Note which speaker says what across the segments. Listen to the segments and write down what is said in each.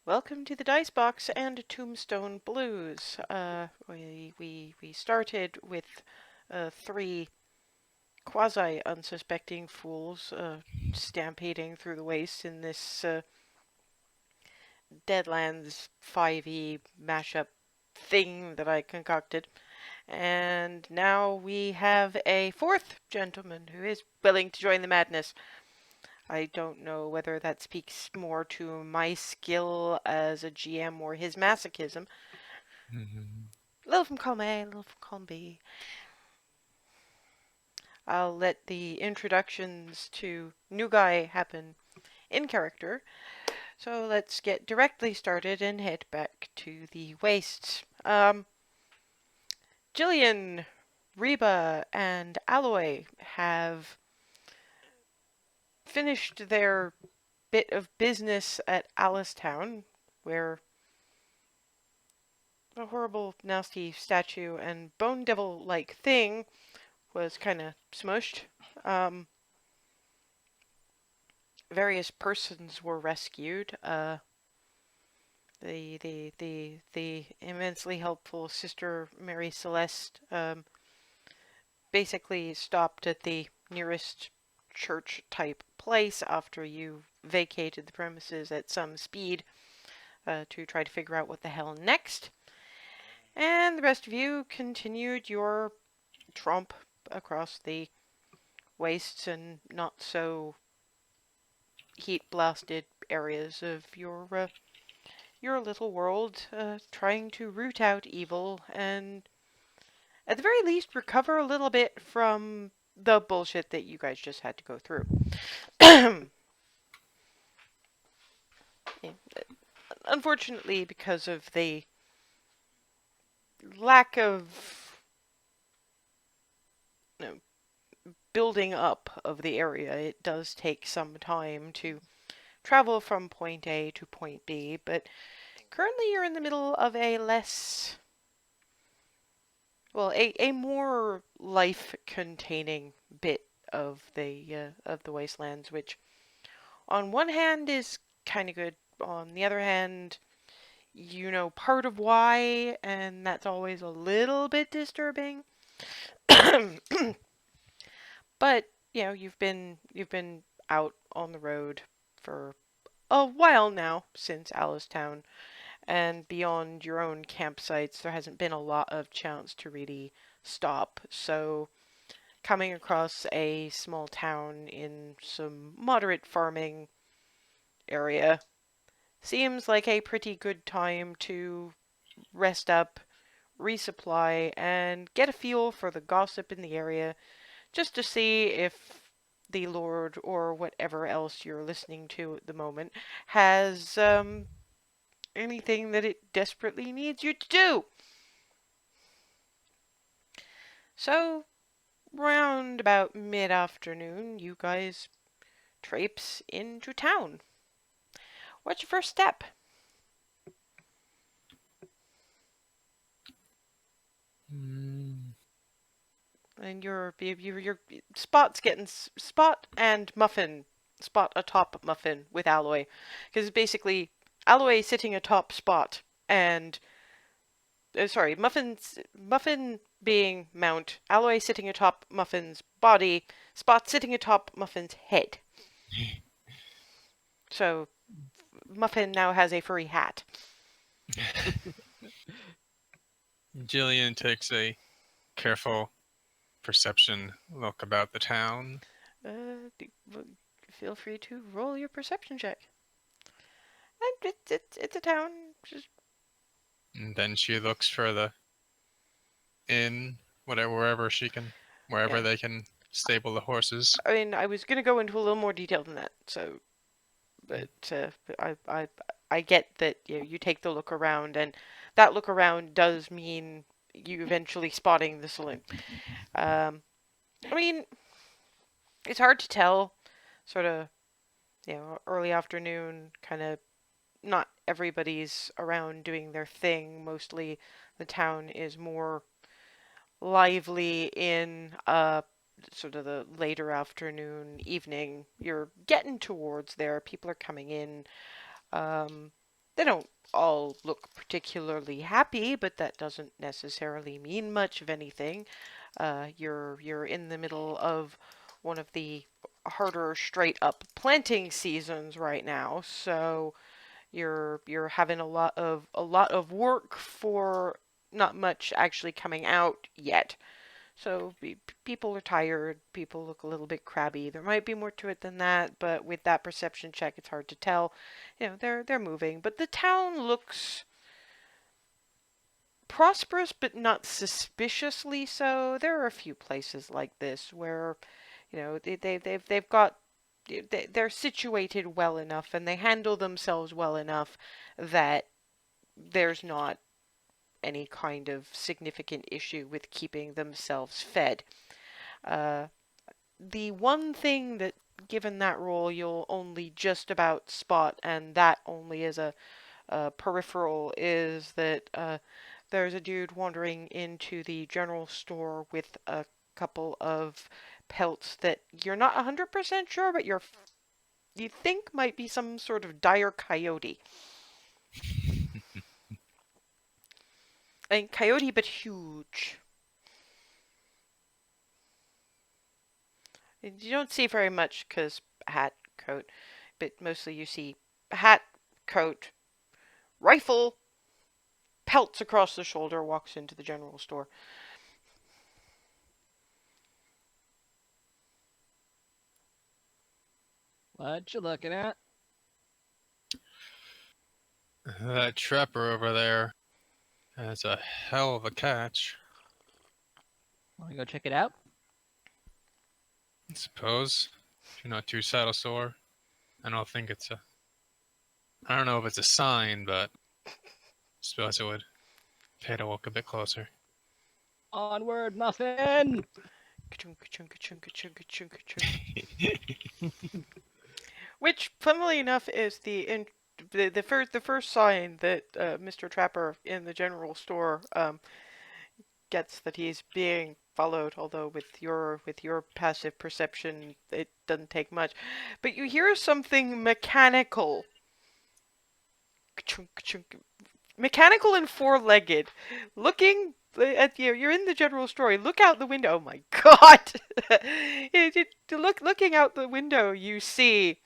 Speaker 1: Welcome to the Dice Box and Tombstone Blues. We started with three quasi-unsuspecting fools stampeding through the wastes in this Deadlands 5e mashup thing that I concocted. And now we have a fourth gentleman who is willing to join the madness. I don't know whether that speaks more to my skill as a GM or his masochism. Little from column A, little from column B. I'll let the introductions to new guy happen in character. So let's get directly started and head back to the wastes. Jillian, Reba, and Alloy have finished their bit of business at Alistown, where a horrible, nasty statue and bone devil-like thing was kind of smushed. Various persons were rescued. The immensely helpful Sister Mary Celeste basically stopped at the nearest church-type place after you vacated the premises at some speed to try to figure out what the hell next. And the rest of you continued your tromp across the wastes and not so heat-blasted areas of your little world, trying to root out evil and, at the very least, recover a little bit from the bullshit that you guys just had to go through. Yeah, unfortunately, because of the lack of building up of the area, it does take some time to travel from point A to point B, but currently you're in the middle of a more life-containing bit of the wastelands, which on one hand is kind of good. On the other hand, you know part of why, and that's always a little bit disturbing. But you've been out on the road for a while now since Alistown, and beyond your own campsites, there hasn't been a lot of chance to really stop. So coming across a small town in some moderate farming area seems like a pretty good time to rest up, resupply, and get a feel for the gossip in the area, just to see if the Lord or whatever else you're listening to at the moment has anything that it desperately needs you to do. So, round about mid-afternoon, you guys traipse into town. What's your first step? And your Spot's getting Spot and Muffin. Spot atop Muffin with Alloy, because basically Alloy sitting atop Spot and sorry, Muffin being Mount, Alloy sitting atop Muffin's body, Spot sitting atop Muffin's head. So Muffin now has a furry hat.
Speaker 2: Jillian takes a careful perception look about the town.
Speaker 1: Feel free to roll your perception check. And it's a town. Just
Speaker 2: And then she looks for the inn, wherever
Speaker 1: yeah.
Speaker 2: they can stable the horses.
Speaker 1: I mean, I was gonna go into a little more detail than that. So, but I get that you take the look around, and that look around does mean you eventually spotting the saloon. I mean, it's hard to tell. Sort of, early afternoon, kind of. Not everybody's around doing their thing. Mostly, the town is more lively in sort of the later afternoon, evening. You're getting towards there. People are coming in. Um, They don't all look particularly happy, but that doesn't necessarily mean much of anything. You're in the middle of one of the harder straight up planting seasons right now, so you're having a lot of work for not much actually coming out yet. So people are tired, people look a little bit crabby. There might be more to it than that, but with that perception check, it's hard to tell. They're moving, but the town looks prosperous, but not suspiciously so. There are a few places like this where, they've got they're situated well enough and they handle themselves well enough that there's not any kind of significant issue with keeping themselves fed. Uh, the one thing that, given that role, you'll only just about spot, and that only as a peripheral, is that there's a dude wandering into the general store with a couple of pelts that you're not 100% sure, but you think might be some sort of dire coyote. I mean, coyote, but huge. And you don't see very much because hat, coat, but mostly you see hat, coat, rifle, pelts across the shoulder, walks into the general store.
Speaker 3: What you looking at?
Speaker 2: That trapper over there has a hell of a catch.
Speaker 3: Want to go check it out?
Speaker 2: I suppose. If you're not too saddle sore. I don't think it's a. I don't know if it's a sign, but I suppose it would pay to walk a bit closer.
Speaker 3: Onward, muffin!
Speaker 1: Ka-chunk, ka-chunk, ka-chunk, ka-chunk, ka-chunk, ka-chunk. Which, funnily enough, is the first sign that Mr. Trapper in the general store gets that he's being followed. Although with your passive perception, it doesn't take much. But you hear something mechanical, ka-chunk, ka-chunk, mechanical and four-legged, looking at you. You're in the general store. Look out the window. Oh my god! Looking out the window, you see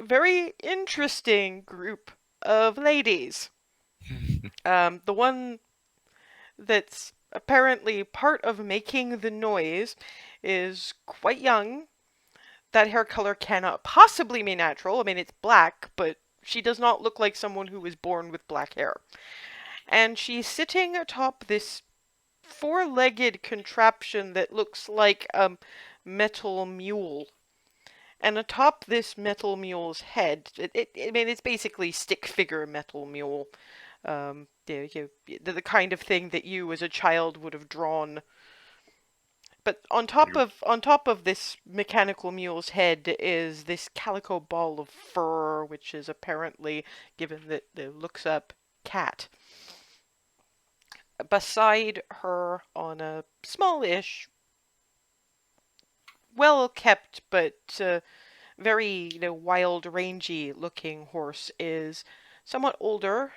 Speaker 1: very interesting group of ladies. The one that's apparently part of making the noise is quite young. That hair color cannot possibly be natural. I mean, it's black, but she does not look like someone who was born with black hair. And she's sitting atop this four-legged contraption that looks like a metal mule. And atop this metal mule's head, I mean, it's basically stick figure metal mule. The kind of thing that you as a child would have drawn. But on top of this mechanical mule's head is this calico ball of fur, which is apparently, given that it looks up, cat. Beside her, on a smallish, well kept but very wild, rangy looking horse is somewhat older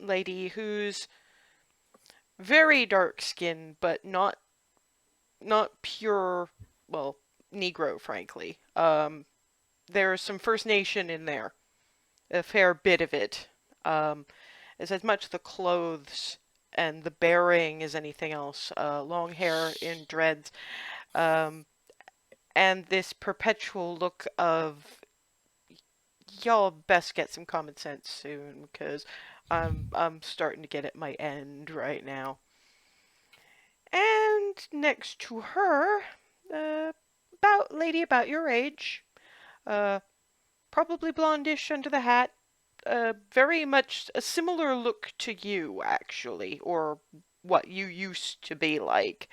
Speaker 1: lady who's very dark skinned, but not pure, well, Negro, frankly. There's some First Nation in there, a fair bit of it. It's as much the clothes and the bearing as anything else. Long hair in dreads, um, and this perpetual look of y'all best get some common sense soon, because I'm starting to get at my end right now. And next to her, about lady about your age, uh, probably blondish under the hat, very much a similar look to you, actually, or what you used to be like.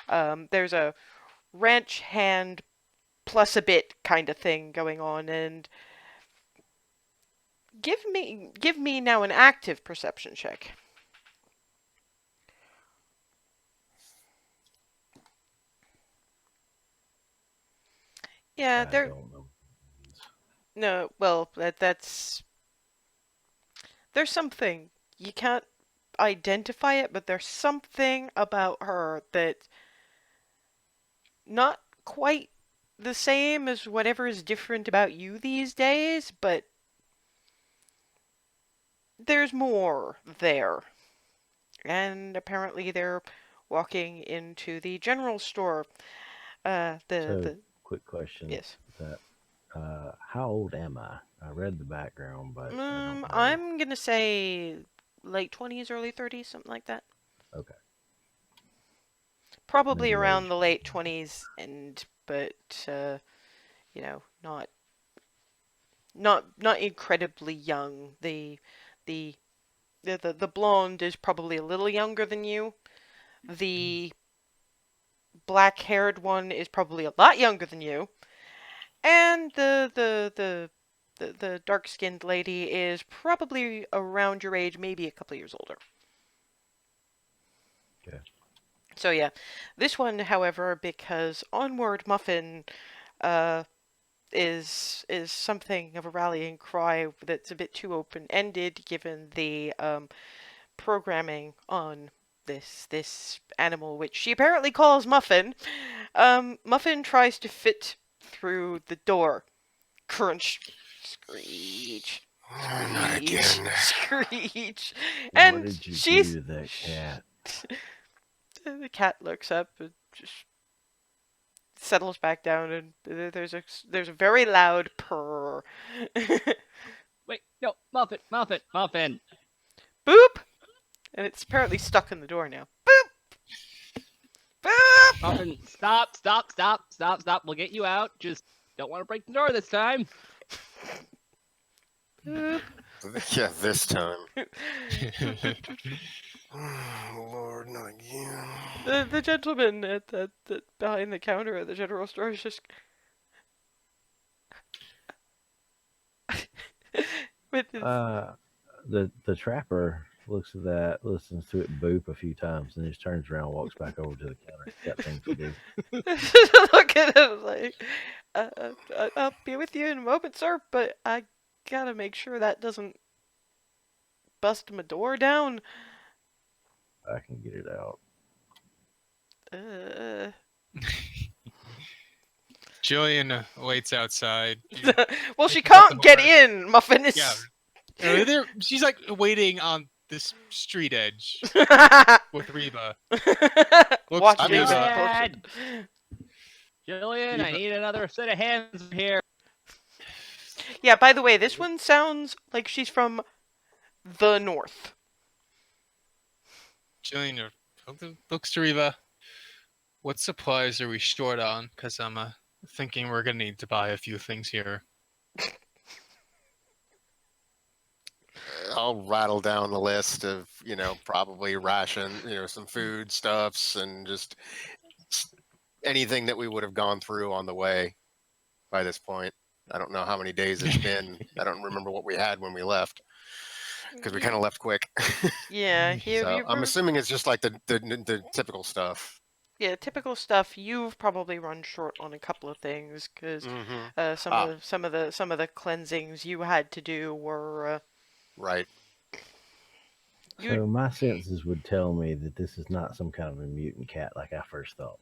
Speaker 1: There's a ranch hand plus a bit kind of thing going on, and give me now an active perception check. Yeah,
Speaker 4: I
Speaker 1: there.
Speaker 4: don't know.
Speaker 1: No, well, that's there's something. You can't identify it, but there's something about her that not quite the same as whatever is different about you these days, but there's more there. And apparently they're walking into the general store.
Speaker 4: So,
Speaker 1: The
Speaker 4: quick question:
Speaker 1: yes.
Speaker 4: that how old am I? I read the background, but I don't know.
Speaker 1: I'm gonna say late 20s, early 30s, something like that.
Speaker 4: Okay,
Speaker 1: Probably
Speaker 4: middle
Speaker 1: around
Speaker 4: age.
Speaker 1: the late 20s, and but not not incredibly young. The the blonde is probably a little younger than you. The black-haired one is probably a lot younger than you, and the dark-skinned lady is probably around your age, maybe a couple years older.
Speaker 4: Okay.
Speaker 1: So yeah, this one, however, because Onward Muffin uh, is something of a rallying cry that's a bit too open-ended, given the programming on this animal, which she apparently calls Muffin. Muffin tries to fit through the door. Crunch, screech,
Speaker 5: Not
Speaker 1: screech,
Speaker 5: again.
Speaker 1: screech,
Speaker 4: What
Speaker 1: and
Speaker 4: did you
Speaker 1: she's
Speaker 4: do to that cat?
Speaker 1: the cat looks up and just settles back down, and there's a very loud purr.
Speaker 3: Wait, no, Muffin, Muffin, Muffin.
Speaker 1: Boop, and it's apparently stuck in the door now. Boop, boop.
Speaker 3: Muffin, stop, stop, stop, stop, stop. We'll get you out. Just don't want to break the door this time.
Speaker 1: Boop.
Speaker 5: Yeah, this time. Lord, not again.
Speaker 1: The gentleman at behind the counter at the general store is just with his
Speaker 4: The trapper looks at that, listens to it boop a few times, and just turns around, and walks back over to the counter. He's got things to do.
Speaker 1: look at him like, I'll be with you in a moment, sir, but I gotta make sure that doesn't bust my door down.
Speaker 4: I can get it out.
Speaker 1: Uh,
Speaker 2: Jillian waits outside.
Speaker 1: well, she
Speaker 2: Picking up the
Speaker 1: can't get
Speaker 2: horse.
Speaker 1: in. Muffin
Speaker 2: Yeah.
Speaker 1: is.
Speaker 2: She's like waiting on this street edge with Reba. Looks
Speaker 1: Watching
Speaker 2: Reba.
Speaker 1: this bullshit.
Speaker 3: Jillian, I
Speaker 2: Reba.
Speaker 3: need another set of hands here.
Speaker 1: Yeah, by the way, this one sounds like she's from the north.
Speaker 2: Jillian looks to Reba. What supplies are we short on? Because I'm thinking we're gonna need to buy a few things here.
Speaker 5: I'll rattle down the list of, probably ration, some food stuffs and just anything that we would have gone through on the way by this point. I don't know how many days it's been. I don't remember what we had when we left because we kind of left quick.
Speaker 1: Yeah,
Speaker 5: So I'm assuming it's just like the typical stuff.
Speaker 1: yeah, typical stuff. You've probably run short on a couple of things because
Speaker 5: Mm-hmm.
Speaker 1: some of the cleansings you had to do were
Speaker 5: Right.
Speaker 4: So my senses would tell me that this is not some kind of a mutant cat like I first thought.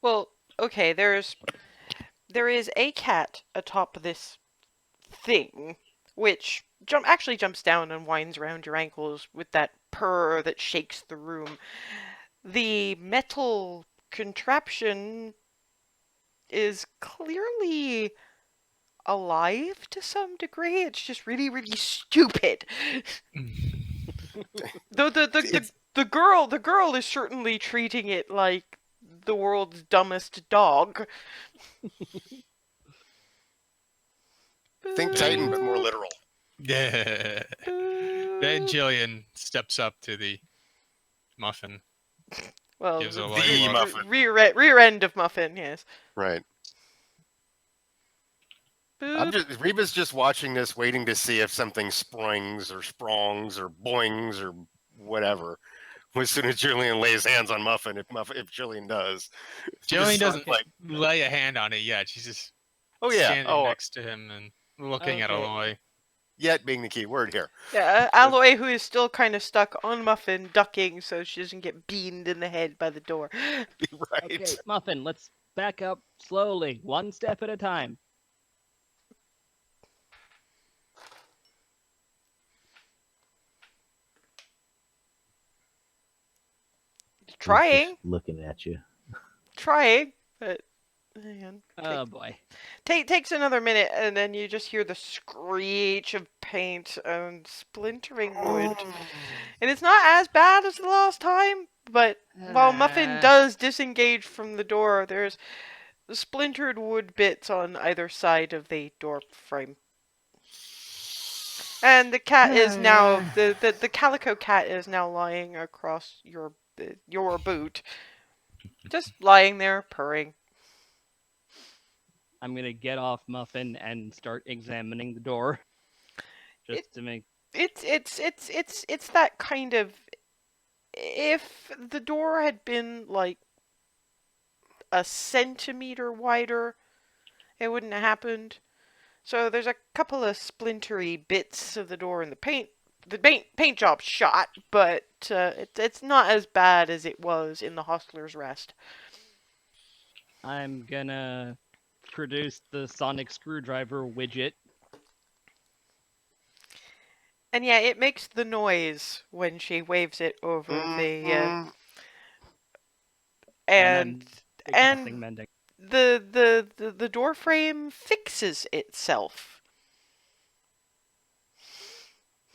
Speaker 1: well, okay. There is a cat atop this thing, which actually jumps down and winds around your ankles with that purr that shakes the room. The metal contraption is clearly alive to some degree. It's just really, really stupid. The girl is certainly treating it like the world's dumbest dog.
Speaker 5: Think Titan, but more literal.
Speaker 2: Yeah. Then Jillian steps up to the muffin.
Speaker 1: Well,
Speaker 2: Gives a
Speaker 5: The
Speaker 2: light look.
Speaker 5: muffin.
Speaker 1: rear end of muffin, yes.
Speaker 5: Right.
Speaker 1: Boop.
Speaker 5: Reba's just watching this, waiting to see if something springs or sprongs or boings or whatever. As soon as Julian lays hands on Muffin, if Julian does,
Speaker 2: Jillian
Speaker 5: Just sort of
Speaker 2: doesn't lay a hand on it yet. She's just
Speaker 5: oh yeah,
Speaker 2: standing next to him and looking at
Speaker 1: Okay.
Speaker 2: Aloy.
Speaker 5: Yet being the key word here.
Speaker 1: Yeah, Alloy, who is still kind of stuck on Muffin, ducking so she doesn't get beamed in the head by the door.
Speaker 5: Right.
Speaker 3: Okay, Muffin, let's back up slowly, one step at a time.
Speaker 4: He's
Speaker 1: Trying,
Speaker 4: just looking at you.
Speaker 1: but hang on.
Speaker 3: Oh boy.
Speaker 1: Takes another minute, and then you just hear the screech of paint and splintering wood. And it's not as bad as the last time, but while Muffin does disengage from the door, there's splintered wood bits on either side of the door frame. And the cat is now the calico cat is now lying across your boot, just lying there purring.
Speaker 3: I'm gonna get off Muffin and start examining the door, just
Speaker 1: It-
Speaker 3: to make.
Speaker 1: It's that kind of, if the door had been like a centimeter wider, it wouldn't have happened. So there's a couple of splintery bits of the door, and the paint job's shot, but it's not as bad as it was in the Hostler's Rest.
Speaker 3: I'm gonna produce the sonic screwdriver widget.
Speaker 1: And yeah, it makes the noise when she waves it over
Speaker 5: Mhm.
Speaker 1: and
Speaker 3: I'm casting
Speaker 1: and
Speaker 3: mending.
Speaker 1: the door frame fixes itself.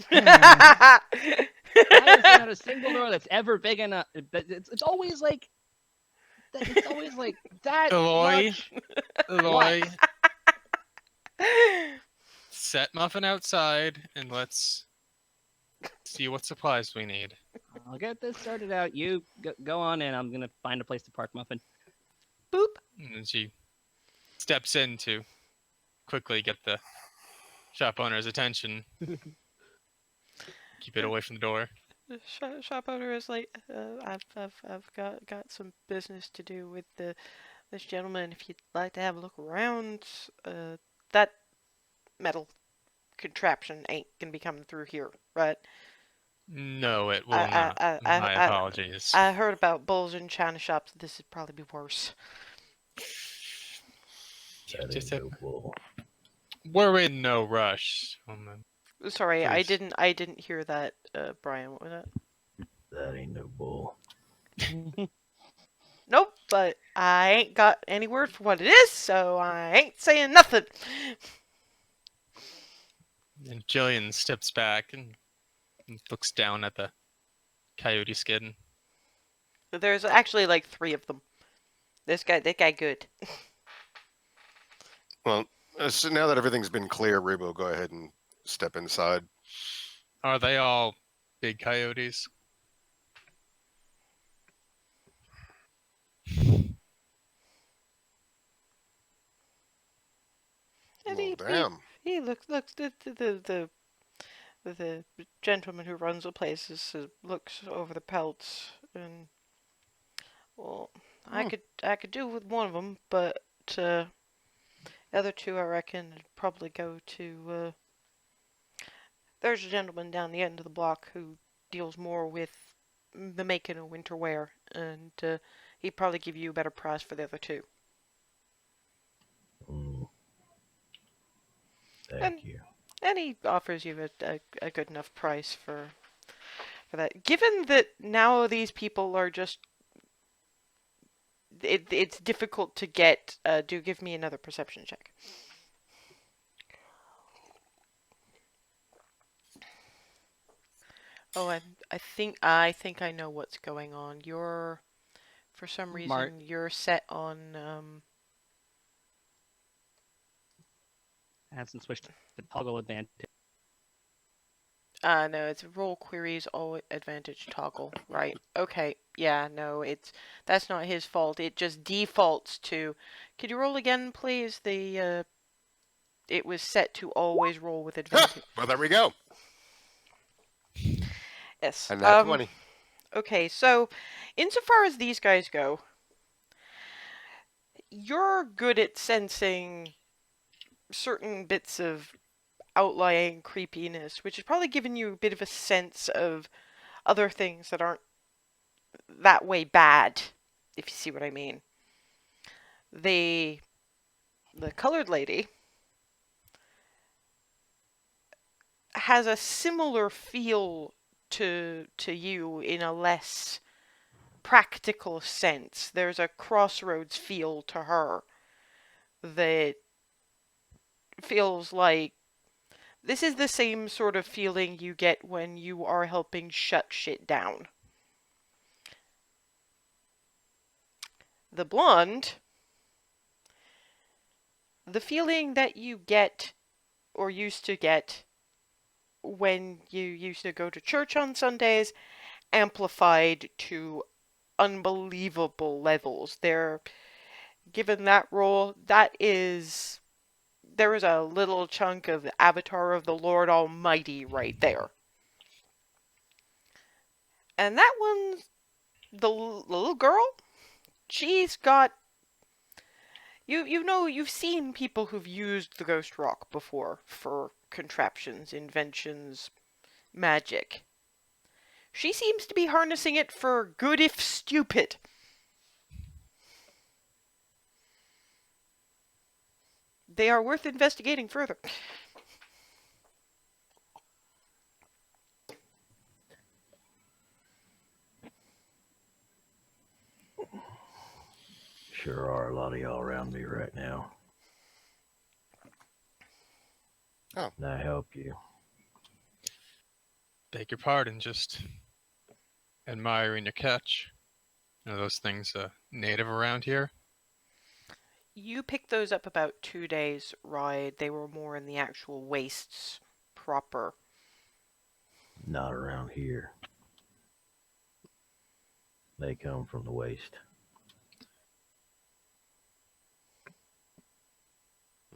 Speaker 3: Why is there not a single door that's ever big enough? It's always like. It's always like that
Speaker 2: Eloy?
Speaker 3: much.
Speaker 2: Eloy, set Muffin outside and let's see what supplies we need.
Speaker 3: I'll get this sorted out. You go on in. I'm gonna find a place to park Muffin.
Speaker 1: Boop.
Speaker 2: And then she steps in to quickly get the shop owner's attention. Keep it away from the door.
Speaker 1: The shop owner is like, I've got some business to do with this gentleman. If you'd like to have a look around, that metal contraption ain't gonna be coming through here, right?
Speaker 2: No, it will
Speaker 1: I
Speaker 2: not.
Speaker 1: I I
Speaker 2: My
Speaker 1: I,
Speaker 2: apologies.
Speaker 1: I heard about bulls in china shops. This would probably be worse.
Speaker 4: That
Speaker 2: Just
Speaker 4: ain't no bull.
Speaker 2: we're in no rush.
Speaker 1: Sorry, I
Speaker 2: Please.
Speaker 1: didn't hear that, Brian. What was that?
Speaker 4: That ain't no bull.
Speaker 1: Nope, but I ain't got any word for what it is, so I ain't saying nothing.
Speaker 2: And Jillian steps back and looks down at the coyote skin.
Speaker 1: There's actually like 3 of them. That guy good.
Speaker 5: Well, so now that everything's been clear, Rebo, go ahead and step inside.
Speaker 2: Are they all big coyotes?
Speaker 1: And
Speaker 5: Well, damn.
Speaker 1: he looks the gentleman who runs the place looks over the pelts and, well, I
Speaker 5: Hmm.
Speaker 1: could do with one of them, but the other 2 I reckon would probably go to. There's a gentleman down the end of the block who deals more with the making of winter wear, and he'd probably give you a better price for the other 2.
Speaker 4: Mm.
Speaker 1: And
Speaker 4: Thank you.
Speaker 1: And he offers you a good enough price for that. Given that now these people are just, it's difficult to get. Do give me another perception check. Oh, I think I know what's going on. For some reason, you're set on.
Speaker 3: I haven't switched to toggle advantage.
Speaker 1: No, it's roll queries all advantage toggle, right? Okay, yeah, no, that's not his fault. It just defaults to. Could you roll again, please? It was set to always roll with advantage.
Speaker 5: Well, there we go.
Speaker 1: Yes.
Speaker 5: And that 20.
Speaker 1: Okay, so insofar as these guys go, you're good at sensing certain bits of outlying creepiness, which has probably given you a bit of a sense of other things that aren't that way bad, if you see what I mean. The colored lady has a similar feel to you in a less practical sense. There's a crossroads feel to her that feels like this is the same sort of feeling you get when you are helping shut shit down. The blonde, the feeling that you get or used to get when you used to go to church on Sundays, amplified to unbelievable levels. They're given that role, there is a little chunk of the avatar of the Lord Almighty right there. And that one, the little girl, she's got you've seen people who've used the ghost rock before for contraptions, inventions, magic. She seems to be harnessing it for good if stupid. They are worth investigating further.
Speaker 4: Sure are a lot of y'all around me right now.
Speaker 5: Oh.
Speaker 4: Can I help you?
Speaker 2: Beg your pardon, just admiring your catch. Are those things native around here?
Speaker 1: You picked those up about 2 days ride. They were more in the actual wastes proper.
Speaker 4: Not around here. They come from the waste.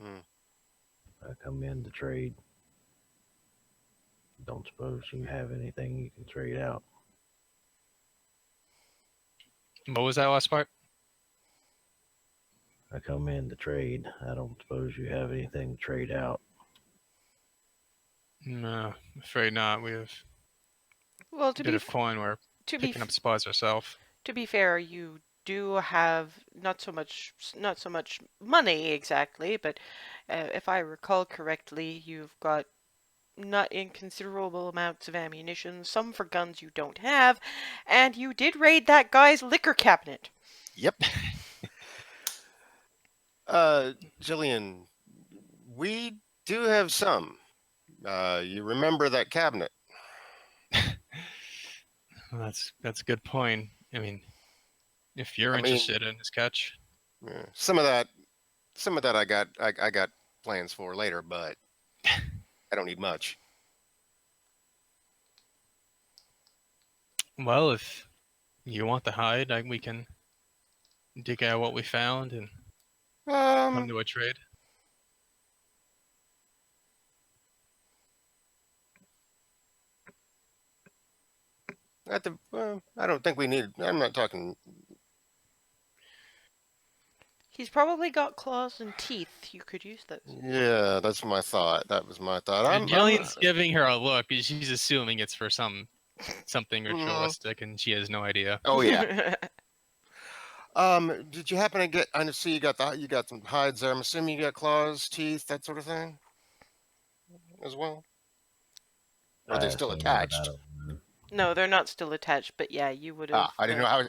Speaker 5: Mm.
Speaker 4: I come in to trade. Don't suppose you have anything you can trade out.
Speaker 2: What was that last part?
Speaker 4: I come in to trade. I don't suppose you have anything to trade out.
Speaker 2: No, I'm afraid not. We have
Speaker 1: Well,
Speaker 2: a bit of coin. We're
Speaker 1: to be
Speaker 2: picking up supplies ourselves.
Speaker 1: to be fair, you do have not so much money exactly, but if I recall correctly, you've got not inconsiderable amounts of ammunition, some for guns you don't have, and you did raid that guy's liquor cabinet.
Speaker 5: Yep. Jillian, we do have some. You remember that cabinet?
Speaker 2: Well, that's a good point. I mean, if you're
Speaker 5: I mean-
Speaker 2: interested in his catch,
Speaker 5: Yeah. Some of that I got plans for later, but I don't need much.
Speaker 2: well, if you want the hide, we can dig out what we found and come
Speaker 5: Um,
Speaker 2: to a trade.
Speaker 5: I don't think we need. I'm not talking.
Speaker 1: He's probably got claws and teeth. You could use those.
Speaker 5: Yeah, that's my thought. That was my thought.
Speaker 2: And Jillian's giving her a look because she's assuming it's for something ritualistic, and she has no idea.
Speaker 5: Oh yeah. Did you happen to get? I see you got some hides there. I'm assuming you got claws, teeth, that sort of thing, as well. Or are they
Speaker 4: I
Speaker 5: still
Speaker 4: assume, but I
Speaker 5: attached?
Speaker 4: don't know.
Speaker 1: No, they're not still attached, but yeah, you would have.
Speaker 5: I didn't know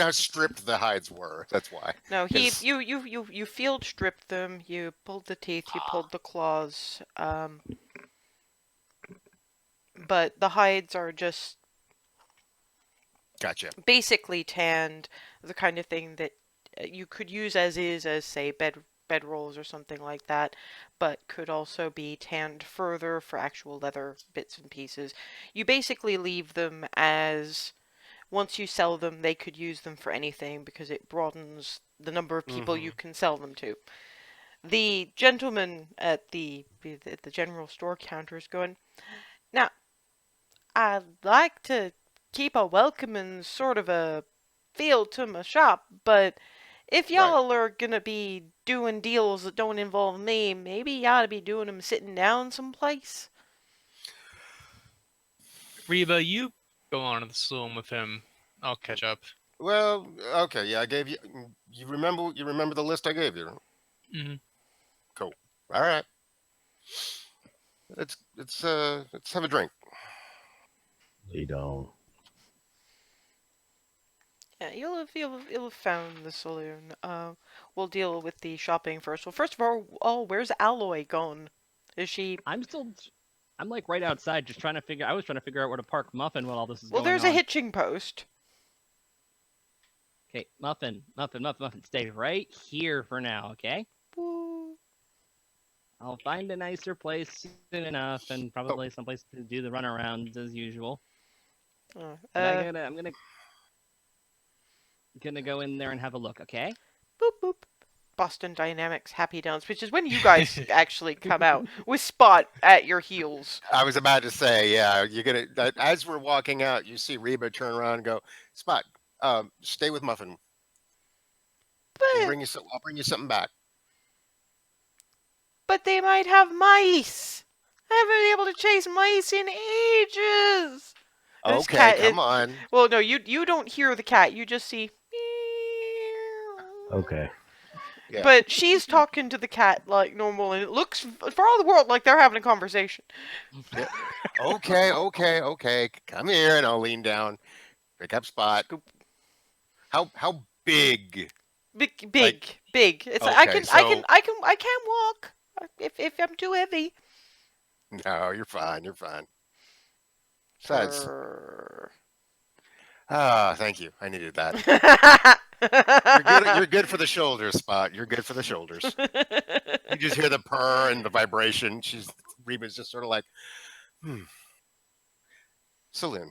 Speaker 5: how stripped the hides were. That's why.
Speaker 1: No,
Speaker 5: Yes.
Speaker 1: you field stripped them. You pulled the teeth. You pulled the claws. But the hides are just
Speaker 5: Gotcha.
Speaker 1: basically tanned, the kind of thing that you could use as say bed rolls or something like that, but could also be tanned further for actual leather bits and pieces. You basically leave them as once you sell them, they could use them for anything because it broadens the number of people you can sell them to. The gentleman at the general store counter is going, now, I'd like to keep a welcoming sort of a feel to my shop, but if
Speaker 5: Right.
Speaker 1: y'all are gonna be doing deals that don't involve me, maybe you ought to be doing them sitting down someplace.
Speaker 2: Reba, you go on to the saloon with him. I'll catch up.
Speaker 5: Well, okay, yeah, I gave you. You remember? You remember the list I gave you?
Speaker 2: Hmm.
Speaker 5: Cool. All right. Let's have a drink.
Speaker 4: You don't.
Speaker 1: Yeah, you'll have found the saloon. We'll deal with the shopping first. Well, first of all, where's Alloy gone? Is she?
Speaker 3: I'm like right outside, just trying to figure. I was trying to figure out where to park Muffin while all this is
Speaker 1: Well,
Speaker 3: going
Speaker 1: there's a
Speaker 3: on.
Speaker 1: hitching post.
Speaker 3: Okay, Muffin, stay right here for now, okay?
Speaker 1: Woo.
Speaker 3: I'll find a nicer place soon enough, and
Speaker 5: Oh,
Speaker 3: probably someplace to do the runarounds as usual.
Speaker 1: Uh,
Speaker 3: But
Speaker 1: uh,
Speaker 3: I'm gonna go in there and have a look, okay?
Speaker 1: boop boop. Boston Dynamics Happy Downs, which is when you guys actually come out with Spot at your heels.
Speaker 5: I was about to say, yeah, you're gonna. As we're walking out, you see Reba turn around and go, "Spot, stay with Muffin. We'll
Speaker 1: But
Speaker 5: bring you some. I'll bring you something back."
Speaker 1: but they might have mice. I haven't been able to chase mice in ages. This
Speaker 5: Okay,
Speaker 1: cat is.
Speaker 5: come on.
Speaker 1: Well, no, you don't hear the cat. You just see.
Speaker 4: Okay.
Speaker 5: Yeah.
Speaker 1: But she's talking to the cat like normal, and it looks for all the world like they're having a conversation.
Speaker 5: Okay. Come here, and I'll lean down, pick up Spot.
Speaker 1: Scoop.
Speaker 5: How big?
Speaker 1: Big,
Speaker 5: Like,
Speaker 1: big. It's like
Speaker 5: okay, so
Speaker 1: I can walk if I'm too heavy.
Speaker 5: no, you're fine. You're fine. Besides,
Speaker 1: Purr.
Speaker 5: thank you. I needed that. You're good.
Speaker 1: You're
Speaker 5: You're good for the shoulders, Spot. You're good for the shoulders. You just hear the purr and the vibration. Reba's just sort of like, saloon.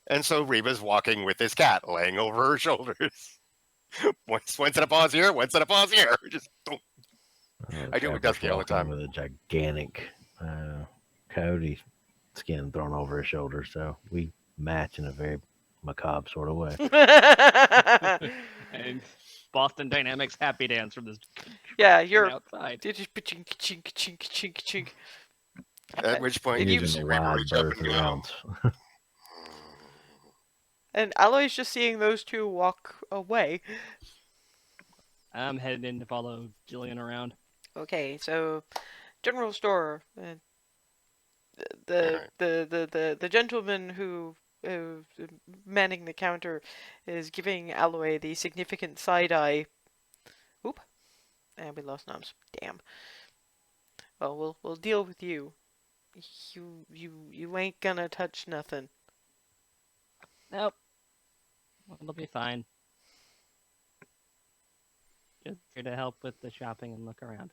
Speaker 5: And so Reba's walking with this cat laying over her shoulders. one set of paws here, one set of paws here. Just don't. I do it with
Speaker 4: Trapper's
Speaker 5: Dusky all the
Speaker 4: walking
Speaker 5: time.
Speaker 4: with a gigantic coyote skin thrown over his shoulder, so we match in a very macabre sort of way.
Speaker 3: And Boston Dynamics happy dance from this
Speaker 1: Yeah,
Speaker 3: right
Speaker 1: you're
Speaker 3: outside.
Speaker 1: just chink chink chink chink chink.
Speaker 5: At which point,
Speaker 1: If you-
Speaker 5: you
Speaker 4: Using
Speaker 5: see
Speaker 4: the
Speaker 5: Reba
Speaker 4: wide
Speaker 5: reach up
Speaker 4: berth
Speaker 5: and go,
Speaker 4: around.
Speaker 1: And Alloy's just seeing those two walk away.
Speaker 3: I'm headed in to follow Jillian around.
Speaker 1: Okay, so general store.
Speaker 5: Alright.
Speaker 1: The gentleman who manning the counter is giving Alloy the significant side eye. Oop, and we lost noms. Damn. Well, we'll deal with you. You ain't gonna touch nothing.
Speaker 3: Nope. It'll be fine. Just here to help with the shopping and look around.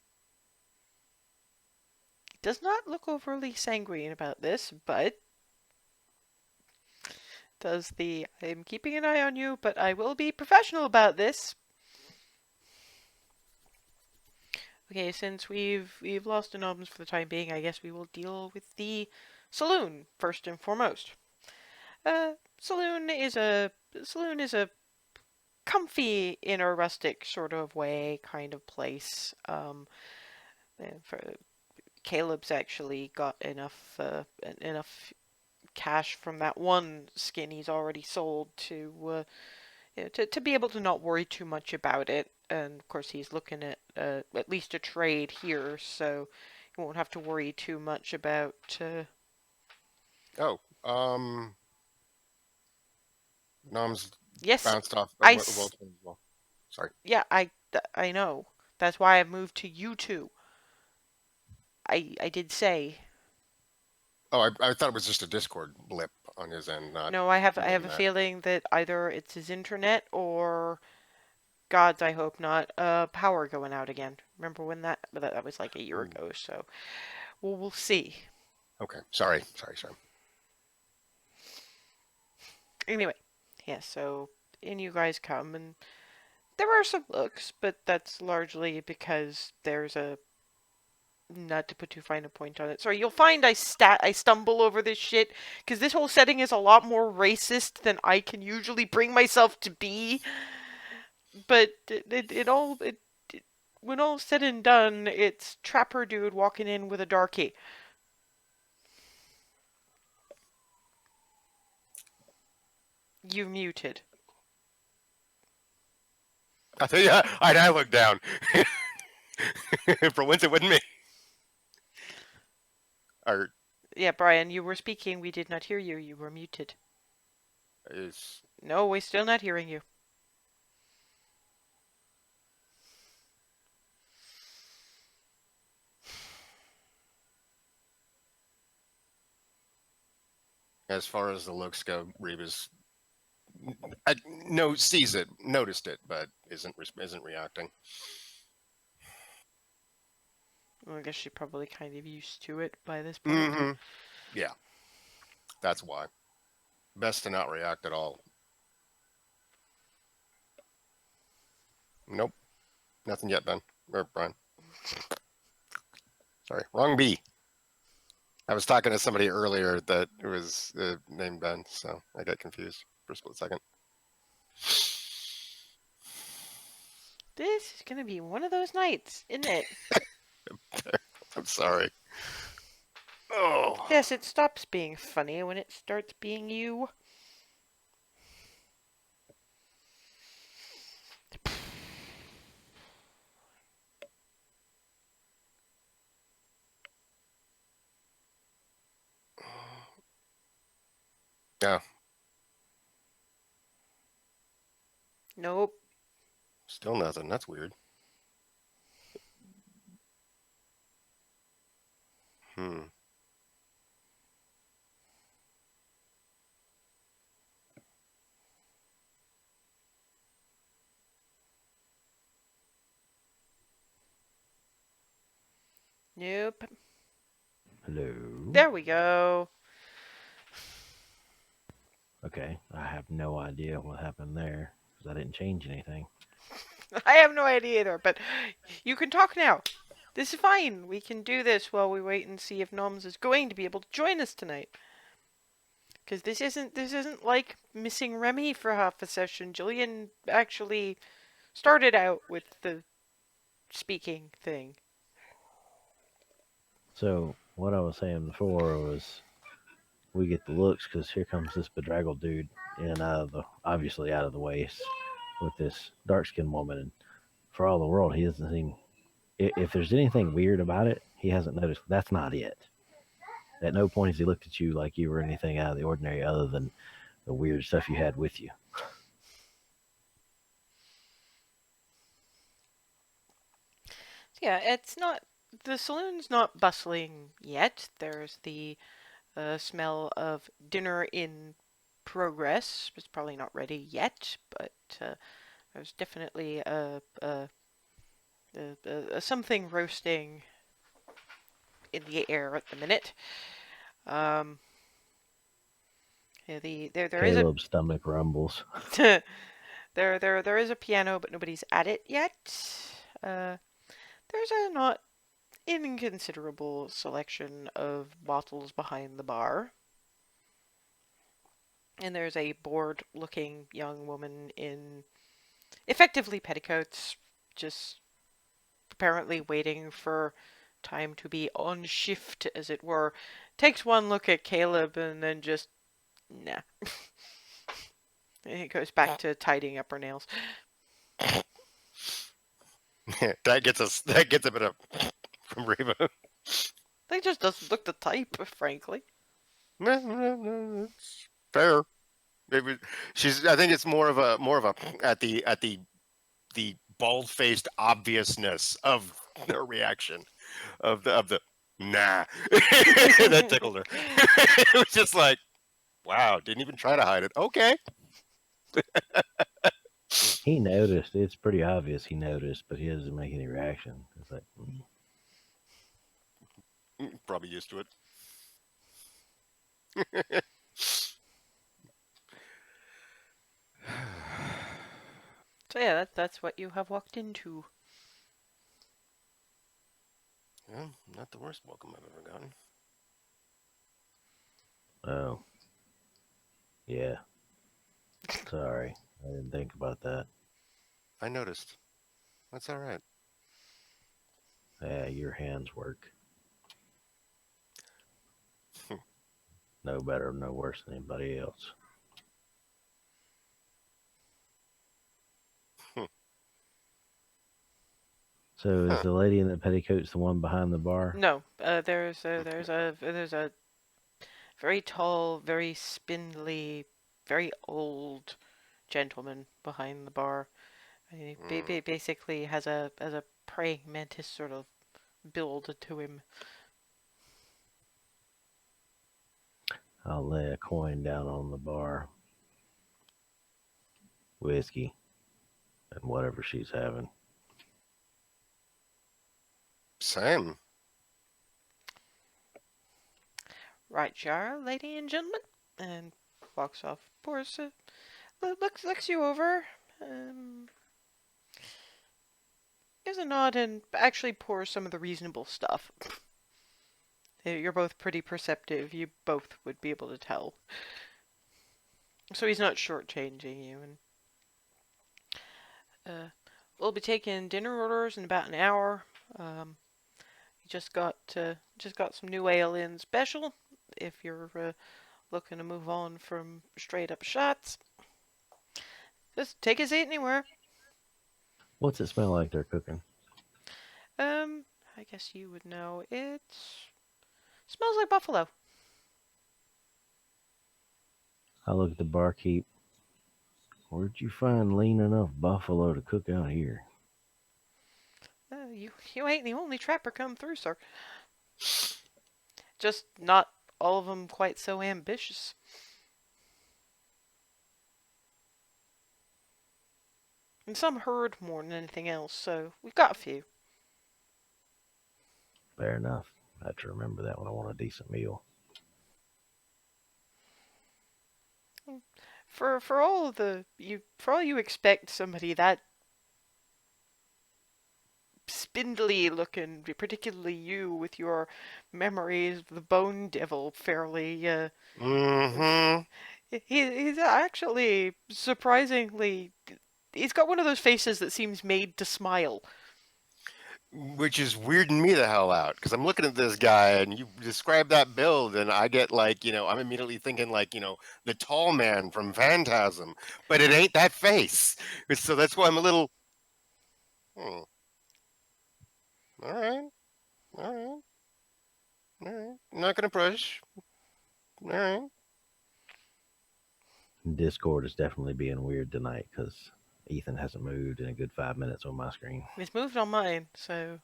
Speaker 1: Does not look overly sanguine about this, but does the I'm keeping an eye on you, but I will be professional about this. Okay, since we've lost the noms for the time being, I guess we will deal with the saloon first and foremost. Saloon is a comfy in a rustic sort of way kind of place. For Caleb's actually got enough cash from that one skin he's already sold to to be able to not worry too much about it. And of course, he's looking at least a trade here, so he won't have to worry too much about.
Speaker 5: oh, Nom's
Speaker 1: Yes,
Speaker 5: bounced off.
Speaker 1: I
Speaker 5: Well, sorry.
Speaker 1: yeah, I know. That's why I moved to you two. I did say
Speaker 5: Oh, I thought it was just a Discord blip on his end, not
Speaker 1: no. I have
Speaker 5: more than
Speaker 1: a
Speaker 5: that.
Speaker 1: feeling that either it's his internet or gods, I hope not. Power going out again. Remember when that was like a year ago? So, well, we'll see.
Speaker 5: Okay, sorry.
Speaker 1: Anyway, yeah. So in you guys come, and there are some looks, but that's largely because there's a not to put too fine a point on it. Sorry, you'll find I stumble over this shit because this whole setting is a lot more racist than I can usually bring myself to be. but when all's said and done, it's Trapper Dude walking in with a darkie. You muted.
Speaker 5: I tell you, I looked down. For once, it wasn't me. Or
Speaker 1: Yeah, Brian, you were speaking. We did not hear you. You were muted.
Speaker 5: is
Speaker 1: No, we're still not hearing you.
Speaker 5: as far as the looks go, Reba's I, no sees it, noticed it, but isn't reacting.
Speaker 1: Well, I guess she's probably kind of used to it by this point.
Speaker 5: Mm-hmm. Yeah, that's why. Best to not react at all. Nope, nothing yet, Ben or Brian. Sorry, wrong B. I was talking to somebody earlier that was named Ben, so I got confused for a split second.
Speaker 1: This is gonna be one of those nights, isn't it?
Speaker 5: I'm sorry. Oh.
Speaker 1: Yes, it stops being funny when it starts being you.
Speaker 5: Yeah.
Speaker 1: Nope.
Speaker 5: Still nothing. That's weird. Hmm.
Speaker 1: Nope.
Speaker 4: Hello.
Speaker 1: There we go.
Speaker 4: Okay, I have no idea what happened there because I didn't change anything.
Speaker 1: I have no idea either, but you can talk now. This is fine. We can do this while we wait and see if Noms is going to be able to join us tonight. Because this isn't like missing Remy for half a session. Jillian actually started out with the speaking thing.
Speaker 4: So what I was saying before was we get the looks because here comes this bedraggled dude in and out of the obviously out of the way with this dark skinned woman, and for all the world he doesn't seem. If there's anything weird about it, he hasn't noticed. That's not it. At no point has he looked at you like you were anything out of the ordinary other than the weird stuff you had with you.
Speaker 1: Yeah, it's not. The saloon's not bustling yet. There's the smell of dinner in progress. It's probably not ready yet, but there's definitely a something roasting in the air at the minute. Um, yeah, there is a
Speaker 4: Caleb's stomach rumbles.
Speaker 1: there is a piano, but nobody's at it yet. Uh, there's a not inconsiderable selection of bottles behind the bar. And there's a bored looking young woman in effectively petticoats, just apparently waiting for time to be on shift, as it were. Takes one look at Caleb and then just, nah. And it goes back to tidying up her nails.
Speaker 5: that gets a bit of from Reba.
Speaker 1: They just doesn't look the type, frankly.
Speaker 5: It's fair. Maybe she's. I think it's more of a at the bald faced obviousness of her reaction of the nah that tickled her. It was just like, wow, didn't even try to hide it. Okay.
Speaker 4: He noticed. It's pretty obvious he noticed, but he doesn't make any reaction. It's like,
Speaker 5: Probably used to it.
Speaker 1: So yeah, that's what you have walked into.
Speaker 5: Yeah, not the worst welcome I've ever gotten.
Speaker 4: oh, yeah. Sorry, I didn't think about that.
Speaker 5: I noticed. That's all right.
Speaker 4: Yeah, your hands work
Speaker 5: Hmm.
Speaker 4: no better, no worse than anybody else.
Speaker 5: Hmm.
Speaker 4: So is
Speaker 5: Huh.
Speaker 4: the lady in the petticoats the one behind the bar?
Speaker 1: No,
Speaker 5: Okay.
Speaker 1: there's a very tall, very spindly, very old gentleman behind the bar. He
Speaker 5: Mm.
Speaker 1: basically has a praying mantis sort of build to him.
Speaker 4: I'll lay a coin down on the bar. Whiskey and whatever she's having.
Speaker 5: Same.
Speaker 1: Right, Jara, lady and gentlemen, and walks off. Pours, looks you over, gives a nod, and actually pours some of the reasonable stuff. You're both pretty perceptive. You both would be able to tell. So he's not shortchanging you. And we'll be taking dinner orders in about an hour. Um, just got some new ale in special. If you're looking to move on from straight up shots, just take a seat anywhere.
Speaker 4: What's it smell like they're cooking?
Speaker 1: Um, I guess you would know. It smells like buffalo.
Speaker 4: I look at the barkeep. Where'd you find lean enough buffalo to cook out here?
Speaker 1: You ain't the only trapper come through, sir. Just not all of them quite so ambitious. And some herd more than anything else, so we've got a few.
Speaker 4: Fair enough. I have to remember that when I want a decent meal.
Speaker 1: For all the you for all you expect somebody that spindly looking, particularly you with your memories of the Bone Devil, fairly
Speaker 5: Mm-hmm.
Speaker 1: he's actually surprisingly he's got one of those faces that seems made to smile.
Speaker 5: Which is weirding me the hell out because I'm looking at this guy and you describe that build and I get like, I'm immediately thinking like, the tall man from Phantasm, but it ain't that face. So that's why I'm a little, hmm, all right, all right, all right. I'm not going to push. All right.
Speaker 4: Discord is definitely being weird tonight because Ethan hasn't moved in a good 5 minutes on my screen.
Speaker 1: It's moved on mine, so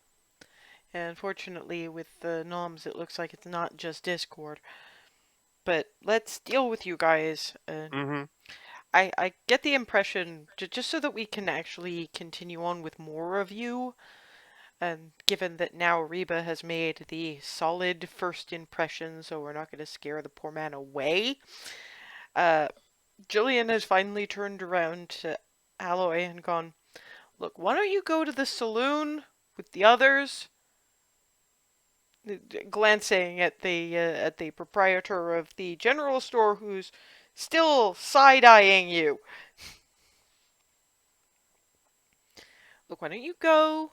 Speaker 1: and unfortunately with the noms it looks like it's not just Discord. But let's deal with you guys.
Speaker 5: Mm-hmm.
Speaker 1: I get the impression, just so that we can actually continue on with more of you, and given that now Reba has made the solid first impression, so we're not going to scare the poor man away, uh, Jillian has finally turned around to Alloy and gone, look, why don't you go to the saloon with the others? Glancing at the proprietor of the general store who's still side-eyeing you. Look, why don't you go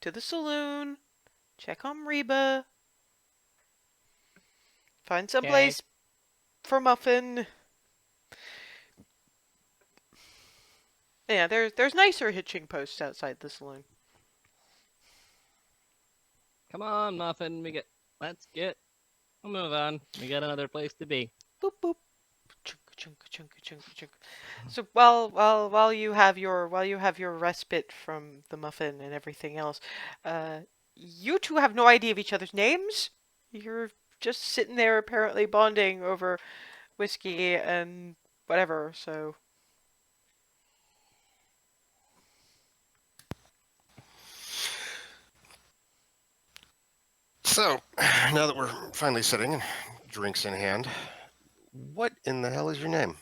Speaker 1: to the saloon, check on Reba, find some
Speaker 3: Okay.
Speaker 1: place for Muffin. Yeah, there's nicer hitching posts outside the saloon.
Speaker 3: Come on, Muffin. We'll move on. We got another place to be.
Speaker 1: Boop boop. Chunk chunk chunk chunk chunk. So while you have your respite from the muffin and everything else, you two have no idea of each other's names. You're just sitting there apparently bonding over whiskey and whatever. So
Speaker 5: So now that we're finally sitting and drinks in hand, what in the hell is your name?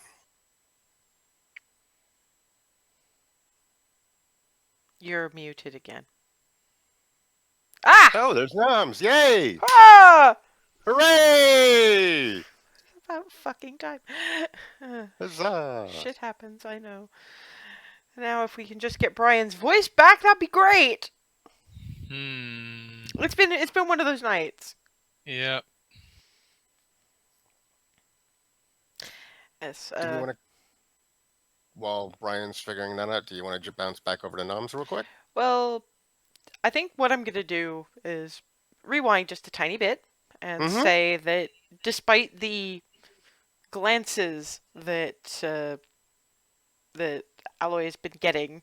Speaker 1: you're muted again. Ah!
Speaker 5: Oh, there's Noms. Yay!
Speaker 1: Ah!
Speaker 5: Hooray!
Speaker 1: About fucking time.
Speaker 5: Huzzah!
Speaker 1: Shit happens, I know. Now, if we can just get Brian's voice back, that'd be great.
Speaker 2: Hmm.
Speaker 1: It's been one of those nights.
Speaker 2: Yep.
Speaker 1: Yes.
Speaker 5: Do we want to, while Brian's figuring that out, do you want to bounce back over to Noms real quick?
Speaker 1: Well, I think what I'm gonna do is rewind just a tiny bit and
Speaker 5: Mm-hmm.
Speaker 1: say that despite the glances that Alloy has been getting,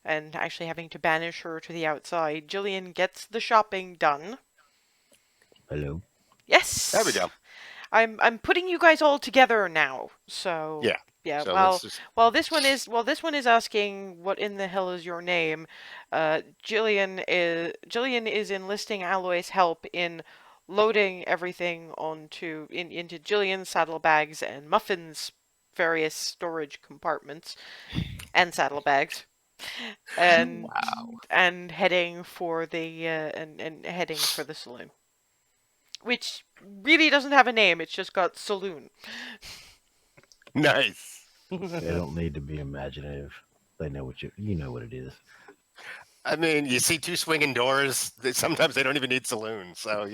Speaker 1: and actually having to banish her to the outside, Jillian gets the shopping done.
Speaker 4: Hello.
Speaker 5: There we
Speaker 1: Yes,
Speaker 5: go.
Speaker 1: I'm putting you guys all together now. So
Speaker 5: Yeah.
Speaker 1: yeah,
Speaker 5: So let's just.
Speaker 1: this one is asking what in the hell is your name. Jillian is enlisting Alloy's help in loading everything into Jillian's saddlebags and Muffin's various storage compartments and saddlebags, and
Speaker 5: Wow.
Speaker 1: and heading for the and heading for the saloon, which really doesn't have a name. It's just got saloon.
Speaker 5: Nice.
Speaker 4: They don't need to be imaginative. They know what you know what it is.
Speaker 5: I mean, you see two swinging doors. Sometimes they don't even need saloons. So,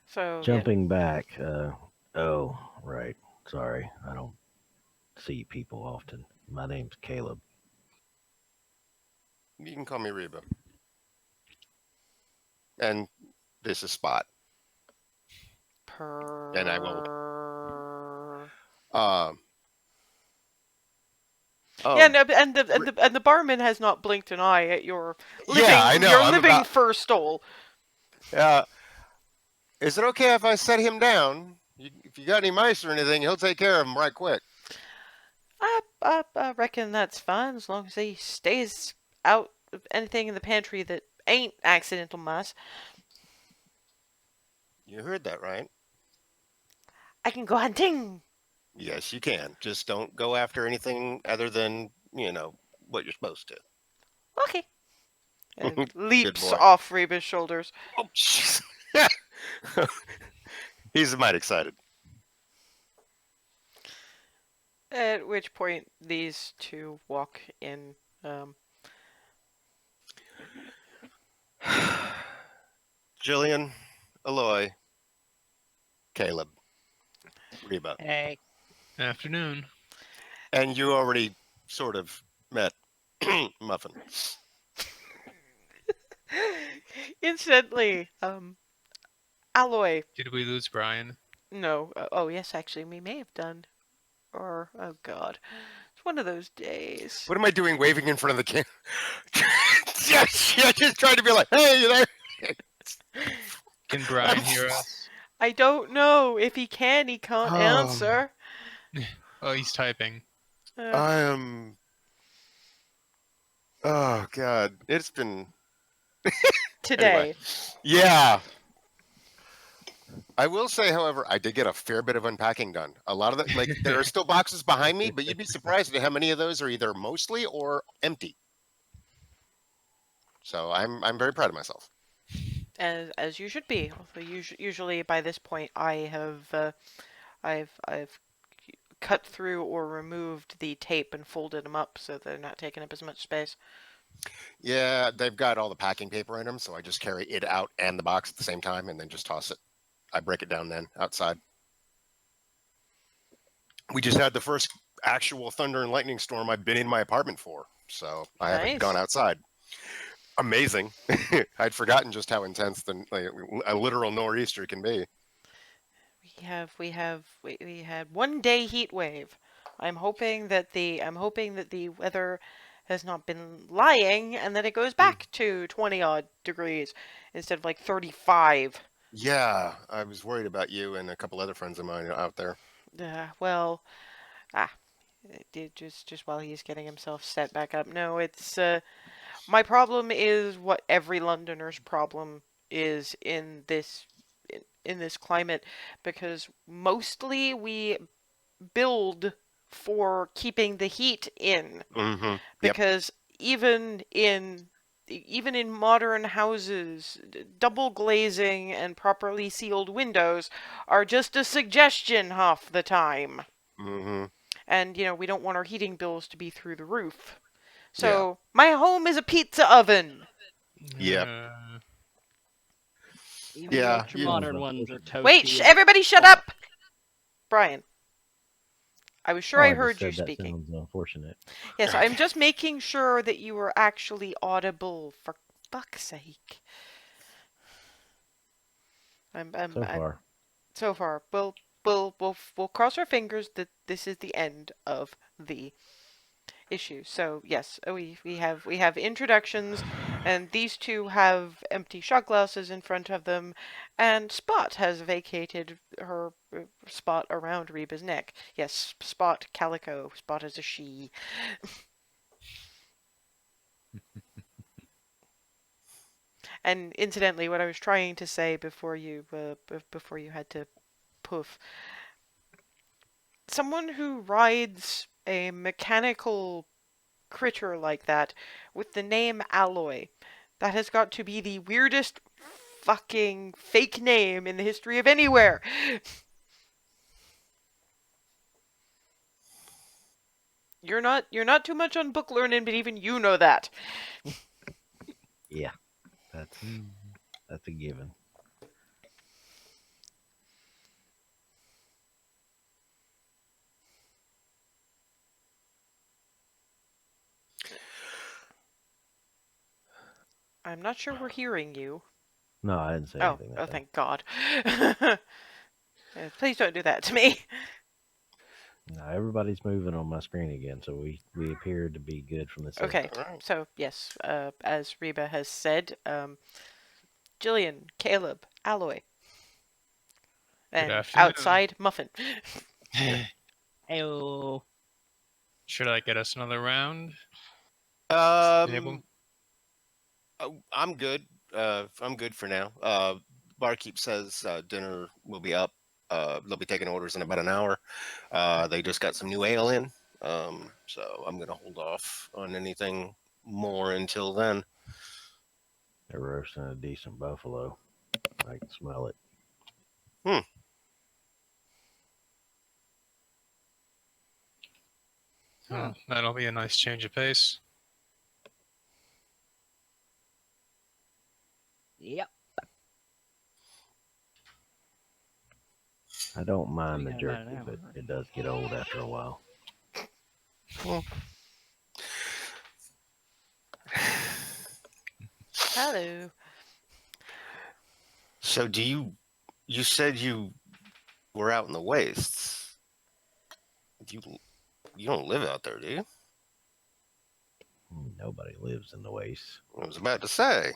Speaker 1: So yeah,
Speaker 4: Jumping back. Oh, right. Sorry, I don't see people often. My name's Caleb.
Speaker 5: you can call me Reba. And this is Spot. And I will. Um. Oh,
Speaker 1: yeah, no, and the barman has not blinked an eye at your
Speaker 5: yeah, I know. I'm
Speaker 1: living
Speaker 5: about.
Speaker 1: fur stole.
Speaker 5: Is it okay if I set him down? If you got any mice or anything, he'll take care of them right quick.
Speaker 1: I reckon that's fine as long as he stays out of anything in the pantry that ain't accidental mice.
Speaker 5: You heard that right?
Speaker 1: I can go hunting.
Speaker 5: Yes, you can. Just don't go after anything other than, what you're supposed to.
Speaker 1: Okay. And
Speaker 5: Good
Speaker 1: leaps
Speaker 5: boy.
Speaker 1: off Reba's shoulders.
Speaker 5: Oh, jeez. He's mighty excited.
Speaker 1: At which point these two walk in.
Speaker 5: Jillian, Aloy, Caleb, Reba.
Speaker 3: Hey.
Speaker 2: Afternoon.
Speaker 5: And you already sort of met Muffin.
Speaker 1: Instantly, Alloy.
Speaker 2: Did we lose Brian?
Speaker 1: No. Oh, yes, actually, we may have done. Or, oh god. It's one of those days.
Speaker 5: What am I doing waving in front of the camera? Just trying to be like, hey, you there?
Speaker 2: Can Brian hear us?
Speaker 1: I don't know. If he can, he can't answer.
Speaker 2: Oh, he's typing.
Speaker 5: I am. Oh, God. It's been.
Speaker 1: Today.
Speaker 5: Anyway. Yeah. I will say, however, I did get a fair bit of unpacking done. A lot of the, there are still boxes behind me, but you'd be surprised at how many of those are either mostly or empty. So I'm very proud of myself.
Speaker 1: As you should be. Although usually by this point I've cut through or removed the tape and folded them up so they're not taking up as much space.
Speaker 5: Yeah, they've got all the packing paper in them, so I just carry it out and the box at the same time and then just toss it. I break it down then outside. We just had the first actual thunder and lightning storm I've been in my apartment for, so I haven't gone outside. Amazing. I'd forgotten just how intense a literal nor'easter can be.
Speaker 1: We had 1 day heat wave. I'm hoping that the weather has not been lying and that it goes back to 20 odd degrees instead of like 35.
Speaker 5: Yeah, I was worried about you and a couple other friends of mine out there.
Speaker 1: Well, just while he's getting himself set back up. No, it's my problem is what every Londoner's problem is in this climate, because mostly we build for keeping the heat in.
Speaker 5: Mm-hmm. Yep.
Speaker 1: Because even in modern houses, double glazing and properly sealed windows are just a suggestion half the time.
Speaker 5: Mm-hmm.
Speaker 1: And, we don't want our heating bills to be through the roof.
Speaker 5: Yeah.
Speaker 1: So, my home is a pizza oven.
Speaker 5: Yep.
Speaker 3: Even the
Speaker 5: Yeah,
Speaker 3: ultra
Speaker 5: you,
Speaker 3: modern
Speaker 4: Sounds
Speaker 3: ones are
Speaker 4: unfortunate.
Speaker 1: Wait,
Speaker 3: toasty and
Speaker 1: everybody shut
Speaker 3: hot.
Speaker 1: up! Brian, I was sure
Speaker 4: Oh,
Speaker 1: I
Speaker 4: I just
Speaker 1: heard you
Speaker 4: said that
Speaker 1: speaking.
Speaker 4: sounds unfortunate.
Speaker 1: Yes, I'm
Speaker 5: okay.
Speaker 1: just making sure that you were actually audible, for fuck's sake.
Speaker 4: So
Speaker 1: I'm
Speaker 4: far,
Speaker 1: so far. We'll cross our fingers that this is the end of the issue. So yes, we have introductions, and these two have empty shot glasses in front of them, and Spot has vacated her spot around Reba's neck. Yes, Spot Calico. Spot is a she. And incidentally, what I was trying to say before you had to poof, someone who rides a mechanical critter like that with the name Alloy, that has got to be the weirdest fucking fake name in the history of anywhere. You're not too much on book learning, but even you know that.
Speaker 4: yeah, that's that's a given.
Speaker 1: I'm not sure we're hearing you.
Speaker 4: No, I didn't say
Speaker 1: Oh,
Speaker 4: anything
Speaker 1: oh,
Speaker 4: that time.
Speaker 1: thank God. Please don't do that to me.
Speaker 4: No, everybody's moving on my screen again, so we appear to be good from this end.
Speaker 1: Okay,
Speaker 5: All right.
Speaker 1: so yes, as Reba has said, Jillian, Caleb, Alloy,
Speaker 2: Good
Speaker 1: and
Speaker 2: afternoon.
Speaker 1: outside Muffin.
Speaker 3: Heyo.
Speaker 2: Should I get us another round? Table?
Speaker 5: Um, I'm good. I'm good for now. Barkeep says dinner will be up. They'll be taking orders in about an hour. They just got some new ale in. So I'm gonna hold off on anything more until then.
Speaker 4: They're roasting a decent buffalo. I can smell it.
Speaker 5: Hmm.
Speaker 2: Oh, that'll be a nice change of pace.
Speaker 3: Yep.
Speaker 4: I don't
Speaker 3: We
Speaker 4: mind the
Speaker 3: got about an
Speaker 4: jerky, but
Speaker 3: hour.
Speaker 4: it does get old after a while.
Speaker 5: Hmm.
Speaker 1: Hello.
Speaker 5: So you said you were out in the wastes. You you don't live out there, do you?
Speaker 4: Nobody lives in the waste.
Speaker 5: I was about to say.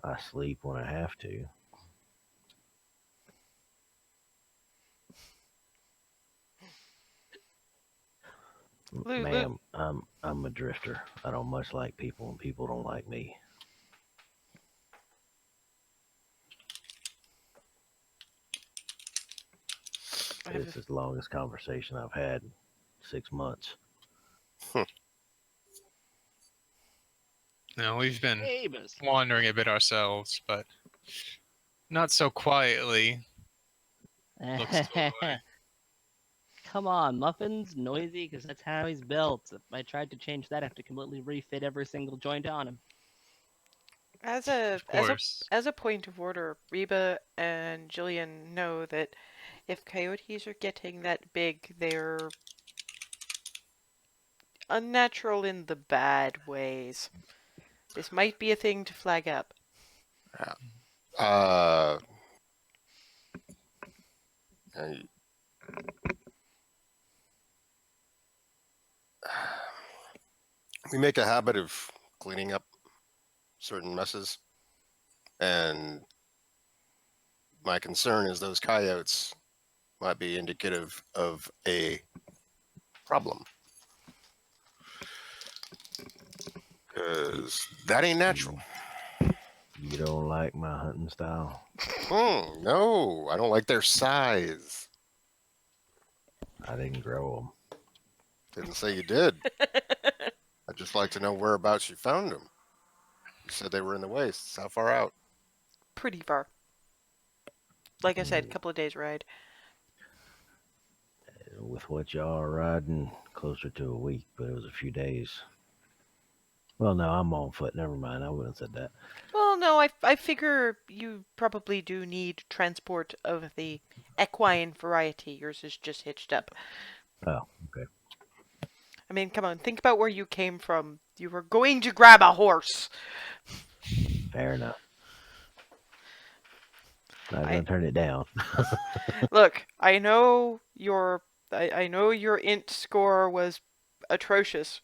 Speaker 4: I sleep when I have to.
Speaker 1: Lulu.
Speaker 4: Ma'am, I'm a drifter. I don't much like people, and people don't like me.
Speaker 1: I have
Speaker 4: This is the longest conversation I've had in 6 months.
Speaker 2: Now, we've been
Speaker 3: Neighbors.
Speaker 2: wandering a bit ourselves, but not so quietly, looks to away.
Speaker 3: Come on, Muffin's noisy because that's how he's built. If I tried to change that, I have to completely refit every single joint on him.
Speaker 1: As a
Speaker 2: Of
Speaker 1: as a
Speaker 2: course.
Speaker 1: as a point of order, Reba and Jillian know that if coyotes are getting that big, they're unnatural in the bad ways. This might be a thing to flag up.
Speaker 5: Uh, and we make a habit of cleaning up certain messes, and my concern is those coyotes might be indicative of a problem, because that ain't natural.
Speaker 4: You don't like my hunting style?
Speaker 5: No, I don't like their size.
Speaker 4: I didn't grow them.
Speaker 5: Didn't say you did. I'd just like to know whereabouts you found them. You said they were in the wastes. How far out?
Speaker 1: Pretty far. Like I said, a couple of days ride.
Speaker 4: with what y'all are riding, closer to a week, but it was a few days. Well, no, I'm on foot. Never mind. I wouldn't have said that.
Speaker 1: Well, no, I figure you probably do need transport of the equine variety. Yours is just hitched up.
Speaker 4: Oh, okay.
Speaker 1: I mean, come on, think about where you came from. You were going to grab a horse.
Speaker 4: Fair enough. Not
Speaker 1: I
Speaker 4: gonna turn it down.
Speaker 1: look. I know your int score was atrocious.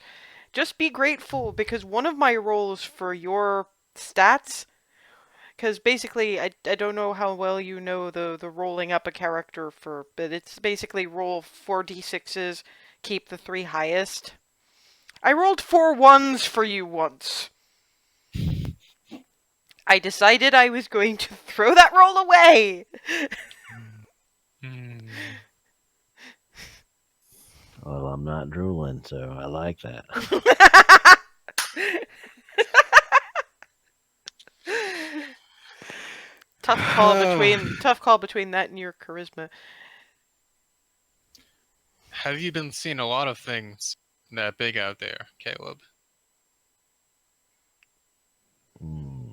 Speaker 1: Just be grateful because one of my roles for your stats, because basically I don't know how well you know the rolling up a character for, but it's basically roll 4d6s, keep the 3 highest. I rolled 4 ones for you once. I decided I was going to throw that roll away.
Speaker 2: Hmm.
Speaker 4: Well, I'm not drooling, so I like that.
Speaker 1: Tough call between that and your charisma.
Speaker 2: Have you been seeing a lot of things that big out there, Caleb?
Speaker 4: Hmm.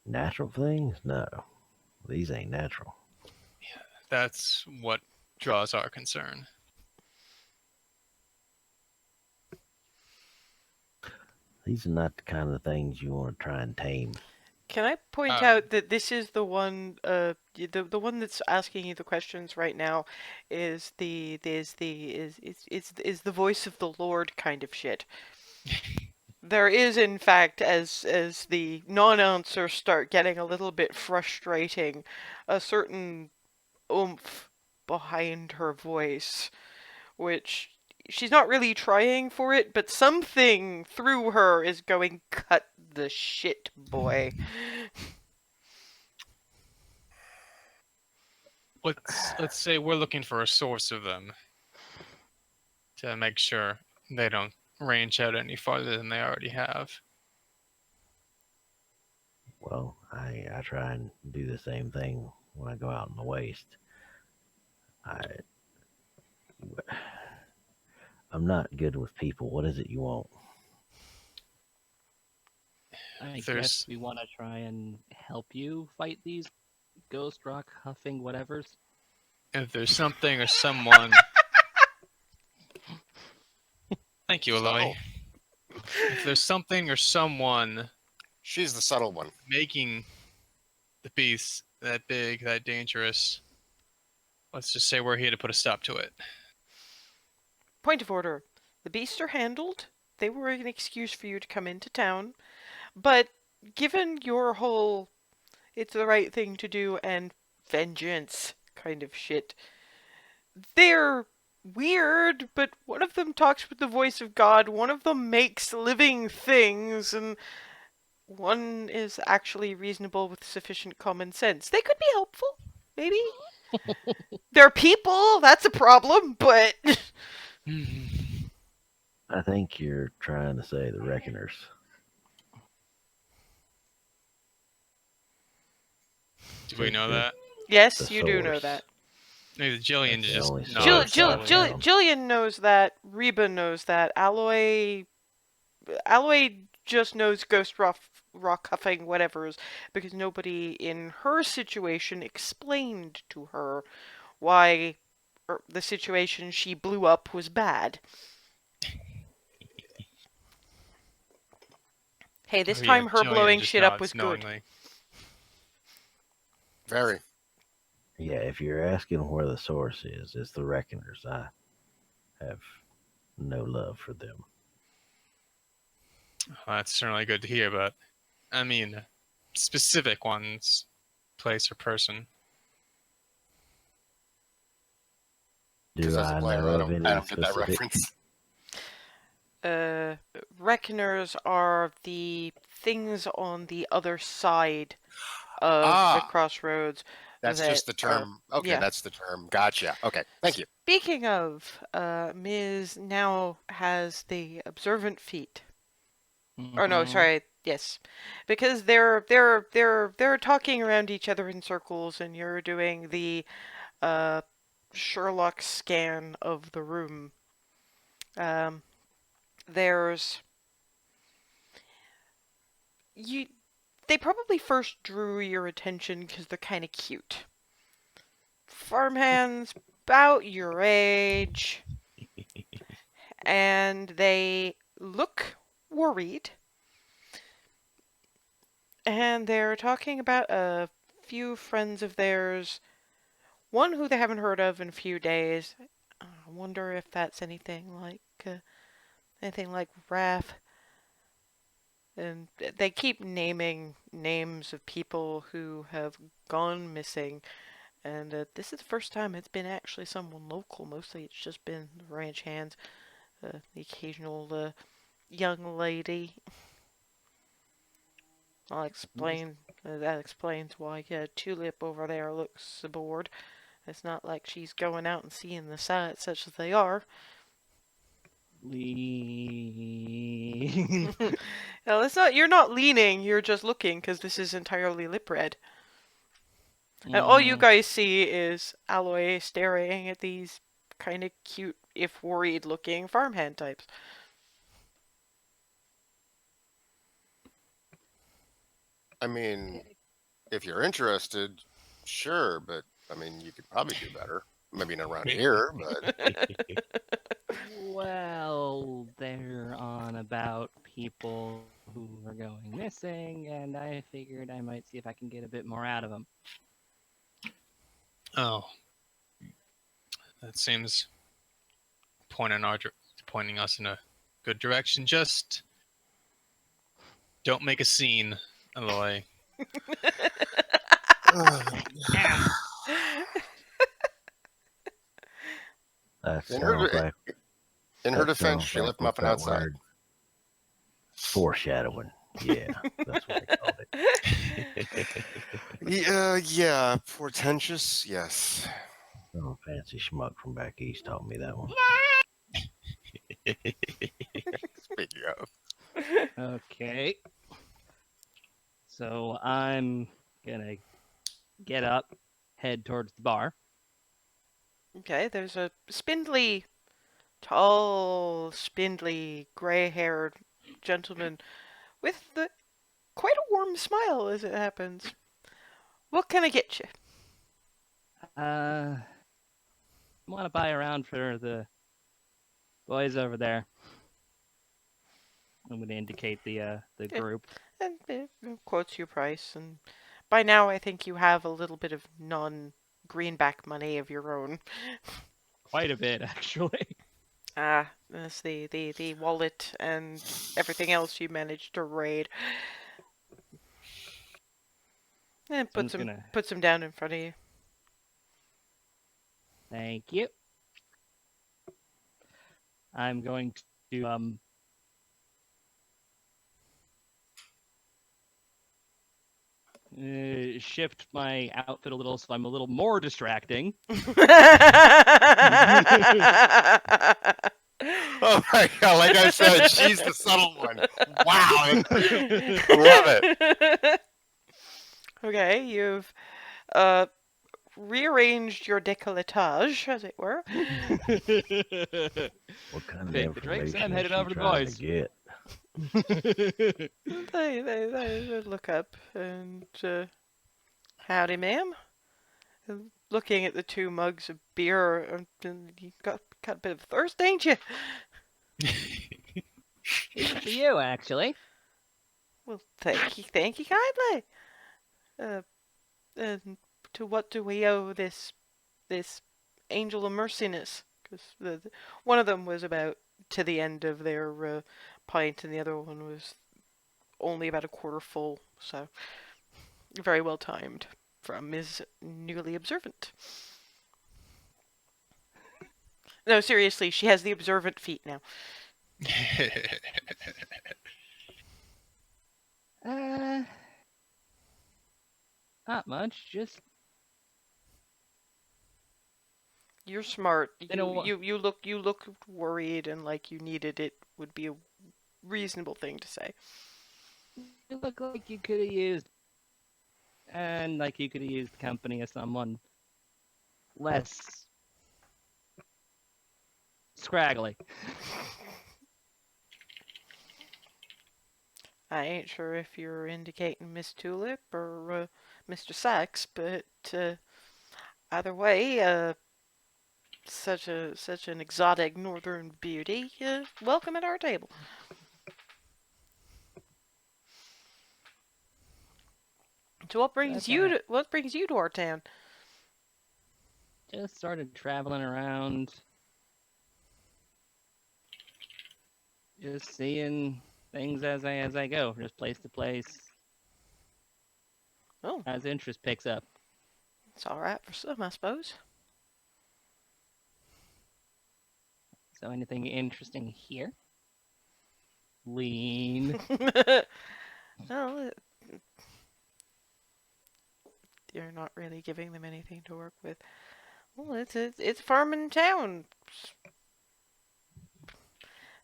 Speaker 4: Natural things? No, these ain't natural.
Speaker 2: That's what draws our concern.
Speaker 4: These are not the kind of things you want to try and tame.
Speaker 1: Can I point
Speaker 2: Uh,
Speaker 1: out that this is the one, the one that's asking you the questions right now, is the voice of the Lord kind of shit. There is, in fact, as the non-answers start getting a little bit frustrating, a certain oomph behind her voice, which she's not really trying for it, but something through her is going, cut the shit, boy.
Speaker 2: let's say we're looking for a source of them to make sure they don't range out any farther than they already have.
Speaker 4: Well, I try and do the same thing when I go out in the waste. I I'm not good with people. What is it you want?
Speaker 3: I
Speaker 2: If
Speaker 3: guess
Speaker 2: there's
Speaker 3: we want to try and help you fight these ghost rock huffing whatevers.
Speaker 2: if there's something or someone. Thank you, Eloy.
Speaker 5: Subtle.
Speaker 2: If there's something or someone
Speaker 5: She's the subtle one.
Speaker 2: making the beast that big, that dangerous, let's just say we're here to put a stop to it.
Speaker 1: Point of order. The beasts are handled. They were an excuse for you to come into town. But given your whole it's the right thing to do and vengeance kind of shit, they're weird, but one of them talks with the voice of God, one of them makes living things, and one is actually reasonable with sufficient common sense. They could be helpful, maybe. They're people, that's a problem, but
Speaker 4: I think you're trying to say the Reckoners.
Speaker 2: Do we
Speaker 4: They're
Speaker 2: know
Speaker 4: the,
Speaker 2: that?
Speaker 1: yes,
Speaker 4: the
Speaker 1: you do know
Speaker 4: source.
Speaker 1: that.
Speaker 2: Maybe Jillian
Speaker 4: That's the
Speaker 2: just
Speaker 4: only
Speaker 2: nodded
Speaker 4: source I
Speaker 2: slowly.
Speaker 4: found.
Speaker 1: Jillian knows that. Reba knows that. Alloy just knows ghost rock huffing whatever's because nobody in her situation explained to her why the situation she blew up was bad. Hey, this
Speaker 2: Oh yeah,
Speaker 1: time her
Speaker 2: Jillian
Speaker 1: blowing
Speaker 2: just
Speaker 1: shit up was
Speaker 2: nods
Speaker 1: good.
Speaker 2: knowingly.
Speaker 5: Very.
Speaker 4: Yeah, if you're asking where the source is, it's the Reckoners. I have no love for them.
Speaker 2: Well, that's certainly good to hear, but I mean, specific ones, place or person.
Speaker 5: Because
Speaker 4: Do
Speaker 5: as a
Speaker 4: I
Speaker 5: player,
Speaker 4: know
Speaker 5: I
Speaker 4: of
Speaker 5: don't I
Speaker 4: any
Speaker 5: don't get that
Speaker 4: specific?
Speaker 5: reference.
Speaker 1: Uh, Reckoners are the things on the other side of the
Speaker 5: Ah,
Speaker 1: crossroads
Speaker 5: that's
Speaker 1: that
Speaker 5: just the
Speaker 1: are,
Speaker 5: term. Okay,
Speaker 1: yeah.
Speaker 5: that's the term. Gotcha. Okay, thank you.
Speaker 1: Speaking of, Ms. now has the observant feat. Or no,
Speaker 3: Mm-hmm.
Speaker 1: sorry, yes, because they're talking around each other in circles, and you're doing the uh Sherlock scan of the room. Um, there's you. They probably first drew your attention because they're kind of cute. Farmhands about your age, and they look worried. And they're talking about a few friends of theirs, one who they haven't heard of in a few days. I wonder if that's anything like Raph. And they keep naming names of people who have gone missing. And this is the first time it's been actually someone local. Mostly it's just been the ranch hands, the occasional young lady. I'll explain. That explains why Tulip over there looks bored. It's not like she's going out and seeing the sights such as they are.
Speaker 3: Lean.
Speaker 1: No, it's not. You're not leaning. You're just looking because this is entirely lip read. And all you
Speaker 3: Mhm.
Speaker 1: guys see is Alloy staring at these kind of cute, if worried looking farmhand types.
Speaker 5: I mean,
Speaker 3: Okay.
Speaker 5: if you're interested, sure, but I mean, you could probably do better. Maybe not around here, but
Speaker 3: Well, they're on about people who are going missing, and I figured I might see if I can get a bit more out of them.
Speaker 2: Oh, that seems pointing us in a good direction. Just don't make a scene, Aloy.
Speaker 4: That
Speaker 5: in her
Speaker 4: sounds like
Speaker 5: in her
Speaker 4: that
Speaker 5: defense,
Speaker 4: sounds
Speaker 5: she
Speaker 4: like
Speaker 5: left
Speaker 4: what's
Speaker 5: Muffin
Speaker 4: that
Speaker 5: outside.
Speaker 4: word? Foreshadowing. Yeah, that's what they called it.
Speaker 5: Yeah, portentous. Yes.
Speaker 4: Some fancy schmuck from back east taught me that one.
Speaker 5: Speaking of,
Speaker 3: Okay. So I'm gonna get up, head towards the bar.
Speaker 1: Okay, there's a spindly, tall, spindly, gray-haired gentleman with quite a warm smile as it happens. What can I get you?
Speaker 3: I want to buy around for the boys over there. I'm gonna indicate the
Speaker 1: Okay,
Speaker 3: group.
Speaker 1: and quotes your price, and by now I think you have a little bit of non-greenback money of your own.
Speaker 3: Quite a bit, actually.
Speaker 1: Ah, that's the wallet and everything else you managed to raid. And
Speaker 3: So I'm just gonna
Speaker 1: puts them down in front of you.
Speaker 3: thank you. I'm going to shift my outfit a little so I'm a little more distracting.
Speaker 5: oh my god! Like I said, she's the subtle one. Wow, love it.
Speaker 1: Okay, you've uh rearranged your décolletage, as it were.
Speaker 4: What kind of
Speaker 3: Take the drinks, and I'm
Speaker 4: information is
Speaker 3: headed
Speaker 4: she
Speaker 3: over to the
Speaker 4: trying to
Speaker 3: boys.
Speaker 4: get?
Speaker 1: They look up and howdy, ma'am. Looking at the two mugs of beer, you got a bit of thirst, ain't you?
Speaker 3: Each for you, actually.
Speaker 1: Well, thank you kindly. Uh, and to what do we owe this angel of merciness? Because one of them was about to the end of their pint, and the other one was only about a quarter full. So very well timed from Ms. Newly Observant. No, seriously, she has the observant feet now.
Speaker 3: Uh, Not much. Just
Speaker 1: You're smart.
Speaker 3: you know,
Speaker 1: You look worried and like you needed it would be a reasonable thing to say.
Speaker 3: you look like you could have used, and like you could have used the company of someone less. Scraggly.
Speaker 1: I ain't sure if you're indicating Miss Tulip or Mr. Sachs, but either way, such an exotic northern beauty. Welcome at our table. So
Speaker 3: That's all right.
Speaker 1: what brings you to our town?
Speaker 3: Just started traveling around, just seeing things as I go, just place to place
Speaker 1: Oh,
Speaker 3: as interest picks up.
Speaker 1: it's all right for some, I suppose.
Speaker 3: So anything interesting here? Lean.
Speaker 1: Well, you're not really giving them anything to work with. Well, it's a farming town.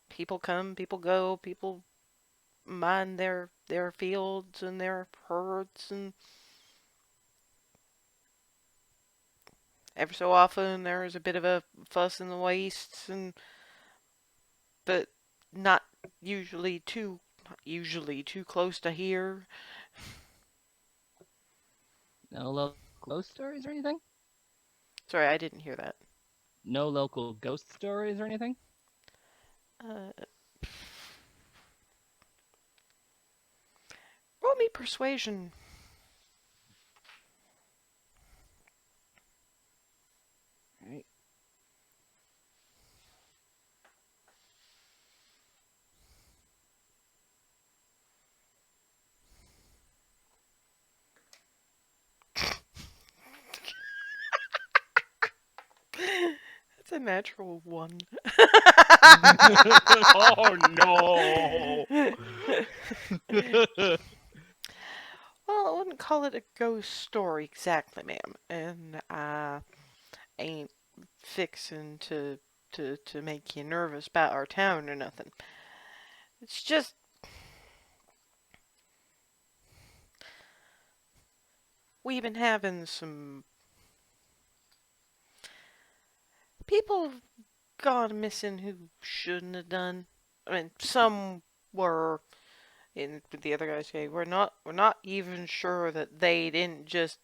Speaker 1: People come, people go, people mind their fields and their herds, and every so often there's a bit of a fuss in the wastes, and but not not usually too close to here.
Speaker 3: No local ghost stories or anything?
Speaker 1: Sorry, I didn't hear that.
Speaker 3: No local ghost stories or anything?
Speaker 1: Uh, roll me persuasion.
Speaker 3: Right.
Speaker 1: That's a natural one.
Speaker 3: Oh no!
Speaker 1: Well, I wouldn't call it a ghost story exactly, ma'am, and I ain't fixin' to make you nervous about our town or nothing. It's just we've been having some people gone missing who shouldn't have done. I mean, some were. And the other guys say we're not even sure that they didn't just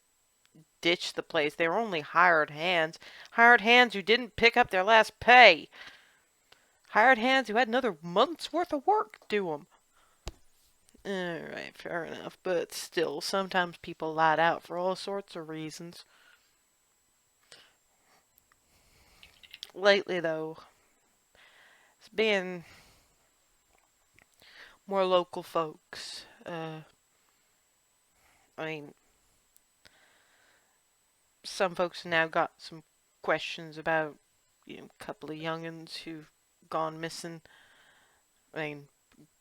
Speaker 1: ditch the place. They were only hired hands who didn't pick up their last pay, hired hands who had another month's worth of work to them. Alright, fair enough, but still, sometimes people lied out for all sorts of reasons. Lately, though, it's been more local folks. I mean, some folks now got some questions about, a couple of youngins who've gone missing. I mean,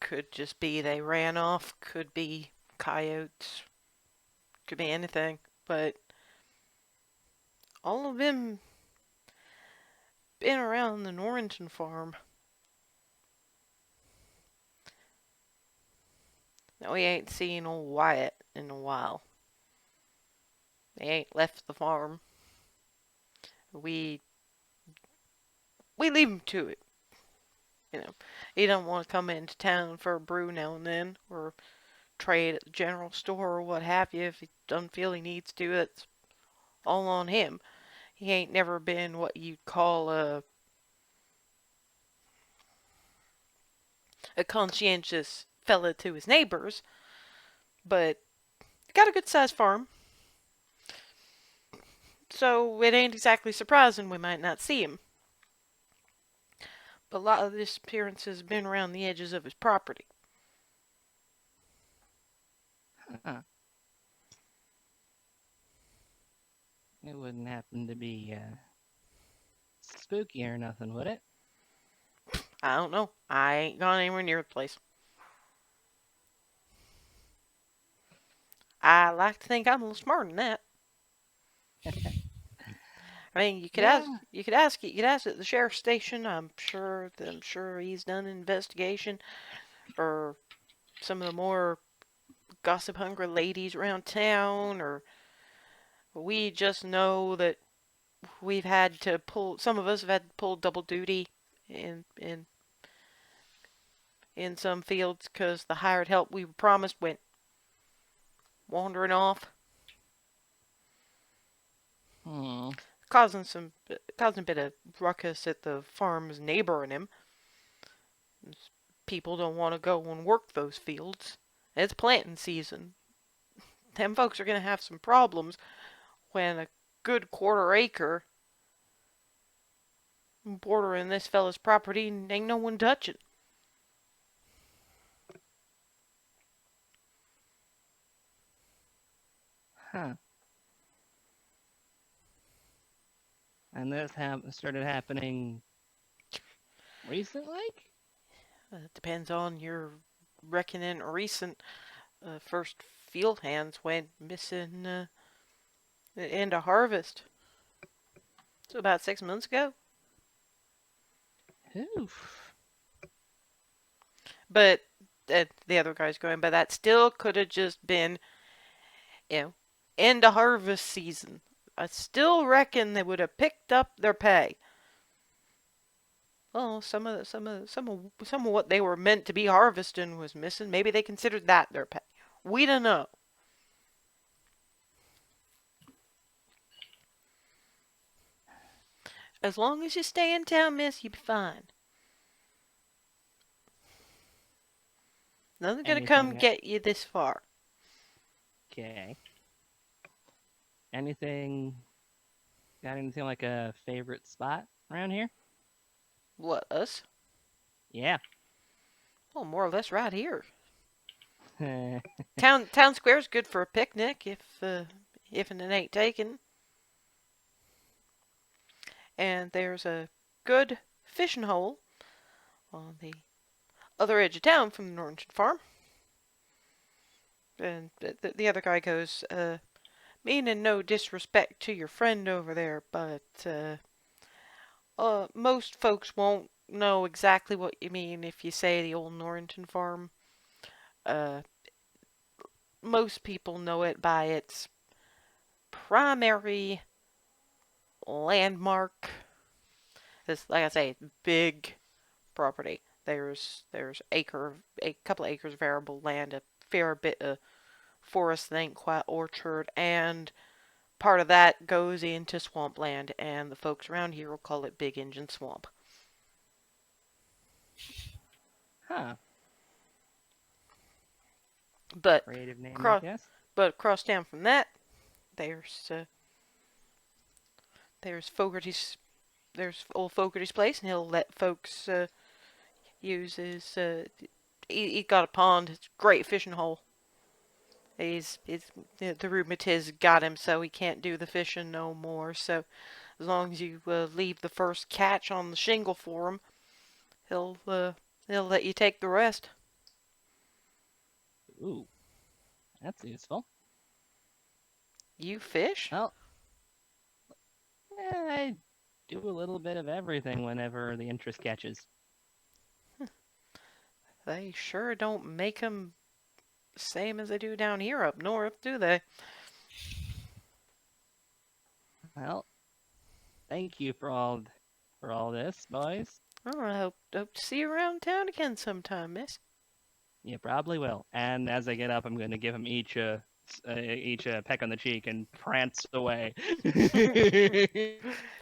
Speaker 1: could just be they ran off, could be coyotes, could be anything, but all of them been around the Norrington farm. Now we ain't seen old Wyatt in a while. He ain't left the farm. We we leave him to it. You know, he don't want to come into town for a brew now and then, or trade at the general store or what have you. If he doesn't feel he needs to, that's all on him. He ain't never been what you'd call a conscientious fella to his neighbors, but got a good sized farm, so it ain't exactly surprising we might not see him. But a lot of the disappearances have been around the edges of his property.
Speaker 3: Huh. It wouldn't happen to be spooky or nothing, would it?
Speaker 1: I don't know. I ain't gone anywhere near the place. I like to think I'm a little smarter than that. I mean,
Speaker 3: Yeah.
Speaker 1: you could ask at the sheriff's station. I'm sure he's done an investigation, or some of the more gossip-hungry ladies around town, or we just know that some of us have had to pull double duty in in some fields because the hired help we were promised went wandering off,
Speaker 3: Hmm.
Speaker 1: causing a bit of ruckus at the farms neighboring him. People don't want to go and work those fields. It's planting season. Them folks are gonna have some problems when a good quarter acre bordering this fella's property ain't no one touching.
Speaker 3: Huh. And this started happening recently?
Speaker 1: Depends on your reckoning. Recent first field hands went missing into harvest. So about 6 months ago.
Speaker 3: Oof.
Speaker 1: But the other guy's going, but that still could have just been, you know, into harvest season. I still reckon they would have picked up their pay. Well, some of what they were meant to be harvesting was missing. Maybe they considered that their pay. We don't know. As long as you stay in town, miss, you'll be fine. Nothing's gonna come
Speaker 3: Anything?
Speaker 1: get you this far.
Speaker 3: Okay. Anything? Got anything like a favorite spot around here?
Speaker 1: What, us?
Speaker 3: Yeah.
Speaker 1: Well, more or less right here.
Speaker 3: Hmm.
Speaker 1: Town square's good for a picnic if it ain't taken. And there's a good fishing hole on the other edge of town from the Norrington farm. And the other guy goes, meaning no disrespect to your friend over there, but most folks won't know exactly what you mean if you say the old Norrington farm. Uh, most people know it by its primary landmark. It's, like I say, big property. There's a couple of acres of arable land, a fair bit of forest that ain't quite orchard, and part of that goes into swampland, and the folks around here will call it Big Engine Swamp.
Speaker 3: Huh.
Speaker 1: But
Speaker 3: Creative name, I
Speaker 1: cross
Speaker 3: guess.
Speaker 1: but across town from that, there's Fogarty's there's old Fogarty's place, and he'll let folks use his. He got a pond, it's a great fishing hole. He's the rheumatiz got him, so he can't do the fishing no more. So as long as you leave the first catch on the shingle for him, he'll let you take the rest.
Speaker 3: Ooh, that's useful.
Speaker 1: You fish?
Speaker 3: Well, I do a little bit of everything whenever the interest catches.
Speaker 1: They sure don't make 'em same as they do down here up north, do they?
Speaker 3: Well, thank you for all this, boys.
Speaker 1: Oh, I hope to see you around town again sometime, miss.
Speaker 3: You probably will. And as I get up, I'm going to give them each a peck on the cheek and prance away.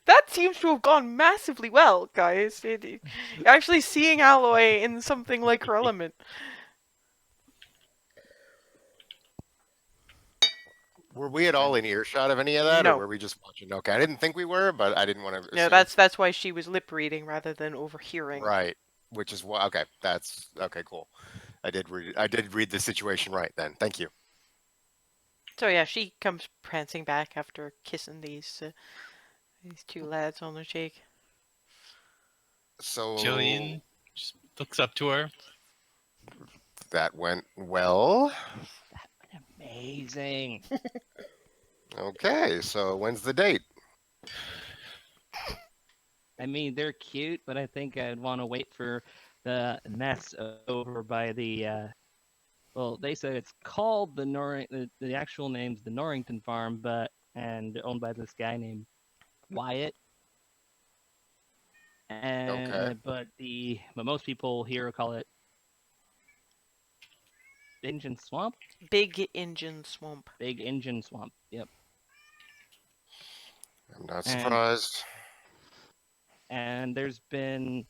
Speaker 1: That seems to have gone massively well, guys. Actually seeing Alloy in something like her element.
Speaker 5: Were we at all in earshot of any of that, or
Speaker 1: No.
Speaker 5: were we just watching? Okay, I didn't think we were, but I didn't want to
Speaker 1: No,
Speaker 5: assume.
Speaker 1: that's why she was lip reading rather than overhearing.
Speaker 5: Right, which is why. Okay, that's okay. Cool. I did read the situation right then. Thank you.
Speaker 1: So yeah, she comes prancing back after kissing these two lads on the cheek.
Speaker 5: So
Speaker 2: Jillian just looks up to her.
Speaker 5: that went well.
Speaker 3: Amazing.
Speaker 5: Okay, so when's the date?
Speaker 3: I mean, they're cute, but I think I'd want to wait for the mess over by the. Well, they say it's called the actual name's the Norrington Farm, but and owned by this guy named Wyatt.
Speaker 5: Okay.
Speaker 3: But most people here call it Engine Swamp,
Speaker 1: Big Engine Swamp.
Speaker 3: Big Engine Swamp. Yep.
Speaker 5: I'm not
Speaker 3: And
Speaker 5: surprised.
Speaker 3: there's been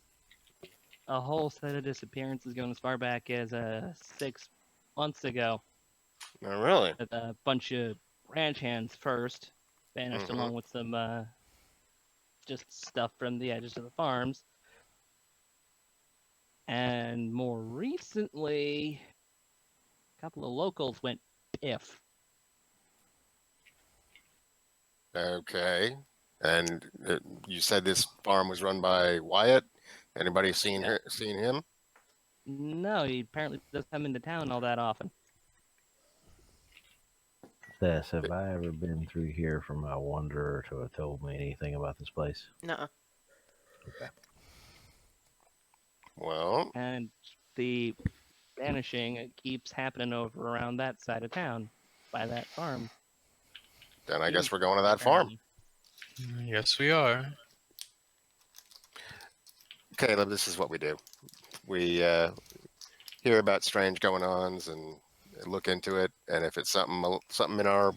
Speaker 3: a whole set of disappearances going as far back as 6 months ago.
Speaker 5: No, really.
Speaker 3: With a bunch of ranch hands first vanished
Speaker 5: Hmm.
Speaker 3: along with some just stuff from the edges of the farms. And more recently, a couple of locals went piff.
Speaker 5: Okay. And you said this farm was run by Wyatt. Anybody
Speaker 3: Yeah.
Speaker 5: seen him?
Speaker 3: No, he apparently doesn't come into town all that often.
Speaker 4: Thess, have I ever been through here from my wanderer to have told me anything about this place?
Speaker 1: Nuh-uh.
Speaker 4: Okay.
Speaker 5: Well,
Speaker 3: And the vanishing keeps happening over around that side of town by that farm.
Speaker 5: then I
Speaker 3: Too,
Speaker 5: guess we're going to that farm.
Speaker 3: apparently.
Speaker 2: Yes, we are.
Speaker 5: Caleb, this is what we do. We hear about strange going-ons and look into it, and if it's something in our,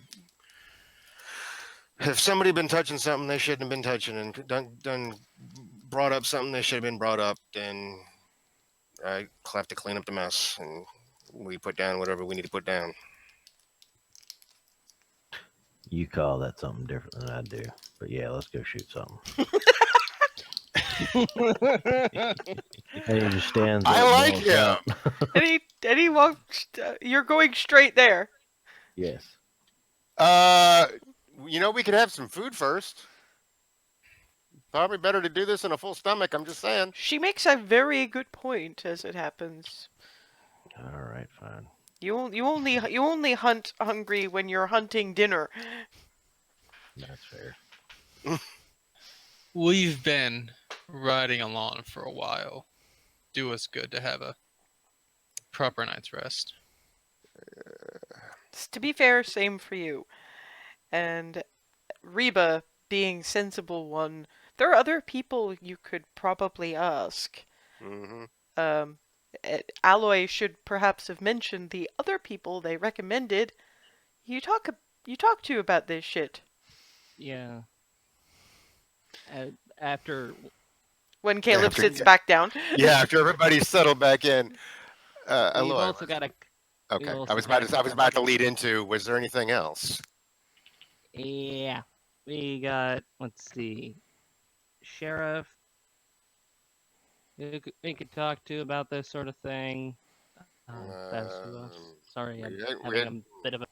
Speaker 5: if somebody been touching something they shouldn't have been touching and done brought up something they should have been brought up, then I have to clean up the mess, and we put down whatever we need to put down.
Speaker 4: You call that something different than I do. But yeah, let's go shoot something. And he just stands
Speaker 5: I
Speaker 4: up,
Speaker 5: like
Speaker 4: walks
Speaker 5: him.
Speaker 4: out.
Speaker 1: And he walks. You're going straight there.
Speaker 4: Yes.
Speaker 5: We could have some food first. Probably better to do this in a full stomach. I'm just saying.
Speaker 1: She makes a very good point, as it happens.
Speaker 4: All right, fine.
Speaker 1: You only hunt hungry when you're hunting dinner.
Speaker 4: That's fair.
Speaker 2: We've been riding along for a while. Do us good to have a proper night's rest.
Speaker 1: To be fair, same for you. And Reba, being sensible one, there are other people you could probably ask.
Speaker 5: Hmm.
Speaker 1: Um, Alloy should perhaps have mentioned the other people they recommended. You talk you talk to about this shit.
Speaker 3: Yeah. After
Speaker 1: When Caleb
Speaker 5: After-
Speaker 1: sits back down.
Speaker 5: Yeah, after everybody's settled back in.
Speaker 3: we've
Speaker 5: Aloy,
Speaker 3: also got a
Speaker 5: okay.
Speaker 3: also
Speaker 5: I was
Speaker 3: got
Speaker 5: about to lead into. Was there anything else?
Speaker 3: yeah. We got let's see, sheriff. We could talk to about this sort of thing. That's who else. Sorry, I'm
Speaker 5: We
Speaker 3: having
Speaker 5: had,
Speaker 3: a bit of a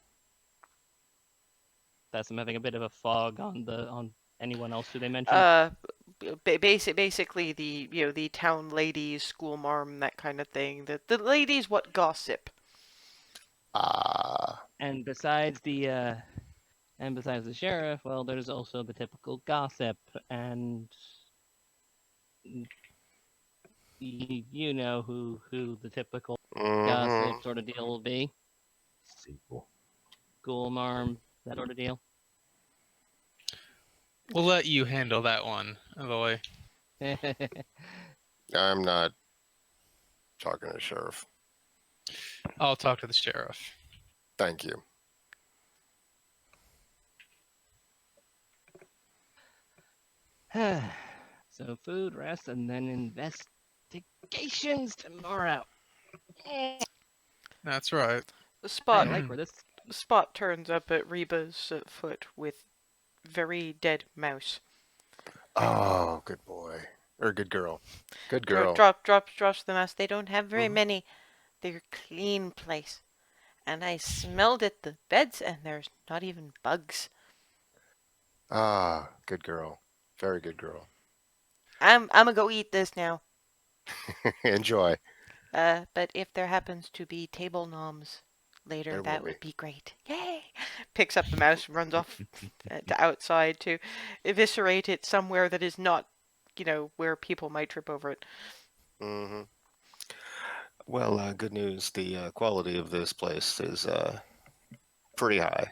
Speaker 3: that's I'm having a bit of a fog on anyone else who they mentioned.
Speaker 1: Basically the town ladies, school marm, that kind of thing. The ladies what gossip.
Speaker 3: And besides the sheriff, well, there's also the typical gossip, and you know who the typical gossip sort of deal will be.
Speaker 4: Sequel.
Speaker 3: School marm, that sort of deal.
Speaker 2: We'll let you handle that one, Aloy.
Speaker 5: I'm not talking to the sheriff.
Speaker 2: I'll talk to the sheriff.
Speaker 5: Thank you.
Speaker 3: So food, rest, and then investigations tomorrow.
Speaker 2: That's right.
Speaker 3: I
Speaker 1: Spot
Speaker 3: like where this.
Speaker 1: Spot turns up at Reba's foot with very dead mouse.
Speaker 5: Oh, good boy. Or good girl. Good girl.
Speaker 1: Drops the mouse. They don't have very
Speaker 5: Mhm.
Speaker 1: many. They're clean place. And I smelled at the beds, and there's not even bugs.
Speaker 5: Ah, good girl. Very good girl.
Speaker 1: I'm gonna go eat this now.
Speaker 5: Enjoy.
Speaker 1: But if there happens to be table noms later,
Speaker 5: There
Speaker 1: that
Speaker 5: will
Speaker 1: would be great. Yay! Picks up the mouse and runs off to outside to eviscerate it somewhere that is not, where people might trip over it.
Speaker 5: Hmm. Well, good news. The quality of this place is pretty high.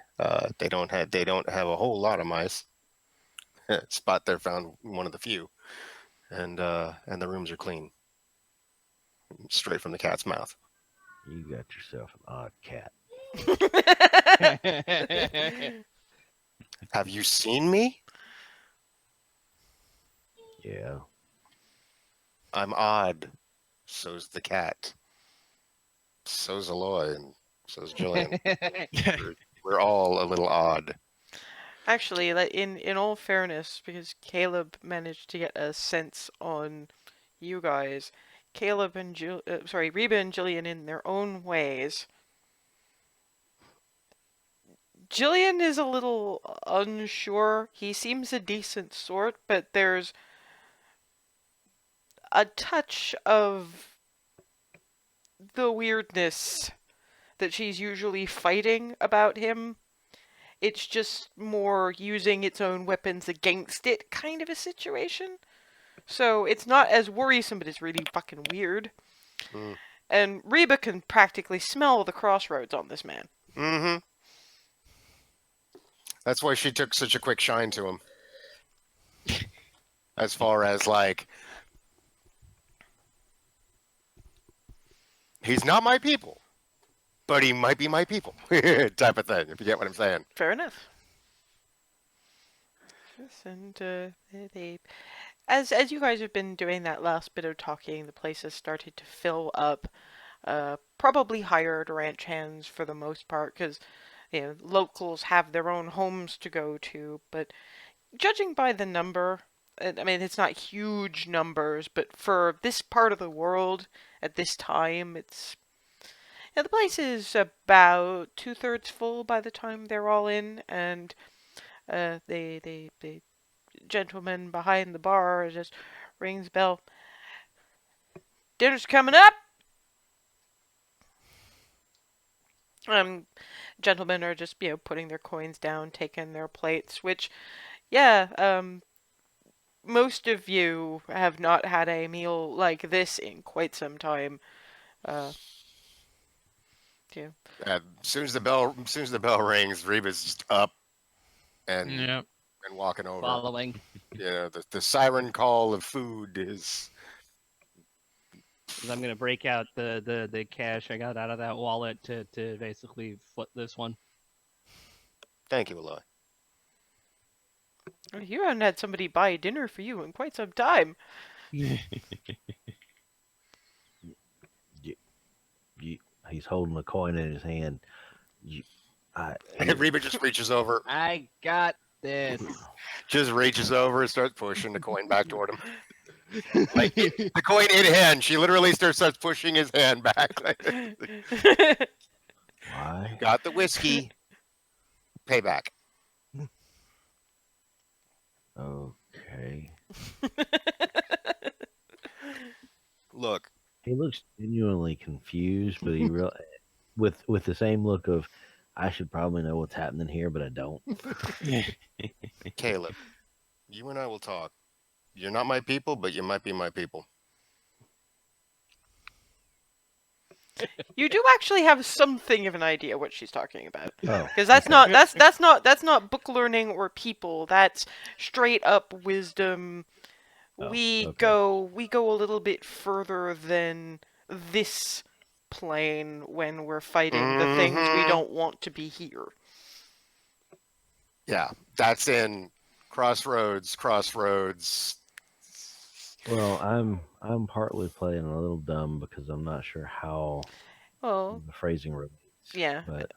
Speaker 5: They don't have a whole lot of mice. Spot there found one of the few, and the rooms are clean, straight from the cat's mouth.
Speaker 4: You got yourself an odd cat.
Speaker 5: Have you seen me?
Speaker 4: Yeah.
Speaker 5: I'm odd. So's the cat. So's Aloy, and so's Jillian. We're all a little odd.
Speaker 1: Actually, like in all fairness, because Caleb managed to get a sense on you guys, Caleb and Reba and Jillian in their own ways. Jillian is a little unsure. He seems a decent sort, but there's a touch of the weirdness that she's usually fighting about him. It's just more using its own weapons against it kind of a situation. So it's not as worrisome, but it's really fucking weird.
Speaker 5: Mm.
Speaker 1: And Reba can practically smell the crossroads on this man.
Speaker 5: Mm-hmm. That's why she took such a quick shine to him. As far as like, he's not my people, but he might be my people, type of thing. If you get what I'm saying.
Speaker 1: Fair enough. And they, as you guys have been doing that last bit of talking, the place has started to fill up. Probably hired ranch hands for the most part, because locals have their own homes to go to. But judging by the number, I mean, it's not huge numbers, but for this part of the world at this time, it's the place is about 2/3 full by the time they're all in, and the gentleman behind the bar just rings the bell. Dinner's coming up. Gentlemen are just putting their coins down, taking their plates, which most of you have not had a meal like this in quite some time. Yeah.
Speaker 5: As soon as the bell rings, Reba's just up and
Speaker 2: Yep.
Speaker 5: and walking over.
Speaker 3: Following.
Speaker 5: The siren call of food is.
Speaker 3: 'Cause I'm gonna break out the cash I got out of that wallet to basically flip this one.
Speaker 5: Thank you, Aloy.
Speaker 1: You haven't had somebody buy dinner for you in quite some time.
Speaker 4: He's holding a coin in his hand.
Speaker 5: And Reba just reaches over,
Speaker 3: I got this.
Speaker 5: and starts pushing the coin back toward him. Like the coin in hand, she literally starts pushing his hand back.
Speaker 4: Why?
Speaker 5: Got the whiskey. Payback.
Speaker 4: Okay.
Speaker 5: Look,
Speaker 4: He looks genuinely confused, but he with the same look of I should probably know what's happening here, but I don't.
Speaker 5: Caleb, you and I will talk. You're not my people, but you might be my people.
Speaker 1: You do actually have something of an idea what she's talking about.
Speaker 4: Oh,
Speaker 1: Because that's not that's not book learning or people. That's straight up wisdom.
Speaker 4: Oh,
Speaker 1: we
Speaker 4: okay.
Speaker 1: go a little bit further than this plane when we're fighting the things we
Speaker 5: Mhm.
Speaker 1: don't want to be here.
Speaker 5: Yeah, that's in Crossroads.
Speaker 4: Well, I'm partly playing a little dumb because I'm not sure how
Speaker 1: Well,
Speaker 4: the phrasing relates.
Speaker 1: yeah.
Speaker 4: But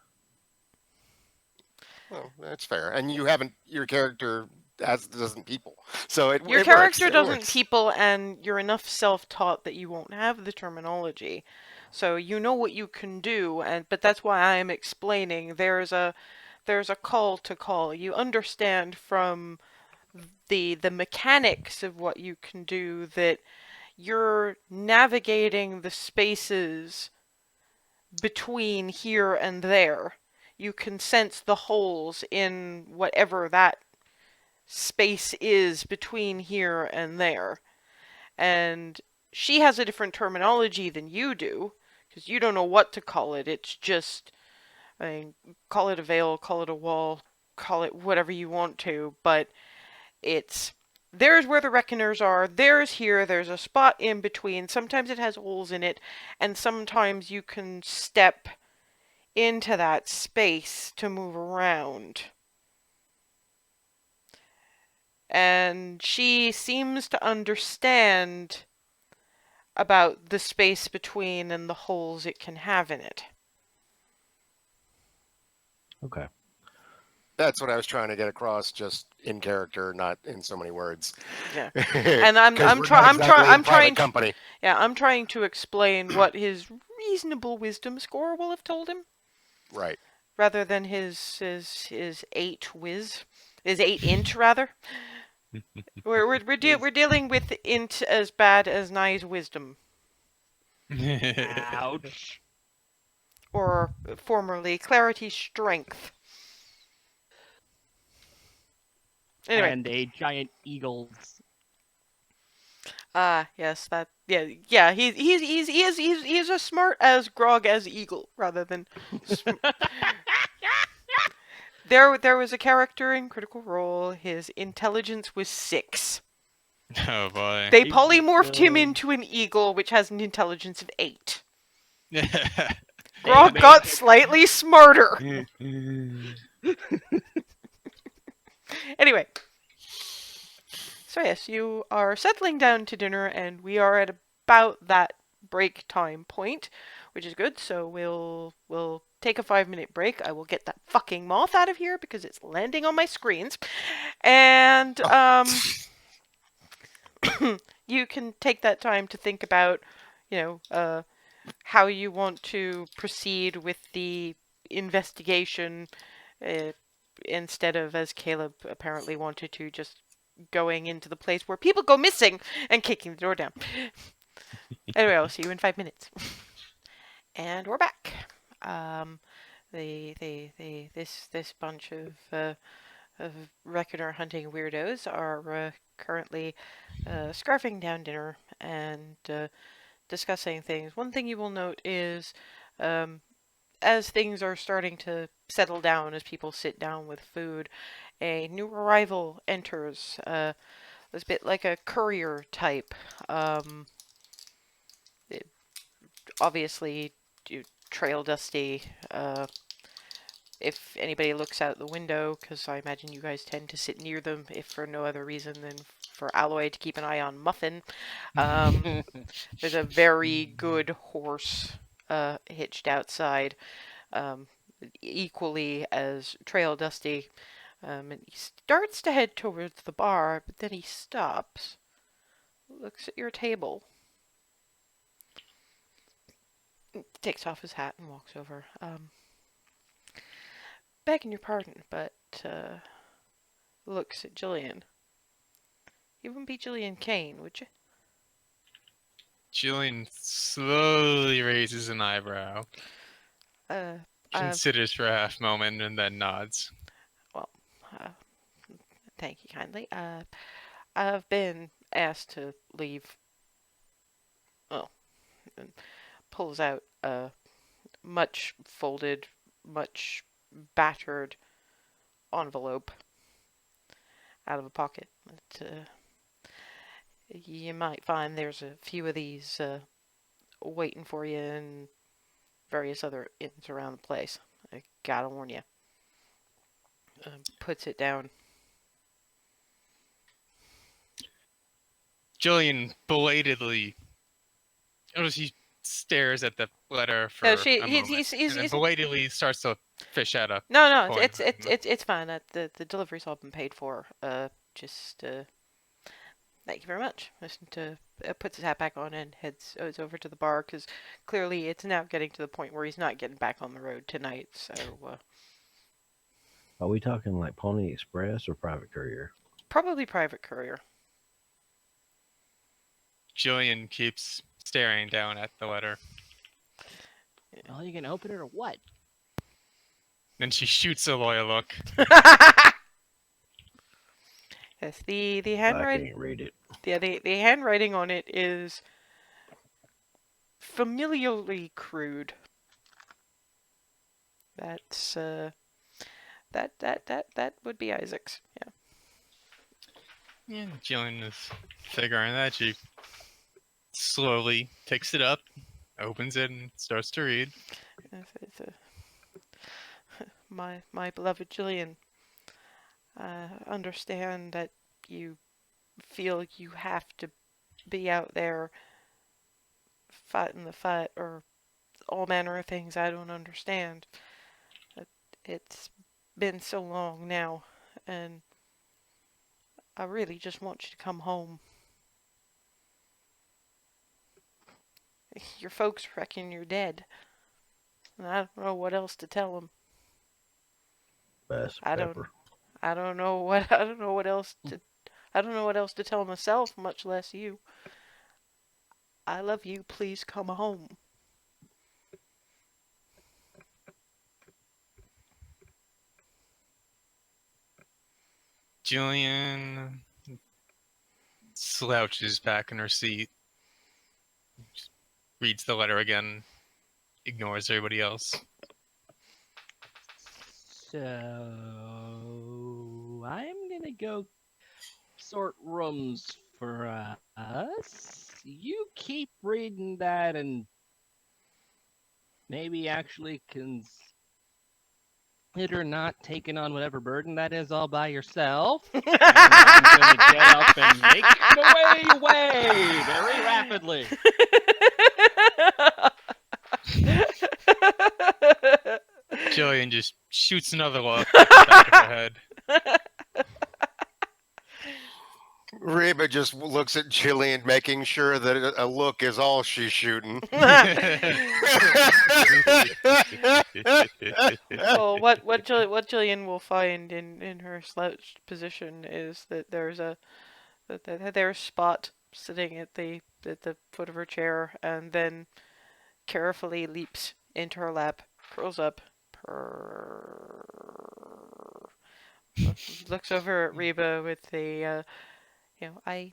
Speaker 5: Well, that's fair. And you haven't your character doesn't people, so
Speaker 1: Your
Speaker 5: it
Speaker 1: character
Speaker 5: works. It
Speaker 1: doesn't
Speaker 5: works.
Speaker 1: people, and you're enough self-taught that you won't have the terminology. So you know what you can do, but that's why I am explaining. There's a call to call. You understand from the mechanics of what you can do that you're navigating the spaces between here and there. You can sense the holes in whatever that space is between here and there. And she has a different terminology than you do, because you don't know what to call it. It's just, I mean, call it a veil, call it a wall, call it whatever you want to, but it's there's where the reckoners are, there's here, there's a spot in between. Sometimes it has holes in it, and sometimes you can step into that space to move around. And she seems to understand about the space between and the holes it can have in it.
Speaker 4: Okay.
Speaker 5: That's what I was trying to get across, just in character, not in so many words.
Speaker 1: Yeah. And I'm
Speaker 5: 'Cause
Speaker 1: I'm
Speaker 5: we're
Speaker 1: trying
Speaker 5: not
Speaker 1: I'm trying
Speaker 5: exactly a
Speaker 1: I'm
Speaker 5: private
Speaker 1: trying
Speaker 5: company.
Speaker 1: yeah, I'm trying to explain what his reasonable wisdom score will have told him
Speaker 5: Right.
Speaker 1: rather than his 8 whiz. His 8 int rather.
Speaker 3: His
Speaker 1: We're dealing with int as bad as Nye's wisdom,
Speaker 3: ouch.
Speaker 1: or formerly clarity strength. Anyway,
Speaker 3: And a giant eagle's.
Speaker 1: yes, yeah. He's as smart as Grog as Eagle, rather than. There was a character in Critical Role. His intelligence was 6.
Speaker 2: Oh boy.
Speaker 1: They
Speaker 3: He was,
Speaker 1: polymorphed him into an eagle, which has an intelligence of 8.
Speaker 2: Yeah.
Speaker 1: Grog
Speaker 3: made
Speaker 1: got
Speaker 3: him-
Speaker 1: slightly smarter. Anyway, so yes, you are settling down to dinner, and we are at about that break time point, which is good. So we'll take a 5-minute break. I will get that fucking moth out of here because it's landing on my screens, and you can take that time to think about, how you want to proceed with the investigation, uh, instead of, as Caleb apparently wanted to, just going into the place where people go missing and kicking the door down. Anyway, I'll see you in 5 minutes. And we're back. Um, this bunch of reckoner hunting weirdos are currently scarfing down dinner and discussing things. One thing you will note is, um, as things are starting to settle down, as people sit down with food, a new arrival enters. It's a bit like a courier type. It, obviously, trail dusty. If anybody looks out the window, because I imagine you guys tend to sit near them, if for no other reason than for Alloy to keep an eye on Muffin. There's a very good horse hitched outside, um, equally as trail dusty. And he starts to head towards the bar, but then he stops, looks at your table, takes off his hat and walks over. Begging your pardon, but looks at Jillian. You wouldn't be Jillian Kane, would you?
Speaker 2: Jillian slowly raises an eyebrow,
Speaker 1: Uh,
Speaker 2: considers for a half moment, and then nods.
Speaker 1: well, uh, thank you kindly. I've been asked to leave. Oh, and pulls out a much folded, much battered envelope out of a pocket. But, you might find there's a few of these waiting for you in various other inns around the place. I gotta warn you. Puts it down.
Speaker 2: Jillian belatedly, she stares at the letter for
Speaker 1: No,
Speaker 2: a moment, and then belatedly starts to fish out a
Speaker 1: no,
Speaker 2: coin.
Speaker 1: it's fine. The delivery's all been paid for. Just thank you very much. Puts his hat back on and heads over to the bar, because clearly it's now getting to the point where he's not getting back on the road tonight. So
Speaker 4: Are we talking like Pony Express or private courier?
Speaker 1: probably private courier.
Speaker 2: Jillian keeps staring down at the letter.
Speaker 3: Well, you can open it or what?
Speaker 2: Then she shoots a loyal look.
Speaker 1: Yes, the
Speaker 4: I
Speaker 1: handwriting.
Speaker 4: can't read it.
Speaker 1: Yeah, the handwriting on it is familiarly crude. That's that would be Isaac's. Yeah.
Speaker 2: Yeah, Jillian is figuring that. She slowly takes it up, opens it, and starts to read.
Speaker 1: It's my beloved Jillian, understand that you feel you have to be out there fighting the fight or all manner of things I don't understand. It's been so long now, and I really just want you to come home. Your folks reckon you're dead, and I don't know what else to tell them.
Speaker 4: Best
Speaker 1: I don't
Speaker 4: pepper.
Speaker 1: I don't know what I don't know what else to I don't know what else to tell myself, much less you. I love you. Please come home.
Speaker 2: Jillian slouches back in her seat, reads the letter again, ignores everybody else.
Speaker 3: So I'm gonna go sort rooms for us. You keep reading that and maybe actually consider not taking on whatever burden that is all by yourself. And I'm gonna get up and make my way very rapidly.
Speaker 2: Jillian just shoots another look at the back of her head.
Speaker 5: Reba just looks at Jillian, making sure that a look is all she's shooting.
Speaker 1: Well, what Jillian will find in her slouched position is that there's Spot sitting at the foot of her chair, and then carefully leaps into her lap, curls up, purr, looks over at Reba with the I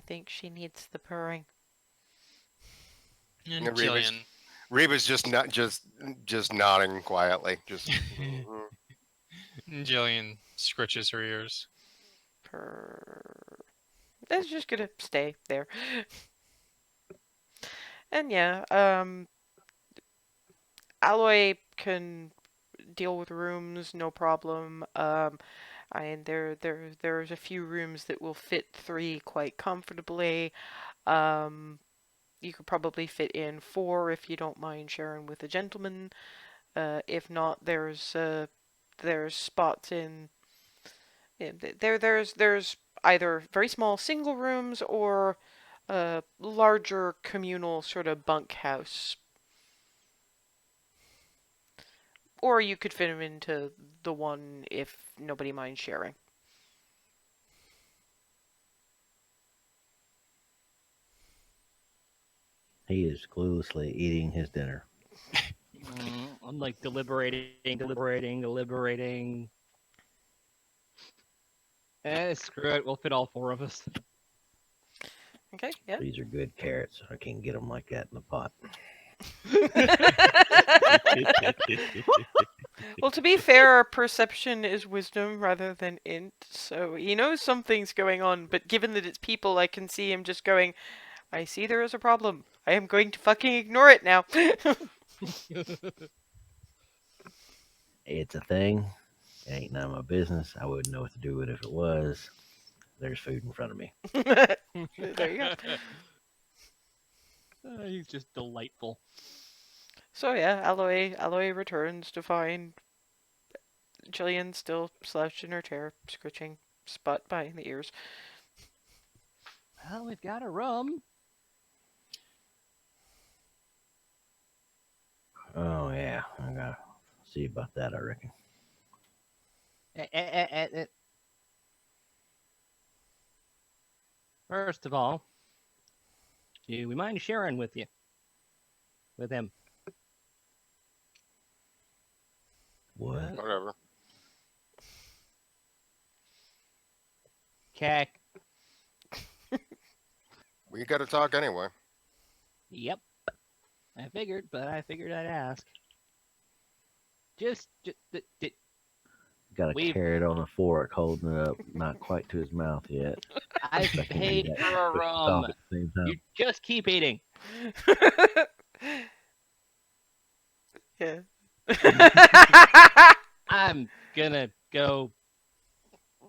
Speaker 1: think she needs the purring.
Speaker 2: And
Speaker 5: And Reba's
Speaker 2: Jillian,
Speaker 5: Reba's just not just nodding quietly. Just mhm.
Speaker 2: Jillian scritches her ears.
Speaker 1: Purr. It's just gonna stay there. And yeah, Alloy can deal with rooms, no problem. And there's a few rooms that will fit three quite comfortably. Um, you could probably fit in four if you don't mind sharing with a gentleman. If not, there's spots in there's either very small single rooms or a larger communal sort of bunkhouse. Or you could fit him into the one if nobody minds sharing.
Speaker 4: He is cluelessly eating his dinner.
Speaker 3: I'm like deliberating. Screw it. We'll fit all four of us.
Speaker 1: Okay, yeah.
Speaker 4: These are good carrots. I can't get them like that in the pot.
Speaker 1: Well, to be fair, perception is wisdom rather than int, so he knows something's going on, but given that it's people, I can see him just going, I see there is a problem. I am going to fucking ignore it now.
Speaker 4: It's a thing. It ain't none of my business. I wouldn't know what to do with it if it was. There's food in front of me.
Speaker 1: There you go.
Speaker 3: He's just delightful.
Speaker 1: So yeah, Alloy returns to find Jillian still slouched in her chair, scritching Spot behind the ears.
Speaker 3: Well, we've got a room.
Speaker 4: Oh yeah, I gotta see about that. I reckon.
Speaker 3: First of all, do we mind sharing with you? With him?
Speaker 4: What?
Speaker 5: Whatever.
Speaker 3: Okay.
Speaker 5: We got to talk anyway.
Speaker 3: Yep. I figured, but I figured I'd ask. Just
Speaker 4: Got a
Speaker 3: We've
Speaker 4: carrot on a fork, holding it up, not quite to his mouth yet.
Speaker 3: I've
Speaker 4: I can't do
Speaker 3: paid
Speaker 4: that.
Speaker 3: for a
Speaker 4: Push and
Speaker 3: room.
Speaker 4: talk at the same
Speaker 3: You
Speaker 4: time.
Speaker 3: just keep eating.
Speaker 1: Yeah.
Speaker 3: I'm gonna go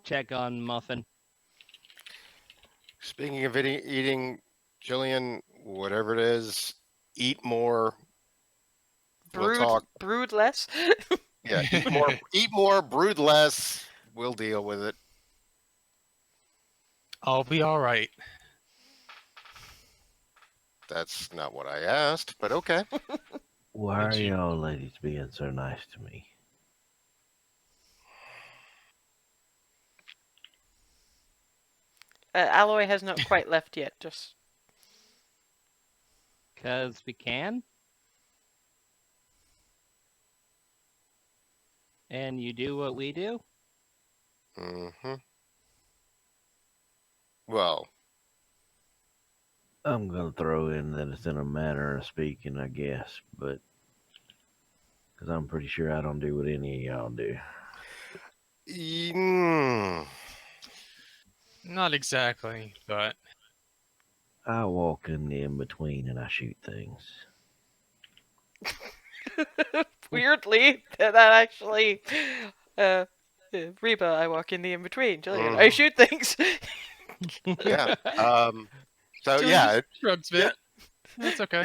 Speaker 3: check on Muffin.
Speaker 5: Speaking of eating, Jillian, whatever it is, eat more. We'll talk.
Speaker 1: Brood less.
Speaker 5: Yeah, eat more, brood less. We'll deal with it.
Speaker 2: I'll be all right.
Speaker 5: That's not what I asked, but okay.
Speaker 4: Why
Speaker 2: Did
Speaker 4: are
Speaker 2: you?
Speaker 4: y'all ladies being so nice to me?
Speaker 1: Alloy has not quite left yet. Just
Speaker 3: 'Cause we can. And you do what we do.
Speaker 5: Hmm. Well,
Speaker 4: I'm gonna throw in that it's in a manner of speaking, I guess, but because I'm pretty sure I don't do what any of y'all do.
Speaker 5: mm,
Speaker 2: Not exactly, but
Speaker 4: I walk in the in between and I shoot things.
Speaker 1: weirdly, that actually. Uh, Reba, I walk in the in between. Jillian, I
Speaker 5: mhm,
Speaker 1: shoot things.
Speaker 5: yeah. So
Speaker 2: Jillian
Speaker 5: yeah,
Speaker 2: just shrugs a
Speaker 5: yeah,
Speaker 2: bit. That's okay.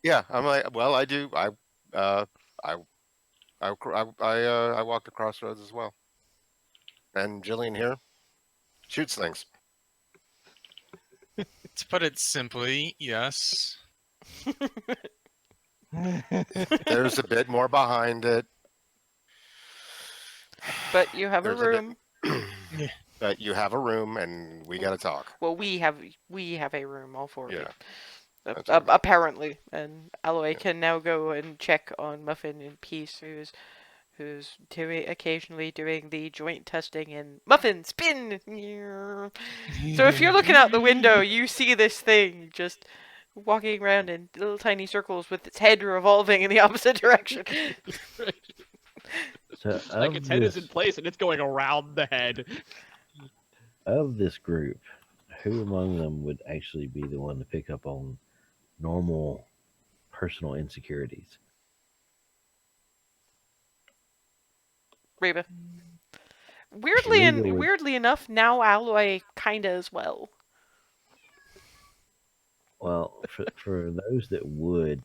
Speaker 5: yeah. I'm like, well, I do. Uh, I, I walk the crossroads as well, and Jillian here shoots things.
Speaker 2: To put it simply, yes.
Speaker 5: There's a bit more behind it.
Speaker 1: But you have a
Speaker 5: There's a bit.
Speaker 1: room.
Speaker 2: Yeah.
Speaker 5: But you have a room, and we got to talk.
Speaker 1: Well, we have a room, all four of you.
Speaker 5: Yeah, that's okay.
Speaker 1: Apparently, and Alloy
Speaker 5: Yeah.
Speaker 1: can now go and check on Muffin in peace, who's occasionally doing the joint testing in Muffin spin. So if you're looking out the window, you see this thing just walking around in little tiny circles with its head revolving in the opposite direction.
Speaker 4: So
Speaker 3: Like its head is in place and it's going around the head.
Speaker 4: of this group, who among them would actually be the one to pick up on normal personal insecurities?
Speaker 1: Reba.
Speaker 4: Reba would.
Speaker 1: Weirdly enough, now Alloy kinda as well.
Speaker 4: Well, for those that would,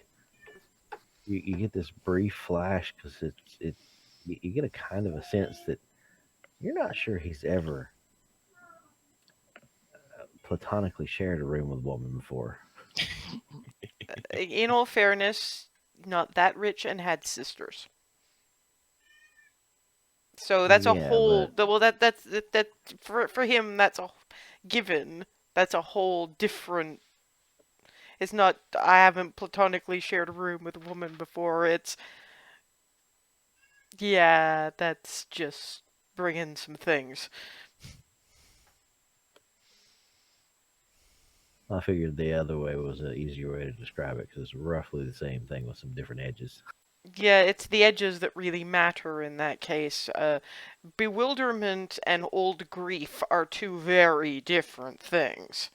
Speaker 4: you get this brief flash because you get a kind of a sense that you're not sure he's ever platonically shared a room with a woman before.
Speaker 1: In all fairness, not that rich and had sisters. So that's a
Speaker 4: Yeah,
Speaker 1: whole.
Speaker 4: but
Speaker 1: Well, that for him that's a given. That's a whole different. It's not. I haven't platonically shared a room with a woman before. It's yeah. That's just bringing some things.
Speaker 4: I figured the other way was an easier way to describe it because it's roughly the same thing with some different edges.
Speaker 1: Yeah, it's the edges that really matter in that case. Bewilderment and old grief are two very different things.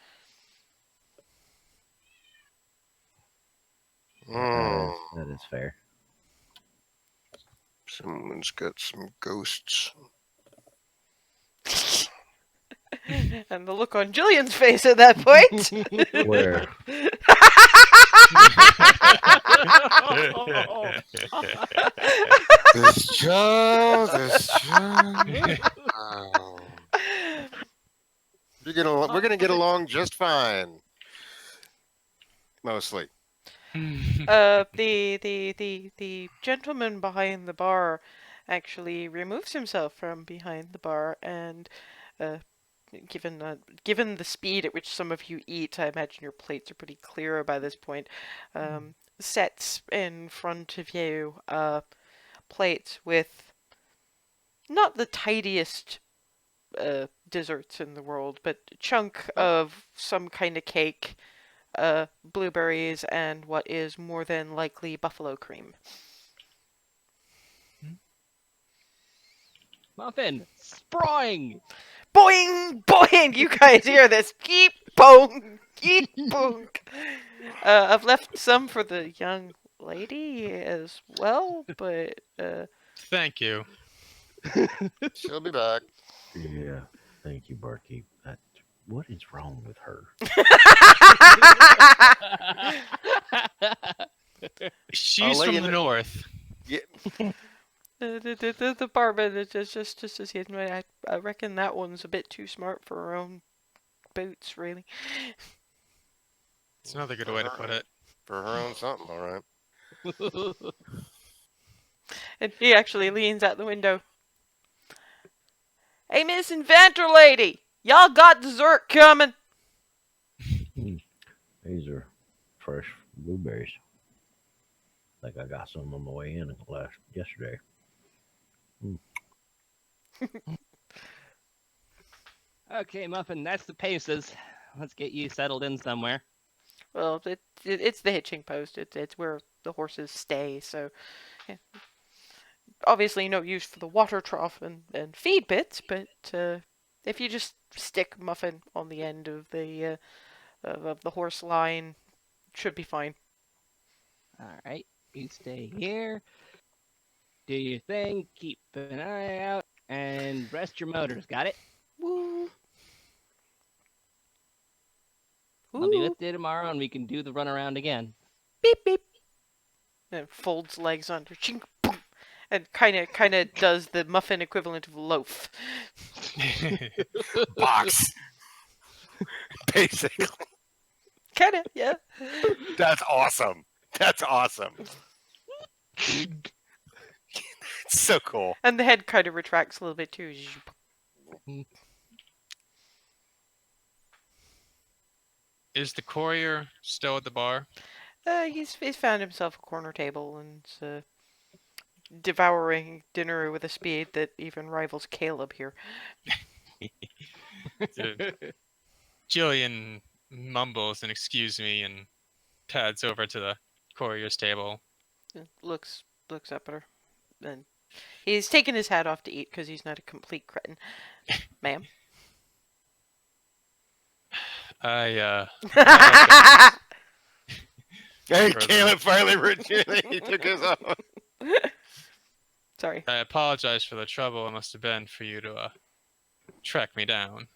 Speaker 5: Mm,
Speaker 4: That is fair.
Speaker 5: someone's got some ghosts.
Speaker 1: And the look on Jillian's face at that point.
Speaker 4: Where
Speaker 5: This child. Oh. We're gonna get along just fine, mostly.
Speaker 1: The gentleman behind the bar actually removes himself from behind the bar and uh, given the speed at which some of you eat, I imagine your plates are pretty clear by this point. Sets in front of you plates with not the tidiest desserts in the world, but a chunk of some kind of cake, blueberries, and what is more than likely buffalo cream.
Speaker 3: Muffin, sprawling.
Speaker 1: Boing, boing. You guys hear this? Keep boing, keep boing. I've left some for the young lady as well, but
Speaker 2: Thank you.
Speaker 5: She'll be back.
Speaker 4: Yeah. Thank you, barkeep. What is wrong with her?
Speaker 2: She's
Speaker 5: lay
Speaker 2: from
Speaker 5: in
Speaker 2: the
Speaker 5: the-
Speaker 2: north.
Speaker 5: Yeah,
Speaker 1: the barman is just as he I reckon that one's a bit too smart for her own boots, really.
Speaker 2: It's another good
Speaker 5: for
Speaker 2: way to
Speaker 5: her,
Speaker 2: put it.
Speaker 5: for her own something, all right.
Speaker 1: And he actually leans out the window. Hey, Miss Inventor Lady, y'all got dessert coming?
Speaker 4: These are fresh blueberries. Like I got some on my way in yesterday.
Speaker 3: Okay, Muffin, that's the paces. Let's get you settled in somewhere.
Speaker 1: Well, it's the hitching post. It's where the horses stay. So, yeah. Obviously, no use for the water trough and feed bits. But if you just stick Muffin on the end of the horse line, should be fine.
Speaker 3: All right, you stay here. Do your thing. Keep an eye out, and rest your motors. Got it?
Speaker 1: Woo.
Speaker 3: I'll be
Speaker 1: Woo.
Speaker 3: with you tomorrow, and we can do the runaround again.
Speaker 1: Beep beep. And folds legs under. Chink, boom, and kind of does the Muffin equivalent of loaf.
Speaker 5: Box. Basically.
Speaker 1: Kind of, yeah.
Speaker 5: That's awesome. That's awesome. It's so cool.
Speaker 1: And the head kind of retracts a little bit too.
Speaker 2: Is the courier still at the bar?
Speaker 1: He's found himself a corner table and devouring dinner with a speed that even rivals Caleb here.
Speaker 2: Jillian mumbles and excuse me and pads over to the courier's table.
Speaker 1: Looks up at her, and he's taken his hat off to eat because he's not a complete cretin. Ma'am.
Speaker 2: I
Speaker 1: Sorry.
Speaker 5: Hey,
Speaker 2: For the-
Speaker 5: Caleb finally he took his own.
Speaker 2: I apologize for the trouble it must have been for you to track me down.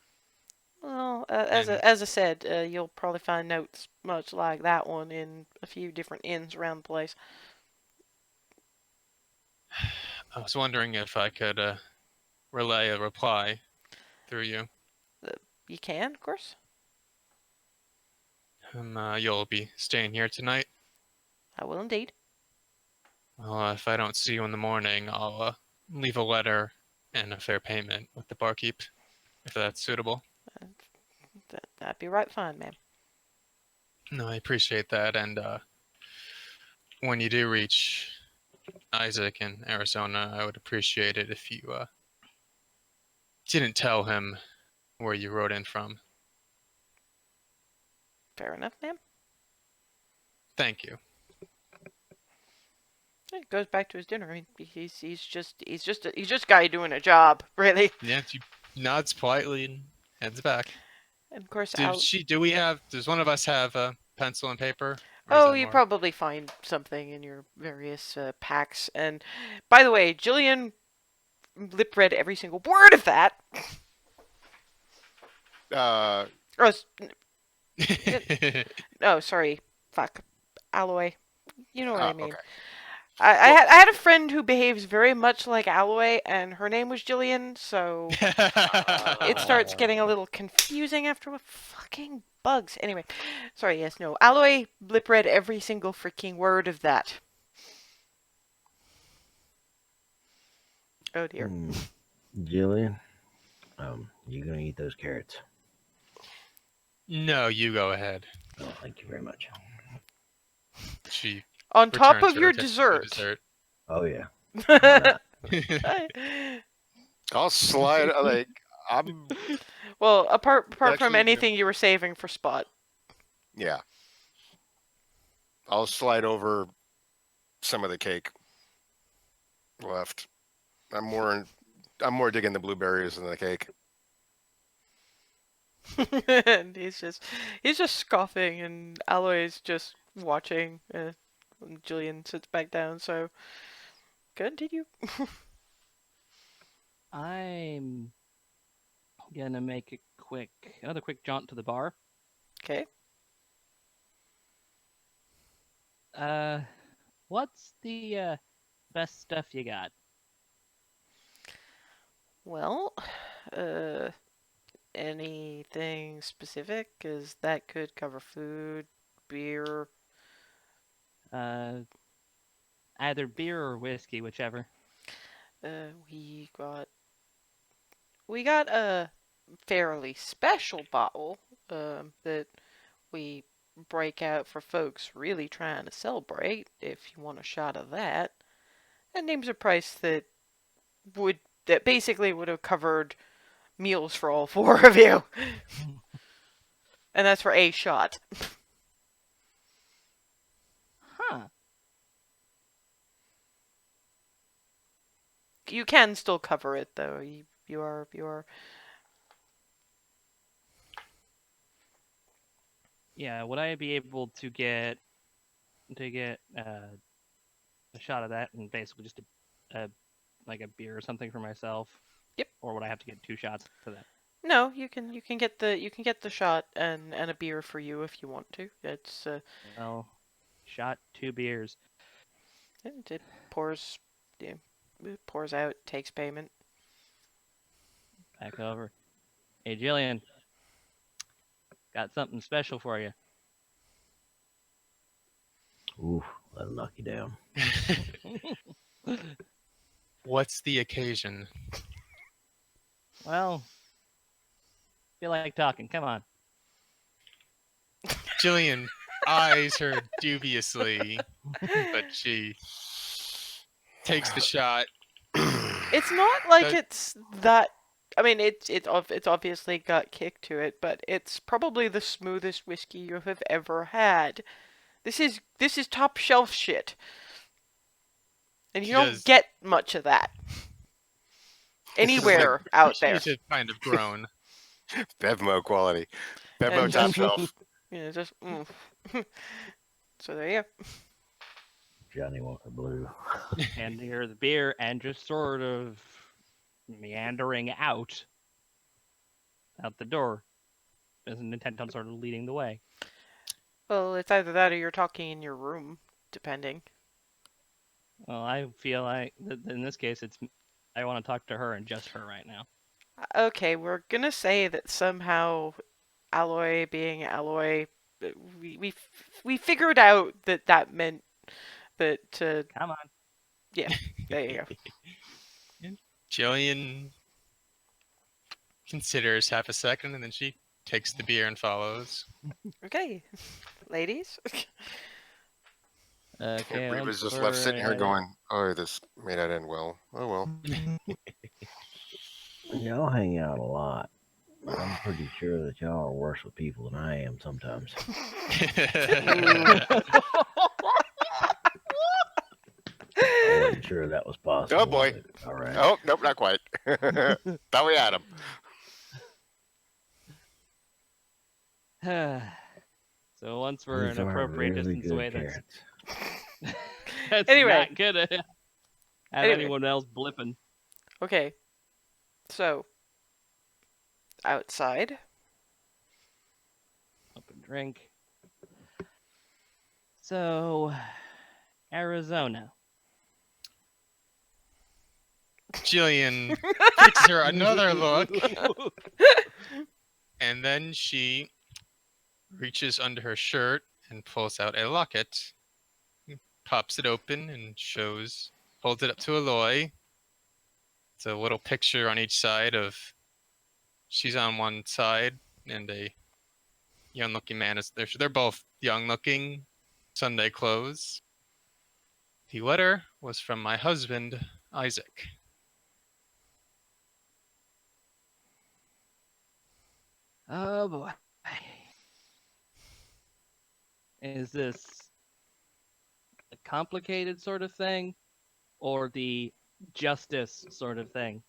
Speaker 1: Well,
Speaker 2: And
Speaker 1: as I said, you'll probably find notes much like that one in a few different inns around the place.
Speaker 2: I was wondering if I could relay a reply through you.
Speaker 1: You can, of course.
Speaker 2: You'll be staying here tonight.
Speaker 1: I will indeed.
Speaker 2: Well, if I don't see you in the morning, I'll leave a letter and a fair payment with the barkeep, if that's suitable.
Speaker 1: That'd be right fine, ma'am.
Speaker 2: No, I appreciate that. And when you do reach Isaac in Arizona, I would appreciate it if you didn't tell him where you rode in from.
Speaker 1: Fair enough, ma'am.
Speaker 2: Thank you.
Speaker 1: He goes back to his dinner. I mean, he's just a guy doing a job, really.
Speaker 2: Yeah, she nods politely and heads back.
Speaker 1: And of course,
Speaker 2: Does one of us have a pencil and paper? Or is
Speaker 1: oh,
Speaker 2: that
Speaker 1: you
Speaker 2: more-
Speaker 1: probably find something in your various packs. And by the way, Jillian lip read every single word of that.
Speaker 5: Uh,
Speaker 1: Oh, oh, sorry. Fuck. Alloy. You know what I mean.
Speaker 5: okay.
Speaker 1: I had a friend who behaves very much like Alloy, and her name was Jillian, so it starts getting a little confusing after what fucking bugs. Anyway, sorry, yes, no. Alloy lip read every single freaking word of that. Oh dear.
Speaker 4: Jillian, you gonna eat those carrots?
Speaker 2: No, you go ahead.
Speaker 4: Oh, thank you very much.
Speaker 2: She
Speaker 1: On top
Speaker 2: returns
Speaker 1: of
Speaker 2: her
Speaker 1: your
Speaker 2: attention to
Speaker 1: dessert.
Speaker 4: Oh yeah. Why not?
Speaker 5: I'll slide. Like I'm.
Speaker 1: Well, apart from
Speaker 5: Actually, you know-
Speaker 1: anything you were saving for Spot.
Speaker 5: Yeah. I'll slide over some of the cake left. I'm more I'm more digging the blueberries than the cake.
Speaker 1: And he's just scoffing, and Aloy's just watching. When Julian sits back down. So continue.
Speaker 3: I'm gonna make another quick jaunt to the bar.
Speaker 1: Okay.
Speaker 3: Uh, what's the best stuff you got?
Speaker 1: Well, uh, anything specific? Because that could cover food, beer.
Speaker 3: Uh, Either beer or whiskey, whichever.
Speaker 1: Uh, we got we got a fairly special bottle that we break out for folks really trying to celebrate. If you want a shot of that, and names a price would that basically would have covered meals for all four of you, and that's for a shot.
Speaker 3: Huh.
Speaker 1: You can still cover it though. You are.
Speaker 3: Yeah, would I be able to get a shot of that and basically just a like a beer or something for myself?
Speaker 1: Yep.
Speaker 3: Or would I have to get two shots to that?
Speaker 1: No, you can get the shot and a beer for you if you want to.
Speaker 3: Well, shot, two beers.
Speaker 1: It pours yeah, it pours out, takes payment.
Speaker 3: Back over. Hey, Jillian, got something special for you.
Speaker 4: Oof, that'll knock you down.
Speaker 2: What's the occasion?
Speaker 3: Well, feel like talking. Come on.
Speaker 2: Jillian eyes her dubiously, but she takes the shot.
Speaker 1: It's not like
Speaker 2: That-
Speaker 1: it's that. I mean, it's obviously got kick to it, but it's probably the smoothest whiskey you have ever had. This is top shelf shit, and you
Speaker 2: She
Speaker 1: don't
Speaker 2: does.
Speaker 1: get much of that
Speaker 5: Like
Speaker 1: anywhere out
Speaker 2: She
Speaker 1: there.
Speaker 2: just kind of groan.
Speaker 5: Bevmo quality. Bevmo
Speaker 1: And
Speaker 5: top
Speaker 1: just
Speaker 5: shelf.
Speaker 1: just so there you go.
Speaker 4: Johnny Walker Blue.
Speaker 3: And here's the beer, and just sort of meandering out the door, as an intent on sort of leading the way.
Speaker 1: Well, it's either that or you're talking in your room, depending.
Speaker 3: Well, I feel like in this case, I want to talk to her and just her right now.
Speaker 1: Okay, we're gonna say that somehow Alloy being Alloy, we figured out that meant that
Speaker 3: Come on.
Speaker 1: yeah, there you
Speaker 2: And Jillian considers half a second, and then she takes the beer and follows.
Speaker 1: go. Okay, ladies.
Speaker 3: Okay,
Speaker 5: We
Speaker 3: once
Speaker 5: was just left
Speaker 3: we're
Speaker 5: sitting here going, "Oh, this may not end well." Oh well.
Speaker 4: Y'all hang out a lot. I'm pretty sure that y'all are worse with people than I am sometimes. I wasn't sure that was possible.
Speaker 5: Oh boy.
Speaker 4: But all right.
Speaker 5: Oh nope, not quite. Thought we had him.
Speaker 3: So once we're
Speaker 4: These
Speaker 3: an
Speaker 4: are
Speaker 3: appropriate
Speaker 4: really
Speaker 3: distance
Speaker 4: good
Speaker 3: away,
Speaker 4: carrots.
Speaker 3: that's
Speaker 1: Anyway.
Speaker 3: not gonna have
Speaker 1: Anyway.
Speaker 3: anyone else blipping.
Speaker 1: Okay, so outside.
Speaker 3: Open drink. So, Arizona.
Speaker 2: Jillian gives her another look, and then she reaches under her shirt and pulls out a locket, pops it open, and holds it up to Aloy. It's a little picture on each side of, she's on one side, and a young-looking man is there. They're both young-looking, Sunday clothes. The letter was from my husband, Isaac.
Speaker 3: Oh boy. Is this a complicated sort of thing or the justice sort of thing?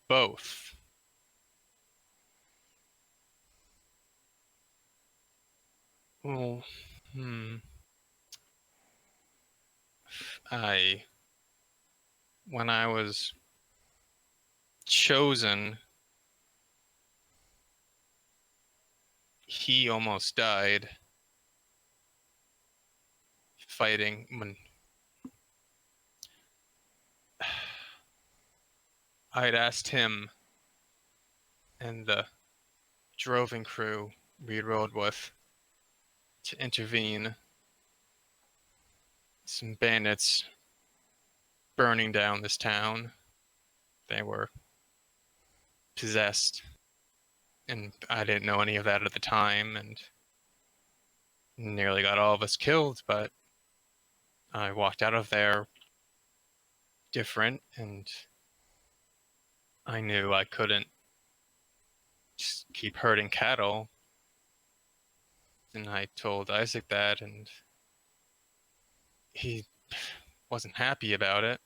Speaker 2: Both. Well, hmm. I, when I was chosen, he almost died fighting when I'd asked him and the droving crew we rode with to intervene. Some bandits burning down this town. They were possessed, and I didn't know any of that at the time, and nearly got all of us killed, but I walked out of there different, and I knew I couldn't just keep herding cattle. And I told Isaac that, and he wasn't happy about it.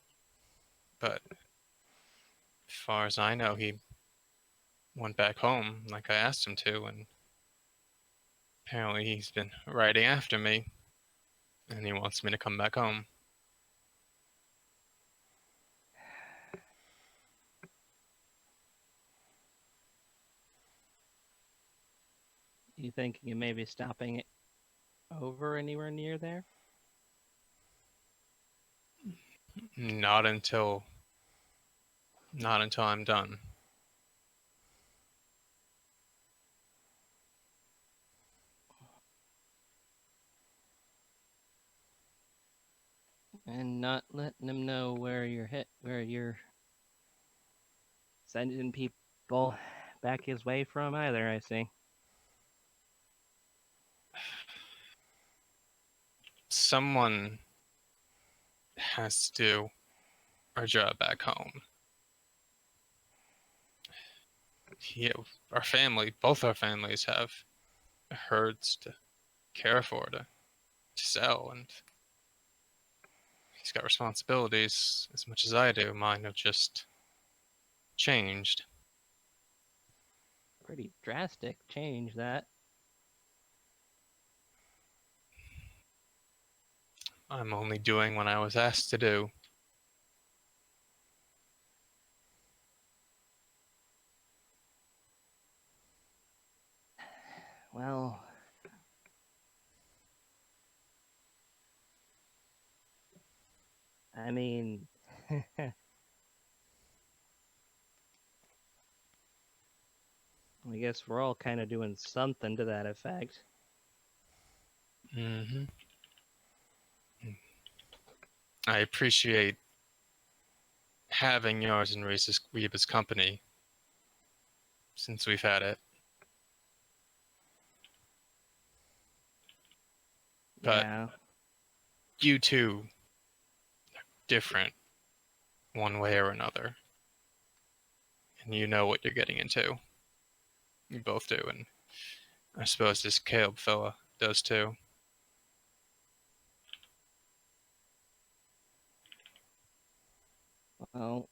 Speaker 2: But as far as I know, he went back home like I asked him to, and apparently he's been riding after me, and he wants me to come back home.
Speaker 3: You think you may be stopping it over anywhere near there?
Speaker 2: Not until I'm done.
Speaker 3: And not letting them know where you're sending people back his way from either, I see.
Speaker 2: Someone has to do our job back home. He, our family, both our families have herds to care for, to sell, and he's got responsibilities as much as I do. Mine have just changed.
Speaker 3: Pretty drastic change, that.
Speaker 2: I'm only doing what I was asked to do.
Speaker 3: Well, I mean, I guess we're all kind of doing something to that effect.
Speaker 2: Hmm. I appreciate having yours and Reba's company since we've had it, but
Speaker 3: Yeah.
Speaker 2: you two are different one way or another, and you know what you're getting into. You both do, and I suppose this Caleb fella does too.
Speaker 3: Well,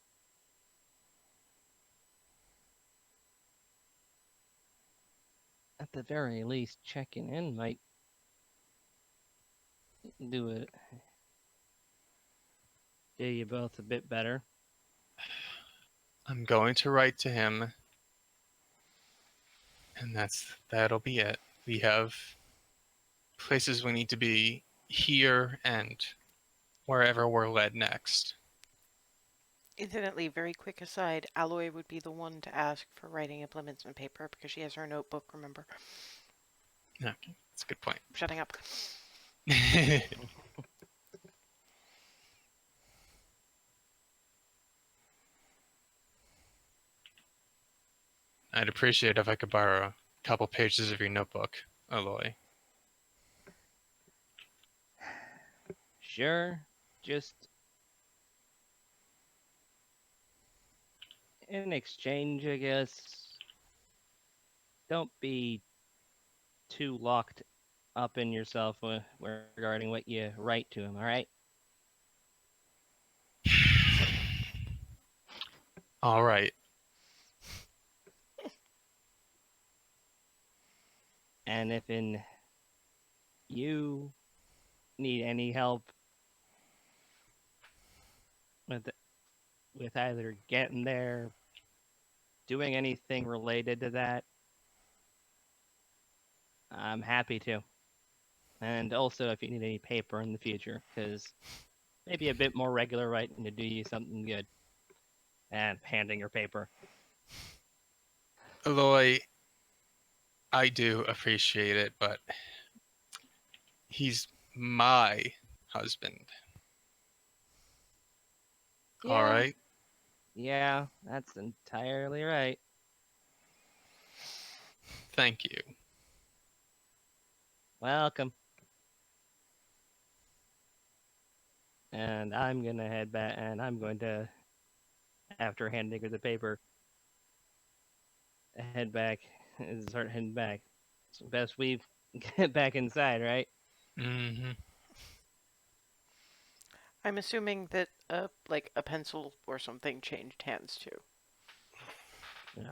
Speaker 3: at the very least, checking in might do it. Do you both a bit better?
Speaker 2: I'm going to write to him, and that'll be it. We have places we need to be here and wherever we're led next.
Speaker 1: Incidentally, very quick aside, Alloy would be the one to ask for writing implements and paper because she has her notebook, remember?
Speaker 2: Okay, that's a good point.
Speaker 1: Shutting up.
Speaker 2: I'd appreciate if I could borrow a couple pages of your notebook, Aloy.
Speaker 3: Sure. Just in exchange, I guess. Don't be too locked up in yourself regarding what you write to him, all right?
Speaker 2: All right.
Speaker 3: And if in you need any help with with either getting there, doing anything related to that, I'm happy to. And also, if you need any paper in the future, because maybe a bit more regular writing to do you something good. And handing your paper.
Speaker 2: Aloy, I do appreciate it, but he's my husband. All
Speaker 3: Yeah,
Speaker 2: right?
Speaker 3: yeah, that's entirely right.
Speaker 2: Thank you.
Speaker 3: Welcome. And I'm gonna head back, and I'm going to, after handing her the paper, head back and start heading back. It's best we get back inside, right?
Speaker 2: Hmm.
Speaker 1: I'm assuming that like a pencil or something changed hands too.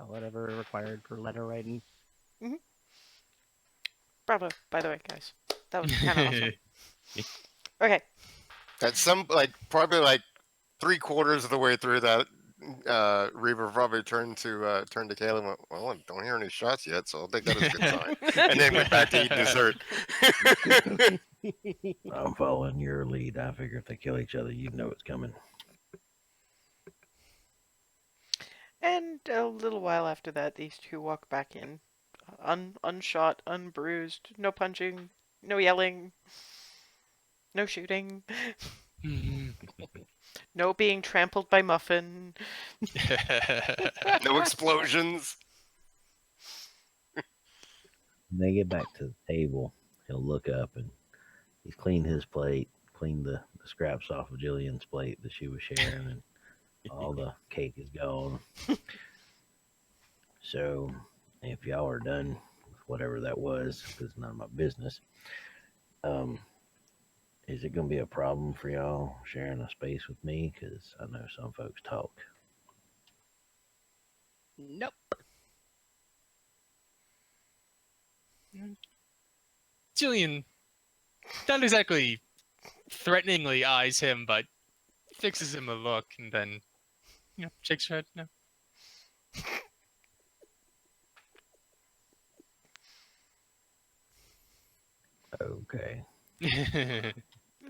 Speaker 3: Whatever required for letter writing.
Speaker 1: Hmm. Bravo, by the way, guys. That was kind of awesome. Okay.
Speaker 5: At some like probably like 3/4 of the way through that, Reaver probably turned to Kayla and went, "Well, I don't hear any shots yet, so I'll take that as a good sign." And then went back to eating dessert.
Speaker 4: I'm following your lead. I figure if they kill each other, you know it's coming.
Speaker 1: And a little while after that, these two walk back in, unshot, unbruised, no punching, no yelling, no shooting, no being trampled by Muffin.
Speaker 5: No explosions.
Speaker 4: When they get back to the table, he'll look up and he's cleaned his plate, cleaned the scraps off of Jillian's plate that she was sharing, and all the cake is gone. So if y'all are done with whatever that was, because it's none of my business, um, is it going to be a problem for y'all sharing a space with me? Because I know some folks talk.
Speaker 3: Nope.
Speaker 2: Jillian not exactly threateningly eyes him, but fixes him a look and then, shakes her head. No.
Speaker 4: Okay.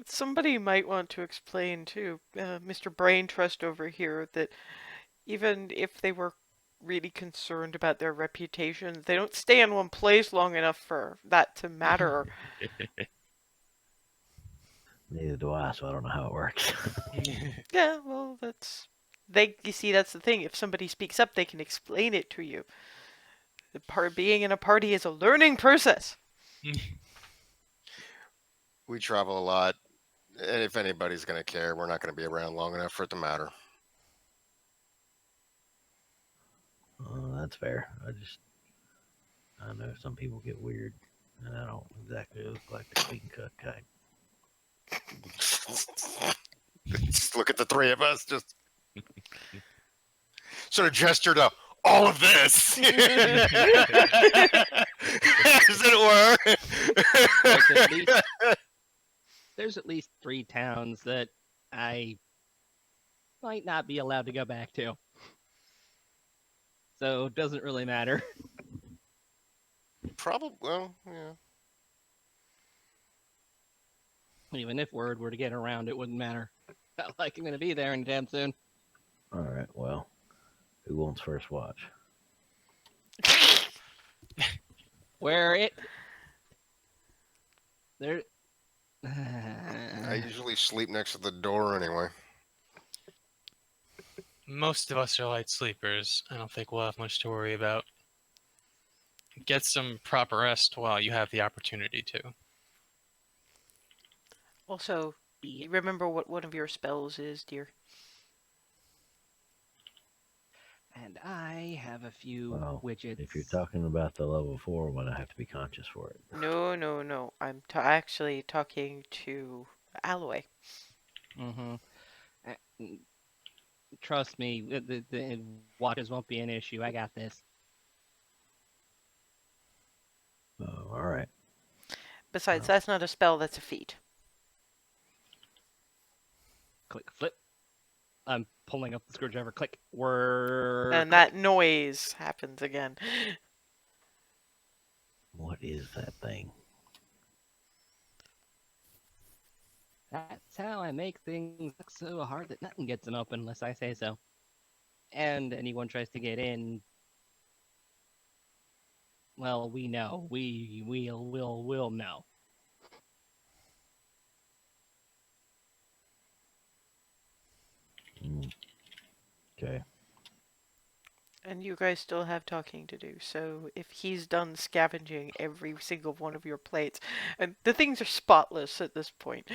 Speaker 1: Somebody might want to explain to Mr. Brain Trust over here that even if they were really concerned about their reputations, they don't stay in one place long enough for that to matter.
Speaker 4: Neither do I, so I don't know how it works.
Speaker 1: Yeah, well, you see, that's the thing. If somebody speaks up, they can explain it to you. The part being in a party is a learning process.
Speaker 5: We travel a lot, and if anybody's going to care, we're not going to be around long enough for it to matter.
Speaker 4: That's fair. I know some people get weird, and I don't exactly look like the clean cut kind.
Speaker 5: Just look at the three of us, just sort of gesture to all of this, as it were.
Speaker 3: There's at least 3 towns that I might not be allowed to go back to. So it doesn't really matter.
Speaker 5: Probably, well, yeah.
Speaker 3: Even if word were to get around, it wouldn't matter. Not like I'm going to be there anytime soon.
Speaker 4: All right, well, who wants first watch?
Speaker 3: Where it. There.
Speaker 5: I usually sleep next to the door anyway.
Speaker 2: Most of us are light sleepers. I don't think we'll have much to worry about. Get some proper rest while you have the opportunity to.
Speaker 1: Also, you remember what one of your spells is, dear?
Speaker 3: And I have a few
Speaker 4: Well,
Speaker 3: widgets.
Speaker 4: if you're talking about the level 4 one, I have to be conscious for it.
Speaker 1: No, no, no. I'm actually talking to Alloy.
Speaker 3: Mm-hmm. Trust me, the watches won't be an issue. I got this.
Speaker 4: All
Speaker 1: Besides,
Speaker 4: Oh.
Speaker 1: that's not a spell, that's a feat.
Speaker 3: Click, flip. I'm pulling up the screwdriver. Click. Word.
Speaker 1: And
Speaker 3: Click.
Speaker 1: that noise happens again.
Speaker 4: What is that thing?
Speaker 3: That's how I make things look so hard that nothing gets open unless I say so. And anyone tries to get in, well, we know. We'll know.
Speaker 4: Okay.
Speaker 1: And you guys still have talking to do, so if he's done scavenging every single one of your plates, and the things are spotless at this point.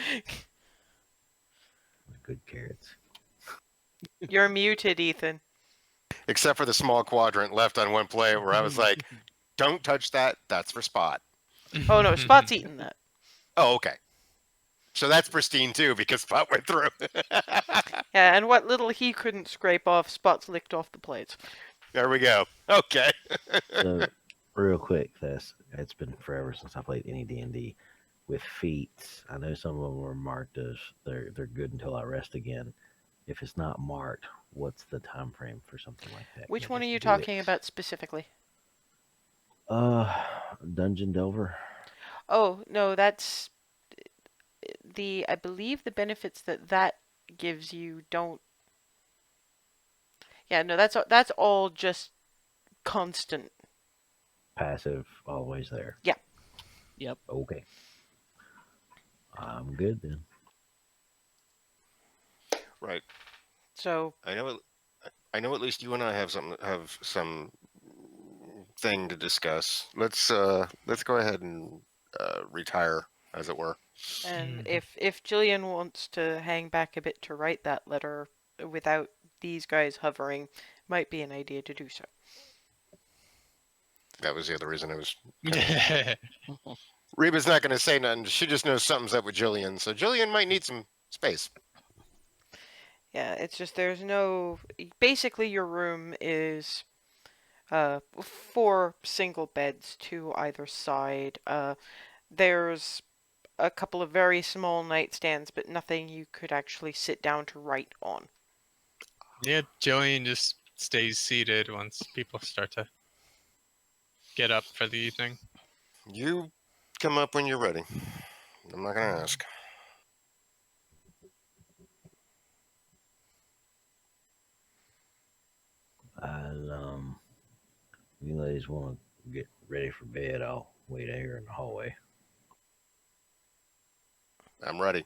Speaker 4: Good carrots.
Speaker 1: You're muted, Ethan.
Speaker 5: Except for the small quadrant left on one plate where I was like, "Don't touch that. That's for Spot."
Speaker 1: Oh no, Spot's eaten that.
Speaker 5: Oh, okay. So that's pristine too because Spot went through.
Speaker 1: Yeah, and what little he couldn't scrape off, Spot's licked off the plates.
Speaker 5: There we go. Okay.
Speaker 4: So, real quick, it's been forever since I played any D&D. With feats, I know some of them were marked as they're good until I rest again. If it's not marked, what's the time frame for something like that?
Speaker 1: Which
Speaker 4: Can I
Speaker 1: one are you
Speaker 4: just do
Speaker 1: talking
Speaker 4: it?
Speaker 1: about specifically?
Speaker 4: Uh, Dungeon Delver.
Speaker 1: Oh, no, that's I believe the benefits that gives you don't. Yeah, no, that's all just constant.
Speaker 4: Passive, always there.
Speaker 1: Yeah.
Speaker 3: Yep.
Speaker 4: Okay. I'm good then.
Speaker 5: Right.
Speaker 1: So
Speaker 5: I know. I know. At least you and I have some thing to discuss. Let's go ahead and retire, as it were.
Speaker 1: And
Speaker 2: Mhm.
Speaker 1: if Jillian wants to hang back a bit to write that letter without these guys hovering, might be an idea to do so.
Speaker 5: That was the other reason I was. Reba's not going to say nothing. She just knows something's up with Jillian, so Jillian might need some space.
Speaker 1: Yeah, it's just there's no. Basically, your room is 4 single beds to either side. There's a couple of very small nightstands, but nothing you could actually sit down to write on.
Speaker 2: Yeah, Jillian just stays seated once people start to get up for the evening.
Speaker 5: You come up when you're ready. I'm not going to ask.
Speaker 4: And if you ladies want to get ready for bed, I'll wait out here in the hallway.
Speaker 5: I'm ready.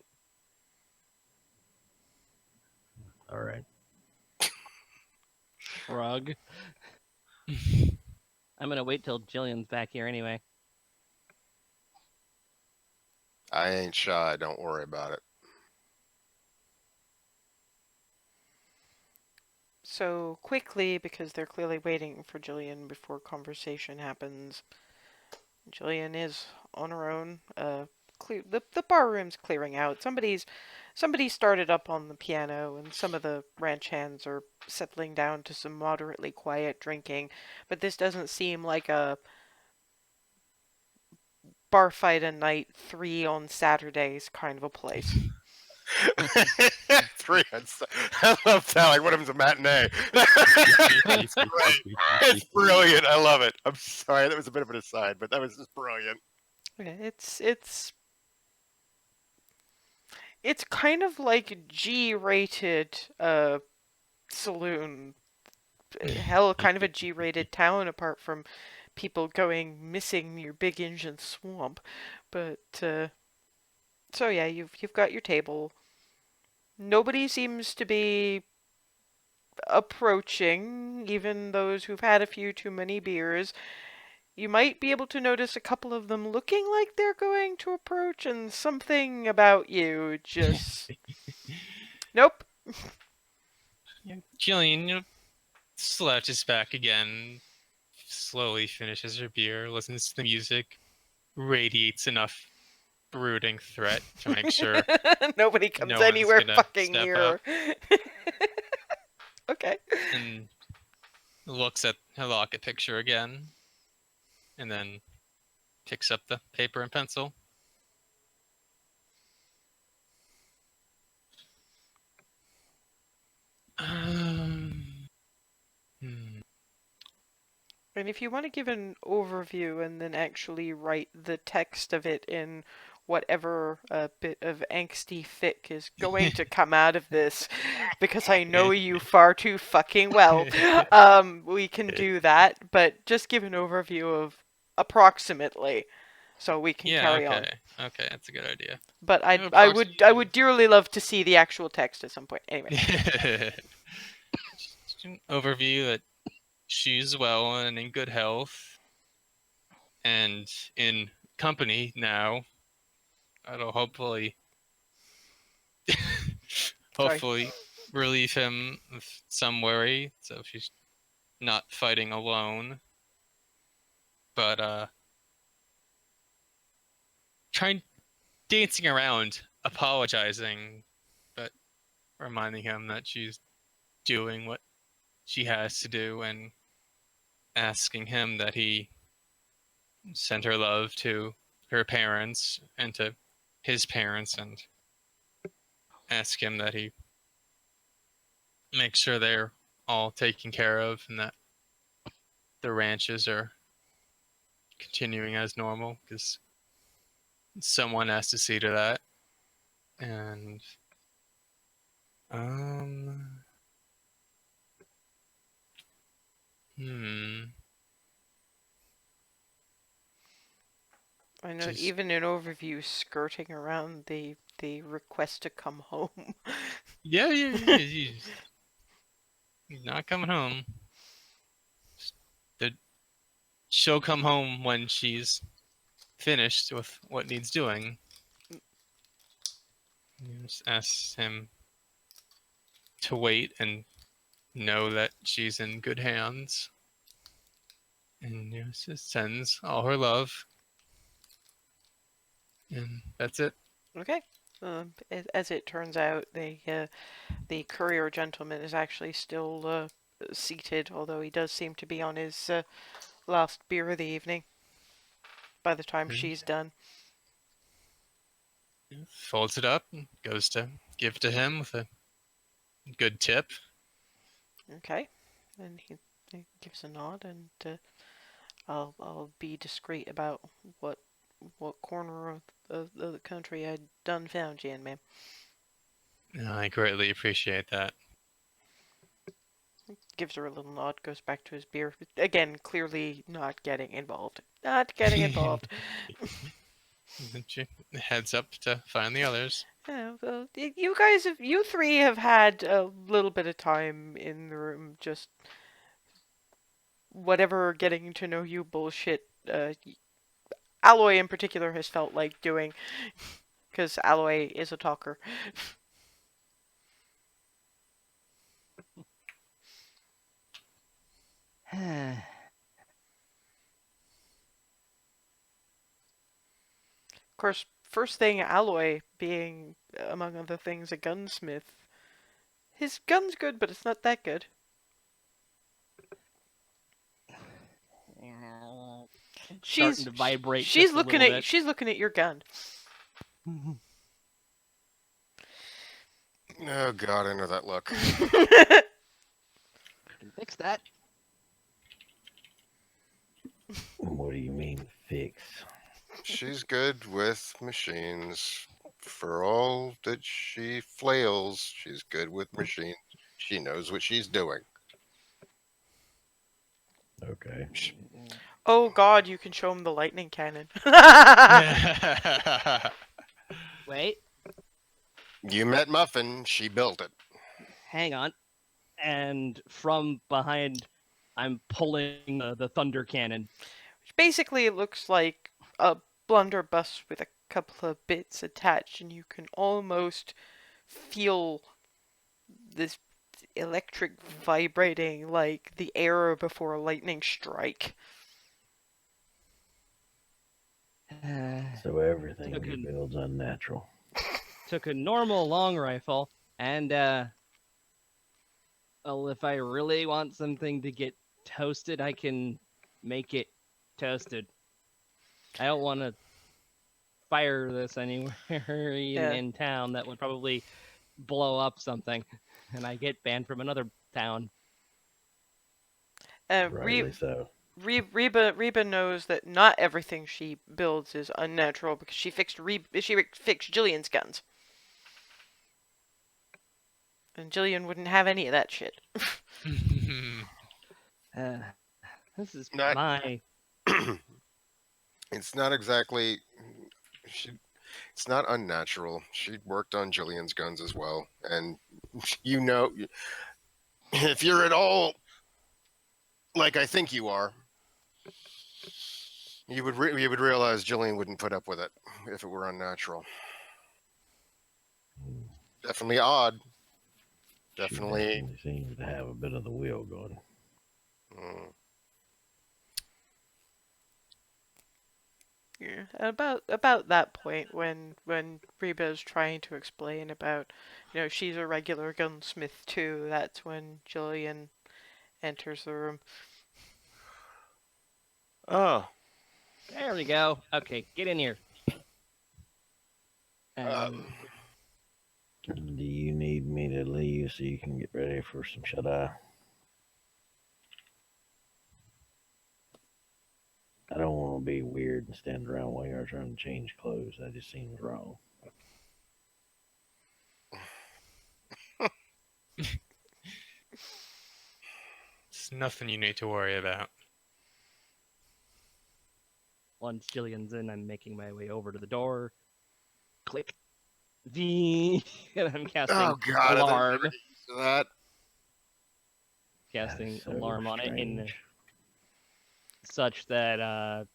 Speaker 4: All right.
Speaker 3: Shrug. I'm gonna wait till Jillian's back here anyway.
Speaker 5: I ain't shy. Don't worry about it.
Speaker 1: So quickly, because they're clearly waiting for Jillian before conversation happens, Jillian is on her own. The bar room's clearing out. Somebody started up on the piano, and some of the ranch hands are settling down to some moderately quiet drinking. But this doesn't seem like a bar fight a night, 3 on Saturdays kind of a place.
Speaker 5: I love that. Like, what if it's a matinee? That's great. It's brilliant. I love it. I'm sorry. That was a bit of an aside, but that was just brilliant.
Speaker 1: Okay, it's kind of like G-rated saloon. Hell, kind of a G-rated town apart from people going missing near Big Engine Swamp. But so yeah, you've got your table. Nobody seems to be approaching, even those who've had a few too many beers. You might be able to notice a couple of them looking like they're going to approach, and something about you just. Nope.
Speaker 2: Jillian slouches back again, slowly finishes her beer, listens to the music, radiates enough brooding threat to make sure
Speaker 1: Nobody comes
Speaker 2: no one's
Speaker 1: anywhere
Speaker 2: gonna
Speaker 1: fucking
Speaker 2: step
Speaker 1: near
Speaker 2: up,
Speaker 1: her. Okay.
Speaker 2: and looks at her locket picture again, and then picks up the paper and pencil.
Speaker 1: And if you want to give an overview and then actually write the text of it in whatever bit of angsty fic is going to come out of this, because I know you far too fucking well, we can do that. But just give an overview of approximately, so we can
Speaker 2: Yeah,
Speaker 1: carry
Speaker 2: okay.
Speaker 1: on.
Speaker 2: Okay, that's a good idea.
Speaker 1: But I
Speaker 2: Approximately.
Speaker 1: would dearly love to see the actual text at some point. Anyway,
Speaker 2: Just an overview that she's well and in good health and in company now. That'll
Speaker 1: sorry.
Speaker 2: hopefully relieve him of some worry, so she's not fighting alone. But trying dancing around, apologizing, but reminding him that she's doing what she has to do and asking him that he send her love to her parents and to his parents and ask him that he make sure they're all taken care of and that the ranches are continuing as normal because someone has to see to that. And um hmm
Speaker 1: I know
Speaker 2: just
Speaker 1: even an overview skirting around the request to come home.
Speaker 2: yeah, he's not coming home. The, she'll come home when she's finished with what needs doing. You just ask him to wait and know that she's in good hands. And just sends all her love. And that's it.
Speaker 1: Okay. As it turns out, the courier gentleman is actually still seated, although he does seem to be on his last beer of the evening by the time
Speaker 2: And
Speaker 1: she's done.
Speaker 2: folds it up and goes to give to him with a good tip.
Speaker 1: Okay. And he gives a nod, and I'll be discreet about what what corner of the country I done found you in, ma'am.
Speaker 2: I greatly appreciate that.
Speaker 1: Gives her a little nod, goes back to his beer. Again, clearly not getting involved. Not getting involved.
Speaker 2: And she heads up to find the others.
Speaker 1: Yeah, well, you three have had a little bit of time in the room, just whatever getting to know you bullshit. Alloy in particular has felt like doing, because Alloy is a talker. Of course, first thing, Alloy being, among other things, a gunsmith. His gun's good, but it's not that good.
Speaker 3: Starting
Speaker 1: She's
Speaker 3: to vibrate
Speaker 1: she's
Speaker 3: just a
Speaker 1: looking
Speaker 3: little
Speaker 1: at
Speaker 3: bit.
Speaker 1: she's looking at your gun.
Speaker 5: Oh God, I know that look.
Speaker 3: Can fix that.
Speaker 4: What do you mean fix?
Speaker 5: She's good with machines. For all that she flails, she's good with machines. She knows what she's doing.
Speaker 4: Okay.
Speaker 1: Oh God, you can show him the lightning cannon.
Speaker 3: Wait,
Speaker 5: You met Muffin, she built it.
Speaker 3: hang on. And from behind, I'm pulling the thunder cannon.
Speaker 1: Basically, it looks like a blunderbuss with a couple of bits attached, and you can almost feel this electric vibrating like the air before a lightning strike.
Speaker 4: So everything
Speaker 3: took
Speaker 4: he
Speaker 3: a
Speaker 4: builds unnatural.
Speaker 3: took a normal long rifle, and well, if I really want something to get toasted, I can make it toasted. I don't want to fire this anywhere
Speaker 1: Yeah.
Speaker 3: in town. That would probably blow up something, and I get banned from another town.
Speaker 1: Uh, re-
Speaker 4: Rightly so.
Speaker 1: Reba knows that not everything she builds is unnatural because she fixed Jillian's guns, and Jillian wouldn't have any of that shit.
Speaker 3: Uh, this is
Speaker 5: Not.
Speaker 3: my
Speaker 5: It's not exactly. She, it's not unnatural. She worked on Jillian's guns as well, and you know, if you're at all like I think you are, you would realize Jillian wouldn't put up with it if it were unnatural. Definitely odd.
Speaker 4: She
Speaker 5: Definitely.
Speaker 4: definitely seems to have a bit of the wheel going.
Speaker 5: Mm,
Speaker 1: Yeah, about that point when Reba is trying to explain about, she's a regular gunsmith too. That's when Jillian enters the room.
Speaker 5: oh.
Speaker 3: There we go. Okay, get in here. And
Speaker 5: Um,
Speaker 4: Do you need me to leave so you can get ready for some shut eye? I don't want to be weird and stand around while you're trying to change clothes. That just seems wrong.
Speaker 2: It's nothing you need to worry about.
Speaker 3: once Jillian's in, I'm making my way over to the door. Click. The and I'm casting
Speaker 5: oh God, I never
Speaker 3: alarm.
Speaker 5: get used to that.
Speaker 4: That is
Speaker 3: Casting
Speaker 4: so
Speaker 3: alarm on it in
Speaker 4: strange.
Speaker 3: such that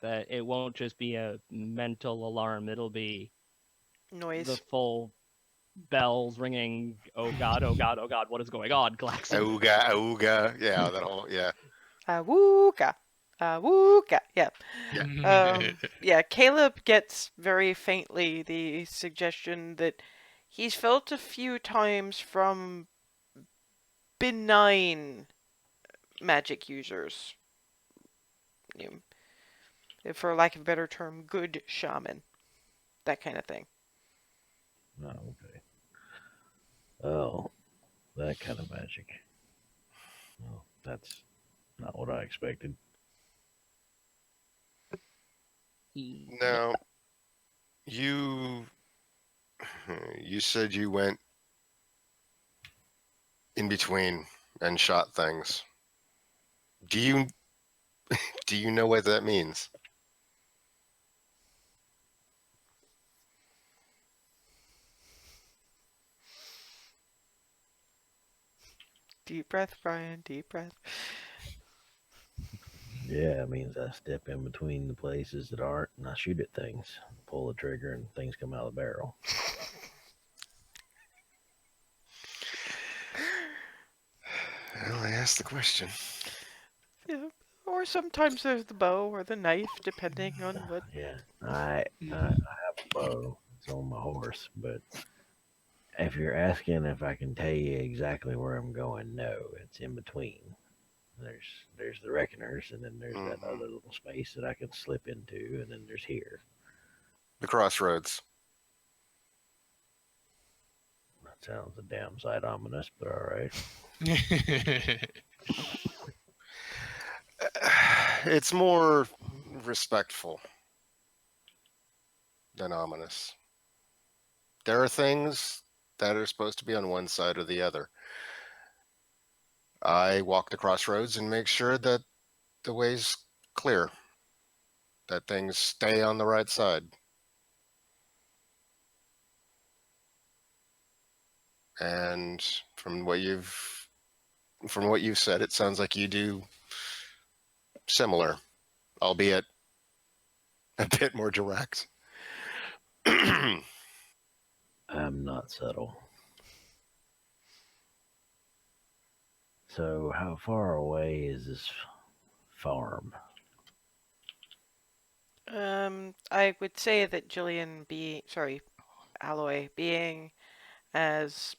Speaker 3: that it won't just be a mental alarm. It'll be the
Speaker 1: Noise.
Speaker 3: full bells ringing. Oh God! Oh God! Oh God! What is going on, Glaxon?
Speaker 5: Ooga, ooga. Yeah, that whole, yeah.
Speaker 1: Awooka. Awooka. Yeah. Yeah, Caleb gets very faintly the suggestion that he's felt a few times from benign magic users. You for lack of a better term, good shaman. That kind of thing.
Speaker 4: Oh, okay. Oh, that kind of magic. Well, that's not what I expected.
Speaker 3: Yep.
Speaker 5: Now, you you said you went in between and shot things. Do you do you know what that means?
Speaker 1: Deep breath, Brian. Deep breath.
Speaker 4: Yeah, it means I step in between the places that aren't and I shoot at things. Pull the trigger and things come out of the barrel.
Speaker 5: Well, I asked the question.
Speaker 1: Yeah. Or sometimes there's the bow or the knife, depending on what.
Speaker 4: Yeah, I have a bow. It's on my horse, but if you're asking if I can tell you exactly where I'm going, no, it's in between. There's the Reckoners, and then there's that
Speaker 5: Hmm.
Speaker 4: other little space that I can slip into, and then there's here.
Speaker 5: The crossroads.
Speaker 4: That sounds a damn sight ominous, but all right.
Speaker 5: It's more respectful than ominous. There are things that are supposed to be on one side or the other. I walk the crossroads and make sure that the way's clear, that things stay on the right side. And from what you've said, it sounds like you do similar, albeit a bit more direct.
Speaker 4: I'm not subtle. So, how far away is this farm?
Speaker 1: I would say that Alloy being as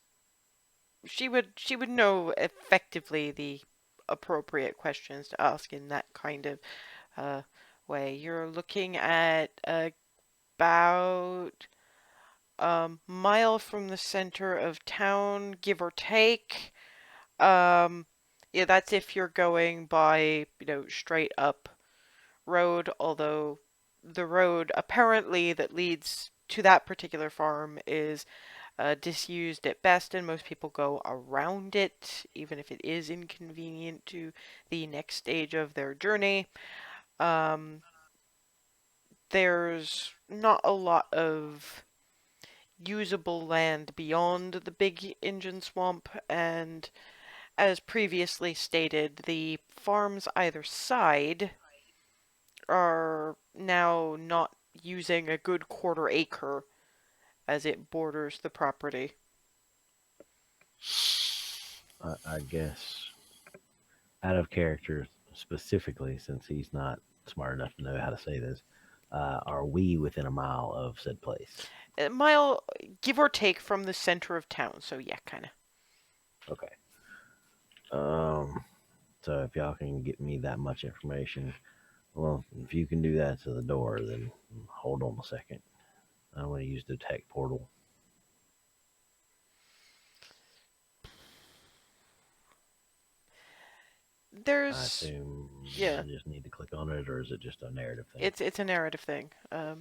Speaker 1: she would know effectively the appropriate questions to ask in that kind of uh, way. You're looking at about a mile from the center of town, give or take. Um, Yeah, that's if you're going by, straight up road, although the road apparently that leads to that particular farm is disused at best, and most people go around it, even if it is inconvenient to the next stage of their journey. Um, there's not a lot of usable land beyond the big engine swamp, and as previously stated, the farms either side are now not using a good quarter acre as it borders the property.
Speaker 4: I guess out of character specifically, since he's not smart enough to know how to say this, are we within a mile of said place?
Speaker 1: A mile, give or take, from the center of town, so yeah, kind of.
Speaker 4: Okay. Um. So if y'all can get me that much information, well, if you can do that to the door, then hold on a second. I'm going to use the tech portal. I
Speaker 1: There's,
Speaker 4: assume I
Speaker 1: yeah,
Speaker 4: just need to click on it, or is it just a narrative thing?
Speaker 1: it's a narrative thing,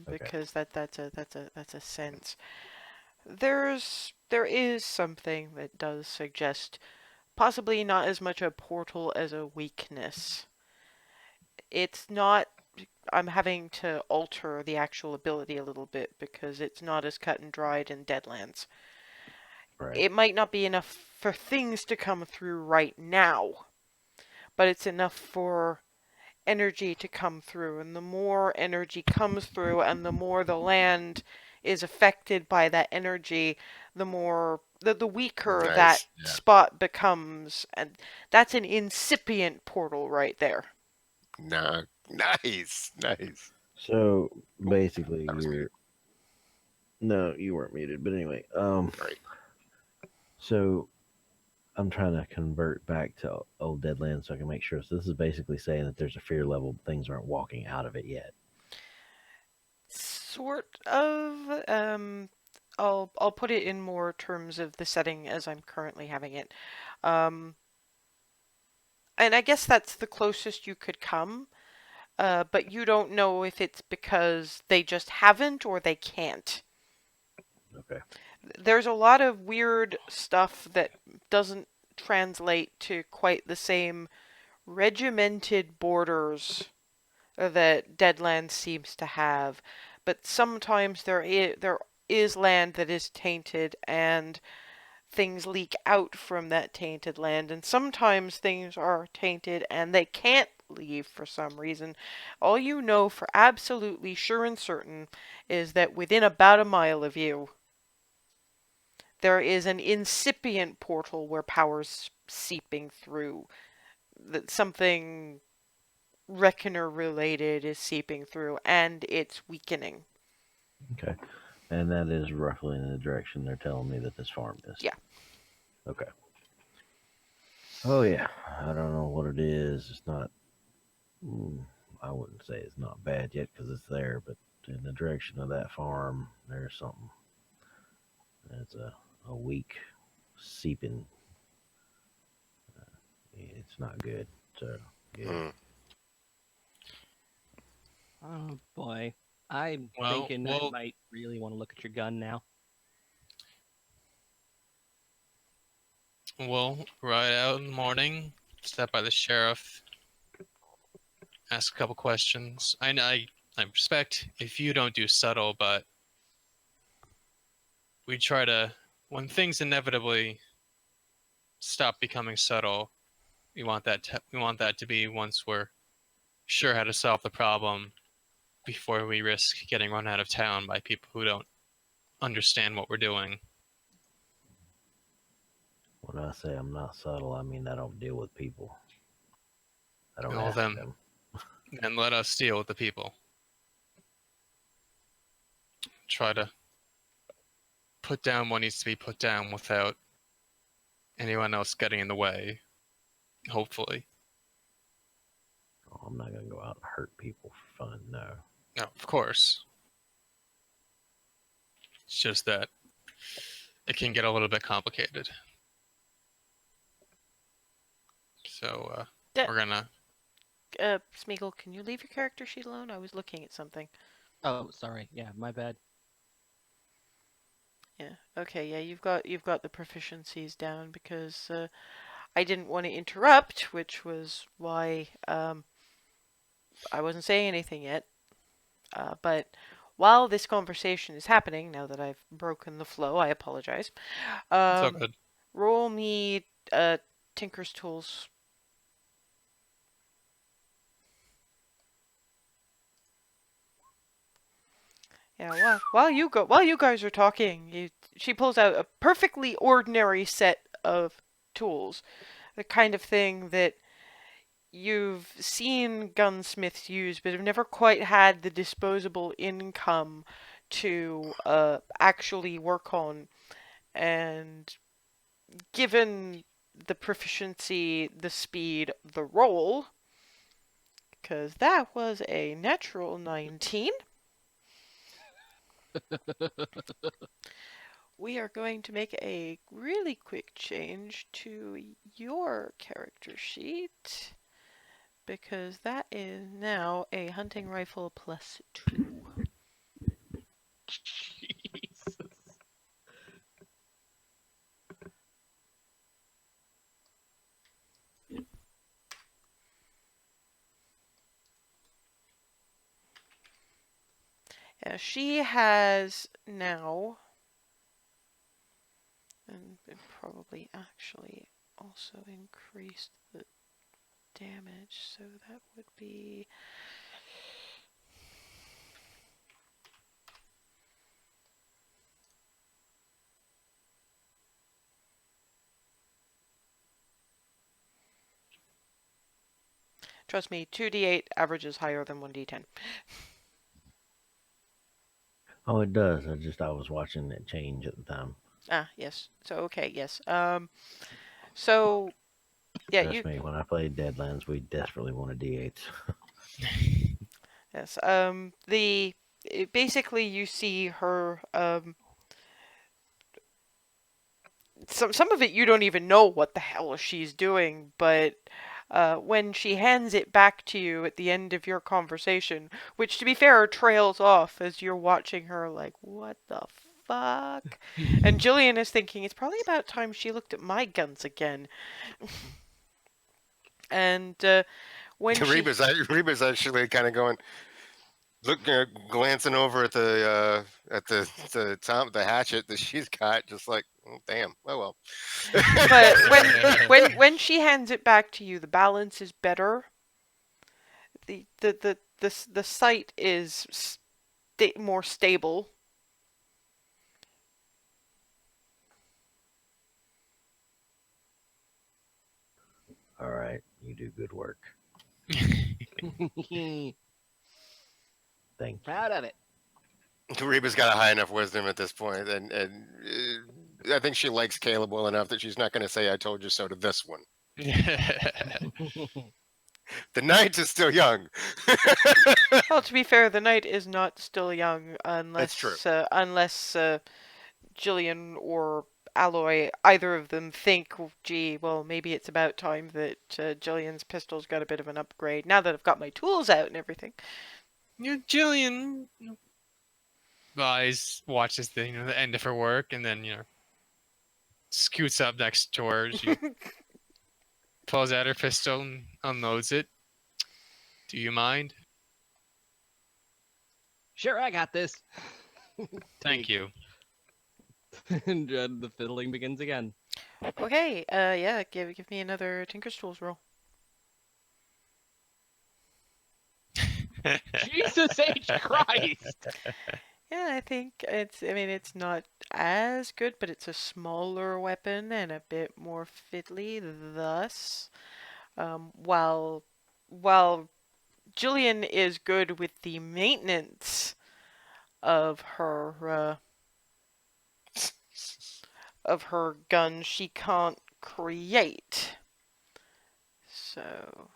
Speaker 4: Okay.
Speaker 1: because that's a sense. There is something that does suggest possibly not as much a portal as a weakness. It's not. I'm having to alter the actual ability a little bit because it's not as cut and dried in Deadlands.
Speaker 4: Right.
Speaker 1: It might not be enough for things to come through right now, but it's enough for energy to come through. And the more energy comes through and the more the land is affected by that energy, the weaker that
Speaker 5: Nice. Yeah.
Speaker 1: spot becomes. And that's an incipient portal right there.
Speaker 5: Nah. Nice. Nice.
Speaker 4: So
Speaker 5: Oop,
Speaker 4: basically,
Speaker 5: that was me.
Speaker 4: you're no, you weren't muted, but anyway,
Speaker 5: All right.
Speaker 4: so I'm trying to convert back to old Deadlands so I can make sure. So this is basically saying that there's a fear level, but things aren't walking out of it yet.
Speaker 1: Sort of. I'll put it in more terms of the setting as I'm currently having it. Um, and I guess that's the closest you could come. But you don't know if it's because they just haven't or they can't.
Speaker 4: Okay.
Speaker 1: There's a lot of weird stuff that doesn't translate to quite the same regimented borders that Deadlands seems to have. But sometimes there is land that is tainted and things leak out from that tainted land, and sometimes things are tainted and they can't leave for some reason. All you know for absolutely sure and certain is that within about a mile of you, there is an incipient portal where power's seeping through. That something Reckoner related is seeping through, and it's weakening.
Speaker 4: Okay. And that is roughly in the direction they're telling me that this farm is.
Speaker 1: Yeah.
Speaker 4: Okay. Oh yeah. I don't know what it is. It's not. mm, I wouldn't say it's not bad yet because it's there, but in the direction of that farm, there's something. It's a weak seeping. It's not good. So yeah.
Speaker 5: Hmm.
Speaker 3: Oh boy. I'm
Speaker 2: Well,
Speaker 3: thinking I
Speaker 2: well,
Speaker 3: might really want to look at your gun now.
Speaker 2: we'll ride out in the morning, step by the sheriff, ask a couple questions. I respect if you don't do subtle, but we try to, when things inevitably stop becoming subtle, we want that to be once we're sure how to solve the problem before we risk getting run out of town by people who don't understand what we're doing.
Speaker 4: When I say I'm not subtle, I mean I don't deal with people. I don't
Speaker 2: Well,
Speaker 4: ask
Speaker 2: then,
Speaker 4: them.
Speaker 2: then let us deal with the people. Try to put down what needs to be put down without anyone else getting in the way, hopefully.
Speaker 4: Oh, I'm not gonna go out and hurt people for fun. No.
Speaker 2: No, of course. It's just that it can get a little bit complicated. So
Speaker 1: Da-
Speaker 2: we're gonna.
Speaker 1: Smeagol, can you leave your character sheet alone? I was looking at something.
Speaker 3: Oh, sorry. Yeah, my bad.
Speaker 1: Yeah. Okay. Yeah, you've got the proficiencies down because I didn't want to interrupt, which was why I wasn't saying anything yet. But while this conversation is happening, now that I've broken the flow, I apologize.
Speaker 2: It's all
Speaker 1: Um,
Speaker 2: good.
Speaker 1: roll me Tinker's Tools. Yeah, while you guys are talking, she pulls out a perfectly ordinary set of tools, the kind of thing that you've seen gunsmiths use, but have never quite had the disposable income to actually work on. And given the proficiency, the speed, the roll, because that was a natural 19. We are going to make a really quick change to your character sheet because that is now a hunting rifle +2.
Speaker 3: Jesus.
Speaker 1: She has now, and it probably actually also increased the damage, so that would be trust me, 2d8 averages higher than 1d10.
Speaker 4: Oh, it does. I was watching it change at the time.
Speaker 1: Ah, yes. So okay, yes. So yeah,
Speaker 4: Trust me, when I played Deadlands, we desperately wanted D8s.
Speaker 1: yes. Basically you see her some of it you don't even know what the hell she's doing, but when she hands it back to you at the end of your conversation, which to be fair trails off as you're watching her like, what the fuck? And Jillian is thinking it's probably about time she looked at my guns again. And when she
Speaker 5: Reba's actually kind of going, glancing over at the hatchet that she's got, just like, oh, damn. Oh well.
Speaker 1: but when she hands it back to you, the balance is better. The sight is more stable.
Speaker 4: All right, you do good work. Thank you.
Speaker 3: Proud of it.
Speaker 5: Reba's got a high enough wisdom at this point, and I think she likes Caleb well enough that she's not going to say "I told you so" to this one. The knight is still young.
Speaker 1: Well, to be fair, the knight is not still young
Speaker 5: That's true.
Speaker 1: unless Jillian or Alloy, either of them think, gee, well, maybe it's about time that Jillian's pistol's got a bit of an upgrade now that I've got my tools out and everything.
Speaker 2: Jillian watches the end of her work, and then scoots up next to her. She pulls out her pistol and unloads it. Do you mind?
Speaker 3: Sure, I got this.
Speaker 2: Thank you.
Speaker 3: And the fiddling begins again.
Speaker 1: Okay, yeah, give me another Tinker's Tools roll.
Speaker 3: Jesus H. Christ!
Speaker 1: Yeah, I think it's not as good, but it's a smaller weapon and a bit more fiddly. Thus, while Jillian is good with the maintenance of her gun, she can't create. So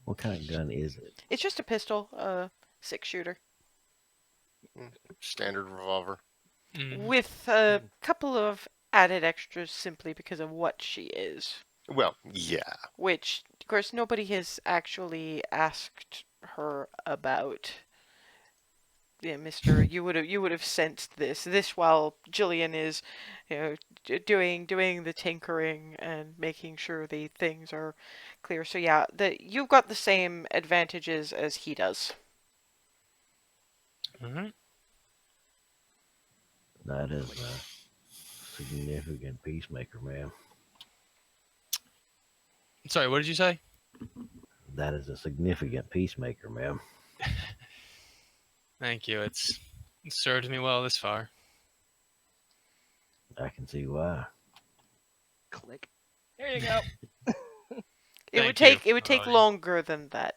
Speaker 4: What kind of gun is it?
Speaker 1: it's just a pistol, 6-shooter,
Speaker 5: Standard revolver.
Speaker 1: with a couple of added extras simply because of what she is.
Speaker 5: Well, yeah.
Speaker 1: Which course, nobody has actually asked her about. Yeah, Mister, you would have sensed this while Jillian is, doing the tinkering and making sure the things are clear. So yeah, you've got the same advantages as he does.
Speaker 2: All right.
Speaker 4: That is a significant peacemaker, ma'am.
Speaker 2: Sorry, what did you say?
Speaker 4: That is a significant peacemaker, ma'am.
Speaker 2: Thank you. It served me well this far.
Speaker 4: I can see why.
Speaker 3: Click. There you go.
Speaker 1: It would
Speaker 2: Thank you.
Speaker 1: take it would take
Speaker 2: Really.
Speaker 1: longer than that.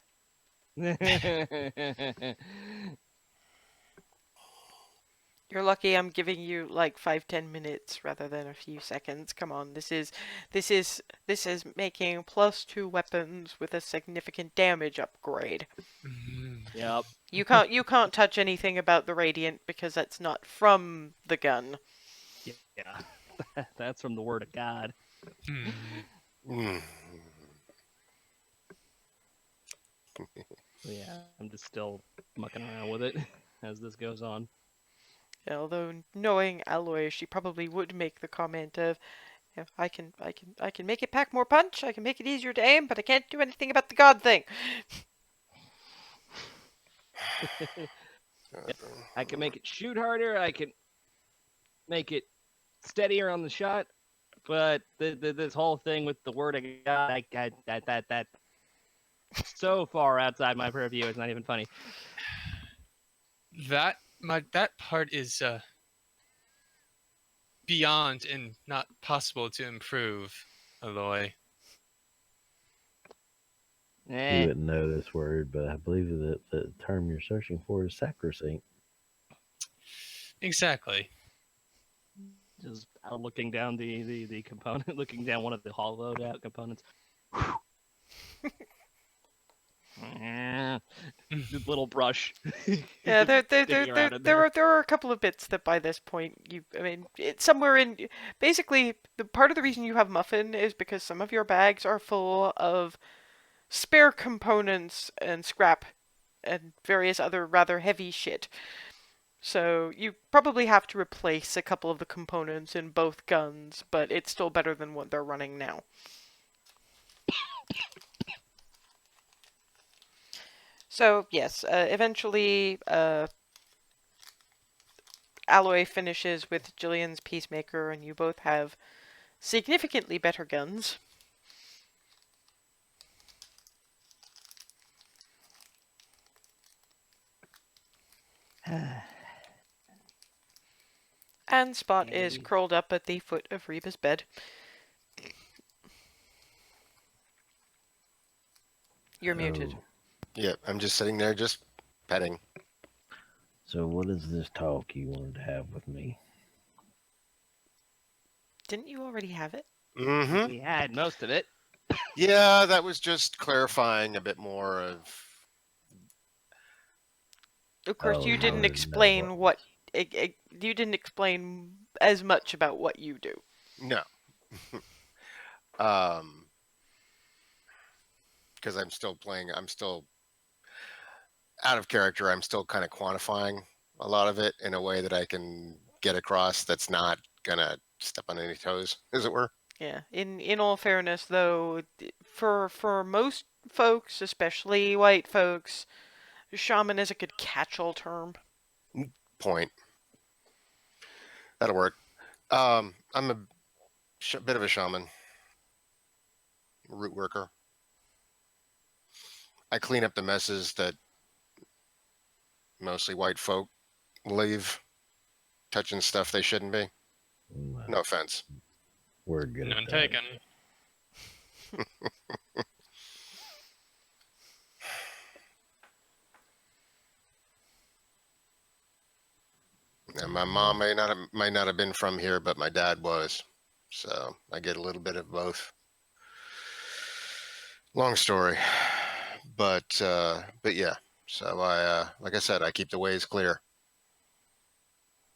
Speaker 1: You're lucky I'm giving you like 5-10 minutes rather than a few seconds. Come on, this is making +2 weapons with a significant damage upgrade.
Speaker 3: Yep.
Speaker 1: You can't touch anything about the radiant because that's not from the gun.
Speaker 3: Yeah. That's from the word of God.
Speaker 5: Mm.
Speaker 3: Yeah, I'm just still mucking around with it as this goes on.
Speaker 1: Although knowing Alloy, she probably would make the comment of, I can make it pack more punch, I can make it easier to aim, but I can't do anything about the god thing.
Speaker 3: I can make it shoot harder. I can make it steadier on the shot. But this whole thing with the word of God, that so far outside my purview, it's not even funny.
Speaker 2: That part is beyond and not possible to improve, Aloy.
Speaker 4: You
Speaker 3: Eh,
Speaker 4: wouldn't know this word, but I believe that the term you're searching for is sacrosanct.
Speaker 2: Exactly.
Speaker 3: just looking down the component, looking down one of the hollowed out components. This little brush.
Speaker 1: Yeah,
Speaker 3: Sticking around in there.
Speaker 1: there are a couple of bits that by this point I mean, it's somewhere in. Basically, the part of the reason you have Muffin is because some of your bags are full of spare components and scrap and various other rather heavy shit. So you probably have to replace a couple of the components in both guns, but it's still better than what they're running now. So yes, eventually, Alloy finishes with Jillian's Peacemaker, and you both have significantly better guns. And Spot is
Speaker 3: Handy.
Speaker 1: curled up at the foot of Reba's bed. You're muted.
Speaker 4: Oh,
Speaker 5: Yeah, I'm just sitting there, just petting.
Speaker 4: so what is this talk you wanted to have with me?
Speaker 1: Didn't you already have it?
Speaker 5: Mm-hmm.
Speaker 3: We had most of it.
Speaker 5: Yeah, that was just clarifying a bit more of.
Speaker 1: Of course,
Speaker 4: Oh,
Speaker 1: you
Speaker 4: you
Speaker 1: didn't
Speaker 4: wanted to know
Speaker 1: explain what. You didn't explain as much about what you do.
Speaker 5: No. um, because I'm still playing. I'm still out of character. I'm still kind of quantifying a lot of it in a way that I can get across. That's not gonna step on any toes, as it were.
Speaker 1: Yeah. In all fairness, though, for most folks, especially white folks, shaman is a good catch-all term.
Speaker 5: Point. That'll work. I'm a bit of a shaman, root worker. I clean up the messes that mostly white folk leave, touching stuff they shouldn't be. No offense.
Speaker 4: We're good
Speaker 2: None
Speaker 4: at that.
Speaker 2: taken.
Speaker 5: And my mom might not have been from here, but my dad was, so I get a little bit of both. Long story, but yeah. So like I said, I keep the ways clear,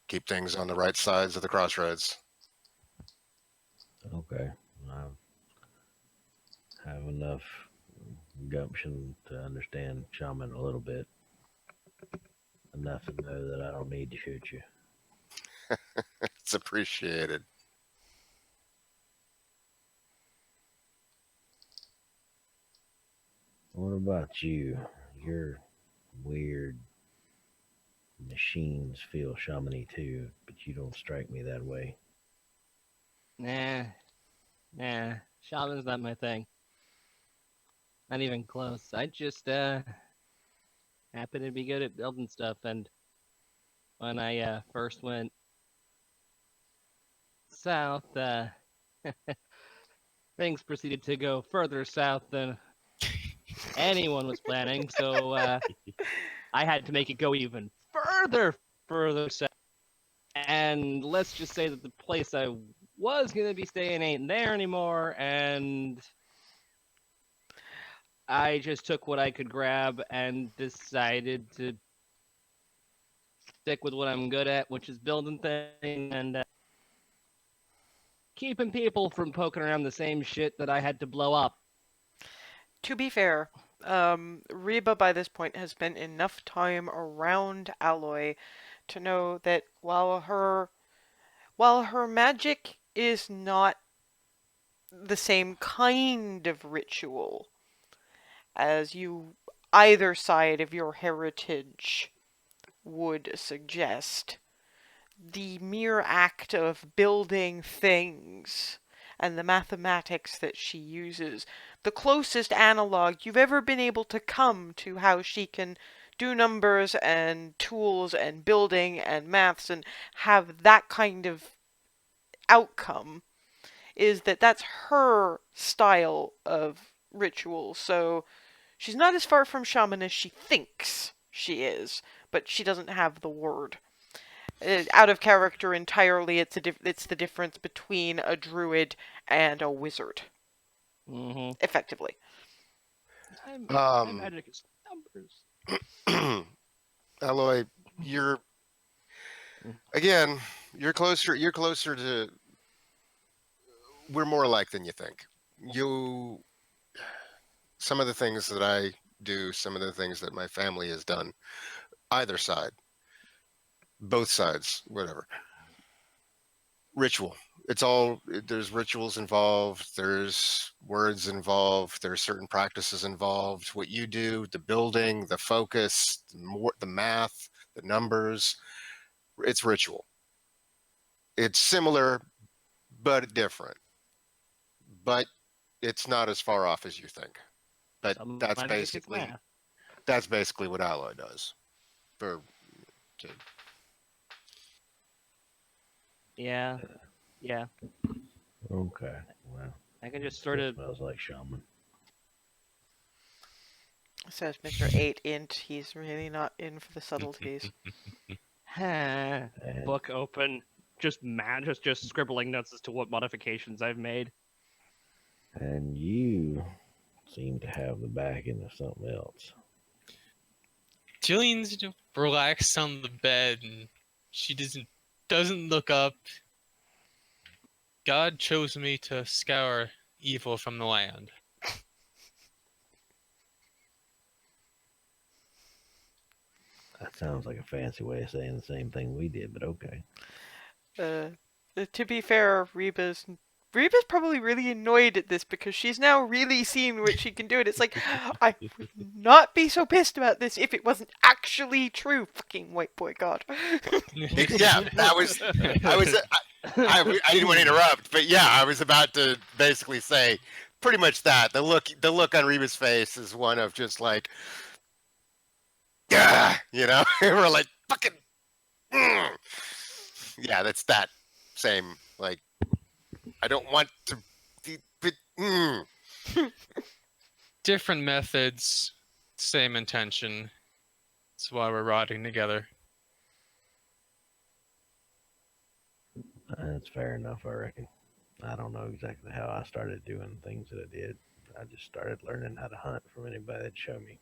Speaker 5: keep things on the right sides of the crossroads.
Speaker 4: Okay. I have enough gumption to understand shaman a little bit, enough to know that I don't need to shoot you.
Speaker 5: It's appreciated.
Speaker 4: What about you? Your weird machines feel shamany too, but you don't strike me that way.
Speaker 3: Nah, nah. Shaman's not my thing. Not even close. I just happen to be good at building stuff, and when I first went south, things proceeded to go further south than anyone was planning. So I had to make it go even further south. And let's just say that the place I was gonna be staying ain't there anymore, and I just took what I could grab and decided to stick with what I'm good at, which is building things and keeping people from poking around the same shit that I had to blow up.
Speaker 1: To be fair, Reba by this point has spent enough time around Alloy to know that while her magic is not the same kind of ritual as you either side of your heritage would suggest, the mere act of building things and the mathematics that she uses, the closest analog you've ever been able to come to how she can do numbers and tools and building and maths and have that kind of outcome, is that that's her style of ritual. So she's not as far from shaman as she thinks she is, but she doesn't have the word. Out of character entirely, it's the difference between a druid and a wizard,
Speaker 3: Mm-hmm.
Speaker 1: effectively.
Speaker 3: My
Speaker 5: Um,
Speaker 3: magic is numbers.
Speaker 5: Alloy, you're again, you're closer. You're closer to. We're more alike than you think. You, some of the things that I do, some of the things that my family has done, either side, both sides, whatever. Ritual. It's all there's rituals involved, there's words involved, there's certain practices involved. What you do, the building, the focus, the math, the numbers, it's ritual. It's similar but different. But it's not as far off as you think. But
Speaker 3: Some
Speaker 5: that's
Speaker 3: magic is
Speaker 5: basically
Speaker 3: math.
Speaker 5: that's basically what Alloy does. For to,
Speaker 3: Yeah, yeah.
Speaker 4: Okay, well,
Speaker 3: I can just sort
Speaker 4: still
Speaker 3: of.
Speaker 4: smells like shaman.
Speaker 1: Says Mr. 8 int, he's really not in for the subtleties.
Speaker 4: And
Speaker 3: Book open. Just mad. Just scribbling notes as to what modifications I've made.
Speaker 4: and you seem to have the backing of something else.
Speaker 2: Jillian's relaxed on the bed and she doesn't look up. God chose me to scour evil from the land.
Speaker 4: That sounds like a fancy way of saying the same thing we did, but okay.
Speaker 1: Uh, to be fair, Reba's probably really annoyed at this because she's now really seen what she can do, and it's like, I would not be so pissed about this if it wasn't actually true. Fucking white boy god.
Speaker 5: yeah, that was. I was. I didn't want to interrupt, but yeah, I was about to basically say pretty much that. The look on Reba's face is one of just like, yeah, we're like fucking, mm. Yeah, that's that same like. I don't want to, but
Speaker 2: Different methods, same intention. That's why we're rotting together.
Speaker 4: That's fair enough, I reckon. I don't know exactly how I started doing things that I did. I just started learning how to hunt from anybody that'd show me.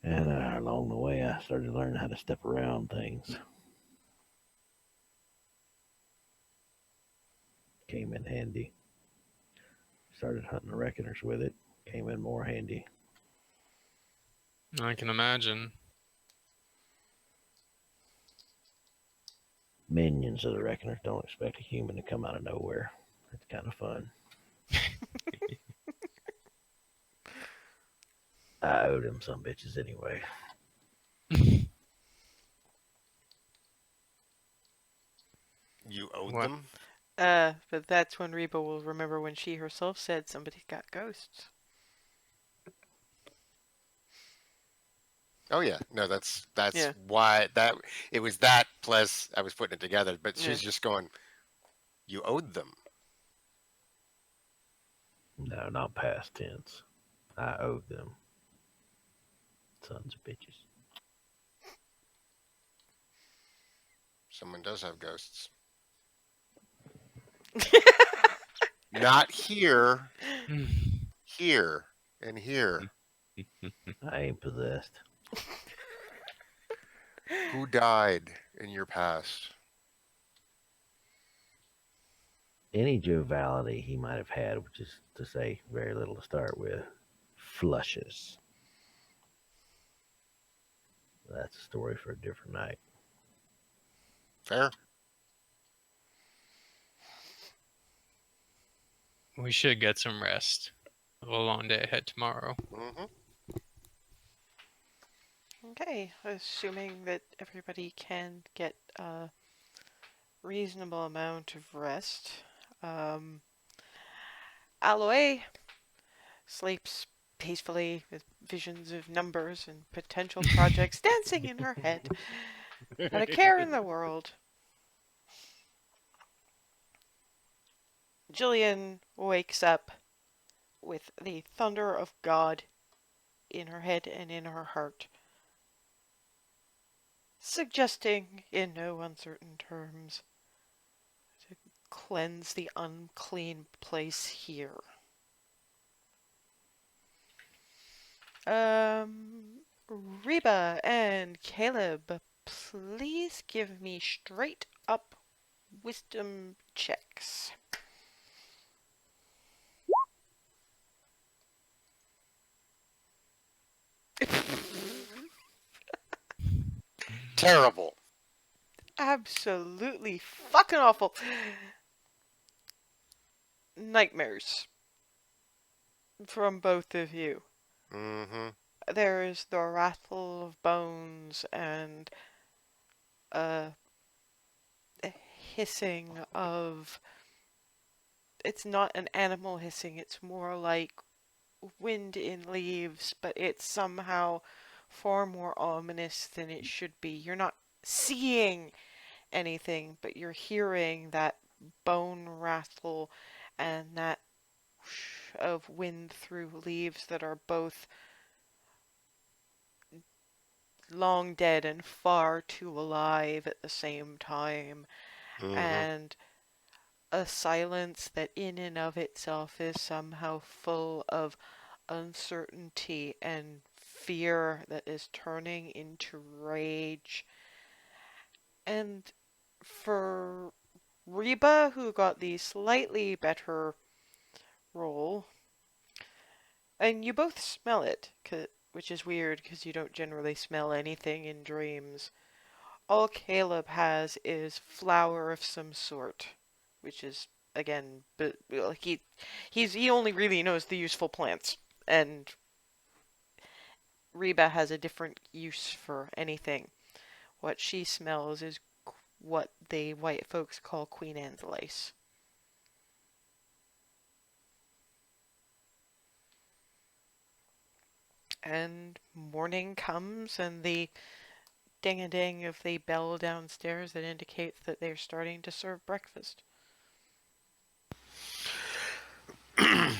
Speaker 4: And along the way, I started learning how to step around things. Came in handy. Started hunting the reckoners with it. Came in more handy.
Speaker 2: I can imagine.
Speaker 4: Minions of the Reckoners don't expect a human to come out of nowhere. It's kind of fun. I owed him some bitches anyway.
Speaker 5: You owed
Speaker 2: What?
Speaker 5: them?
Speaker 1: But that's when Reba will remember when she herself said somebody got ghosts.
Speaker 5: Oh yeah, no, that's
Speaker 1: Yeah,
Speaker 5: why that it was that plus I was putting it together. But
Speaker 1: yeah.
Speaker 5: she's just going, you owed them.
Speaker 4: No, not past tense. I owed them. Sons of bitches.
Speaker 5: Someone does have ghosts. Not here, here, and here.
Speaker 4: I ain't possessed.
Speaker 5: Who died in your past?
Speaker 4: Any joviality he might have had, which is to say very little to start with, flushes. That's a story for a different night.
Speaker 5: Fair.
Speaker 2: We should get some rest. We have a long day ahead tomorrow.
Speaker 5: Hmm.
Speaker 1: Okay, assuming that everybody can get a reasonable amount of rest. Um, Aloe sleeps peacefully with visions of numbers and potential projects dancing in her head. Not a care in the world. Jillian wakes up with the thunder of God in her head and in her heart, suggesting in no uncertain terms to cleanse the unclean place here. Reba and Caleb, please give me straight up wisdom checks.
Speaker 5: Terrible.
Speaker 1: Absolutely fucking awful. Nightmares from both of you.
Speaker 5: Hmm.
Speaker 1: There is the rattle of bones and a hissing of. It's not an animal hissing, it's more like wind in leaves, but it's somehow far more ominous than it should be. You're not seeing anything, but you're hearing that bone rattle and that whoosh of wind through leaves that are both long dead and far too alive at the same time,
Speaker 5: Hmm.
Speaker 1: and a silence that in and of itself is somehow full of uncertainty and fear that is turning into rage. And for Reba, who got the slightly better roll, and you both smell it, which is weird because you don't generally smell anything in dreams. All Caleb has is flour of some sort, which is again, but he only really knows the useful plants, and Reba has a different use for anything. What she smells is what the white folks call Queen Anne's lace. And morning comes, and the ding-a-ding of the bell downstairs that indicates that they're starting to serve breakfast.
Speaker 4: I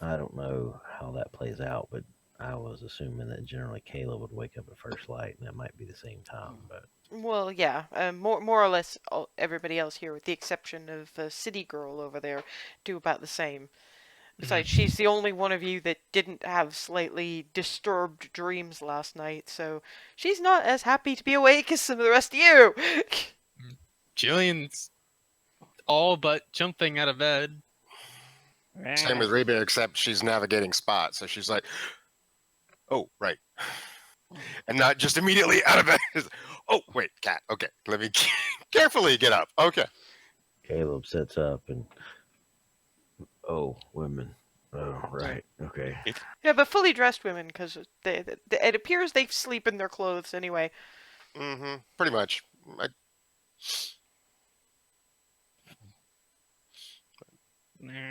Speaker 4: don't know how that plays out, but I was assuming that generally Caleb would wake up at first light, and that might be the same time. But
Speaker 1: Well, yeah, more or less everybody else here, with the exception of City Girl over there, do about the same. Besides, she's the only one of you that didn't have slightly disturbed dreams last night, so she's not as happy to be awake as some of the rest of you.
Speaker 2: Jillian's all but jumping out of bed.
Speaker 5: Same with Reba, except she's navigating Spot, so she's like, "Oh, right," and not just immediately out of bed. Oh, wait, cat. Okay, let me carefully get up. Okay.
Speaker 4: Caleb sets up and oh, women. Oh, right. Okay.
Speaker 1: Yeah, but fully dressed women, because it appears they sleep in their clothes anyway.
Speaker 5: Mm-hmm. Pretty much. I,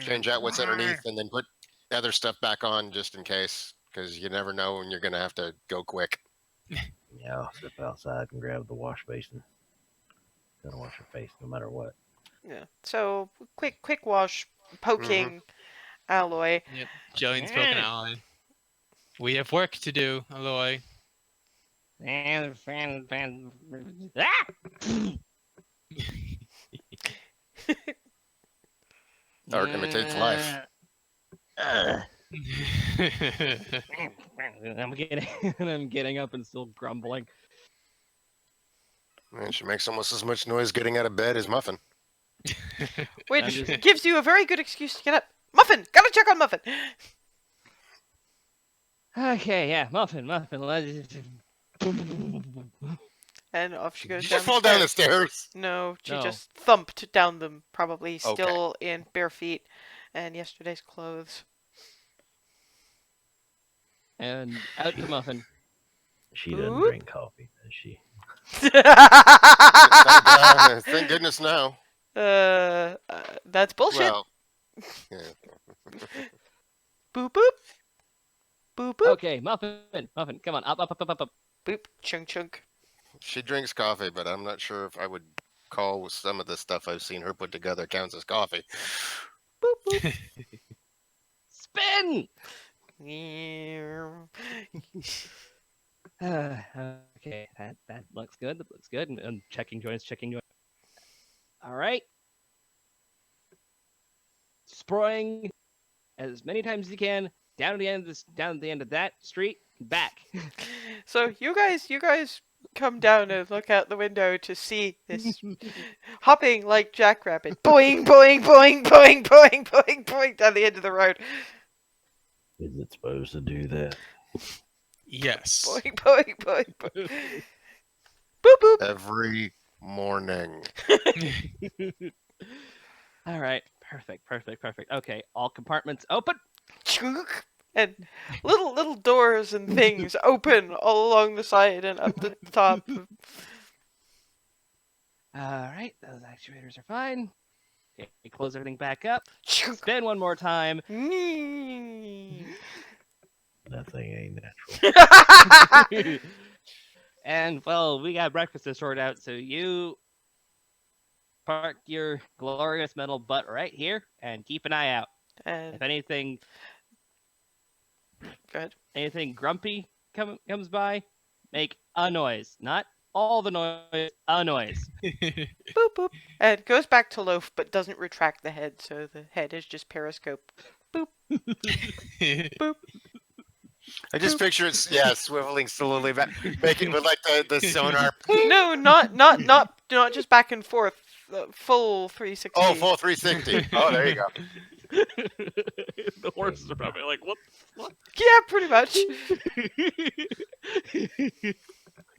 Speaker 5: change out what's underneath and then put other stuff back on just in case, because you never know when you're gonna have to go quick.
Speaker 4: Yeah, I'll step outside and grab the wash basin. Gotta wash your face no matter what.
Speaker 1: Yeah. So quick wash,
Speaker 5: Mm-hmm.
Speaker 1: poking Alloy.
Speaker 2: Yep. Jillian's poking at Aloy. We have work to do, Aloy.
Speaker 5: Art imitates life.
Speaker 3: I'm getting up and still grumbling.
Speaker 5: And she makes almost as much noise getting out of bed as Muffin.
Speaker 1: Which
Speaker 3: just-
Speaker 1: gives you a very good excuse to get up. Muffin! Gotta check on Muffin!
Speaker 3: Okay, yeah, Muffin.
Speaker 1: And off she goes
Speaker 5: Did you
Speaker 1: down
Speaker 5: just fall down the
Speaker 1: stairs.
Speaker 5: stairs?
Speaker 1: No, she
Speaker 3: No.
Speaker 1: just thumped down them, probably
Speaker 5: Okay.
Speaker 1: still in bare feet and yesterday's clothes.
Speaker 3: And out you Muffin.
Speaker 4: She doesn't
Speaker 1: Oop.
Speaker 4: drink coffee, does she?
Speaker 5: Thank goodness no.
Speaker 1: That's bullshit.
Speaker 5: Well, yeah.
Speaker 1: Boop boop. Boop boop.
Speaker 3: Okay, Muffin, come on, up.
Speaker 1: Boop. Chunk chunk.
Speaker 5: She drinks coffee, but I'm not sure if I would call some of the stuff I've seen her put together counts as coffee.
Speaker 1: Boop boop.
Speaker 3: Spin!
Speaker 1: Meow.
Speaker 3: Okay, that looks good. That looks good. And checking joints. All right. Spraying as many times as you can down at the end of that street, back.
Speaker 1: So you guys come down and look out the window to see this hopping like jackrabbit. Boing boing boing boing boing boing boing down the end of the road.
Speaker 4: Is it supposed to do that?
Speaker 2: Yes.
Speaker 1: Boing boing boing boing. Boop boop.
Speaker 5: Every morning.
Speaker 3: All right, perfect. Okay, all compartments open.
Speaker 1: Chunk. And little doors and things open all along the side and up the top.
Speaker 3: All right, those actuators are fine. Okay, close everything back up.
Speaker 1: Chunk.
Speaker 3: Spin one more time.
Speaker 4: That thing ain't natural.
Speaker 3: And well, we got breakfast to sort out, so you park your glorious metal butt right here and keep an eye out.
Speaker 1: And
Speaker 3: If anything
Speaker 1: go ahead.
Speaker 3: grumpy comes by, make a noise. Not all the noise, a noise.
Speaker 1: Boop boop. And goes back to loaf but doesn't retract the head, so the head is just periscope. Boop boop.
Speaker 5: I just picture it, swiveling slowly back, making with like the sonar.
Speaker 1: No, not just back and forth. Full 360.
Speaker 5: Oh, full 360. Oh, there you go.
Speaker 3: The horses are probably like, what?
Speaker 1: Yeah, pretty much.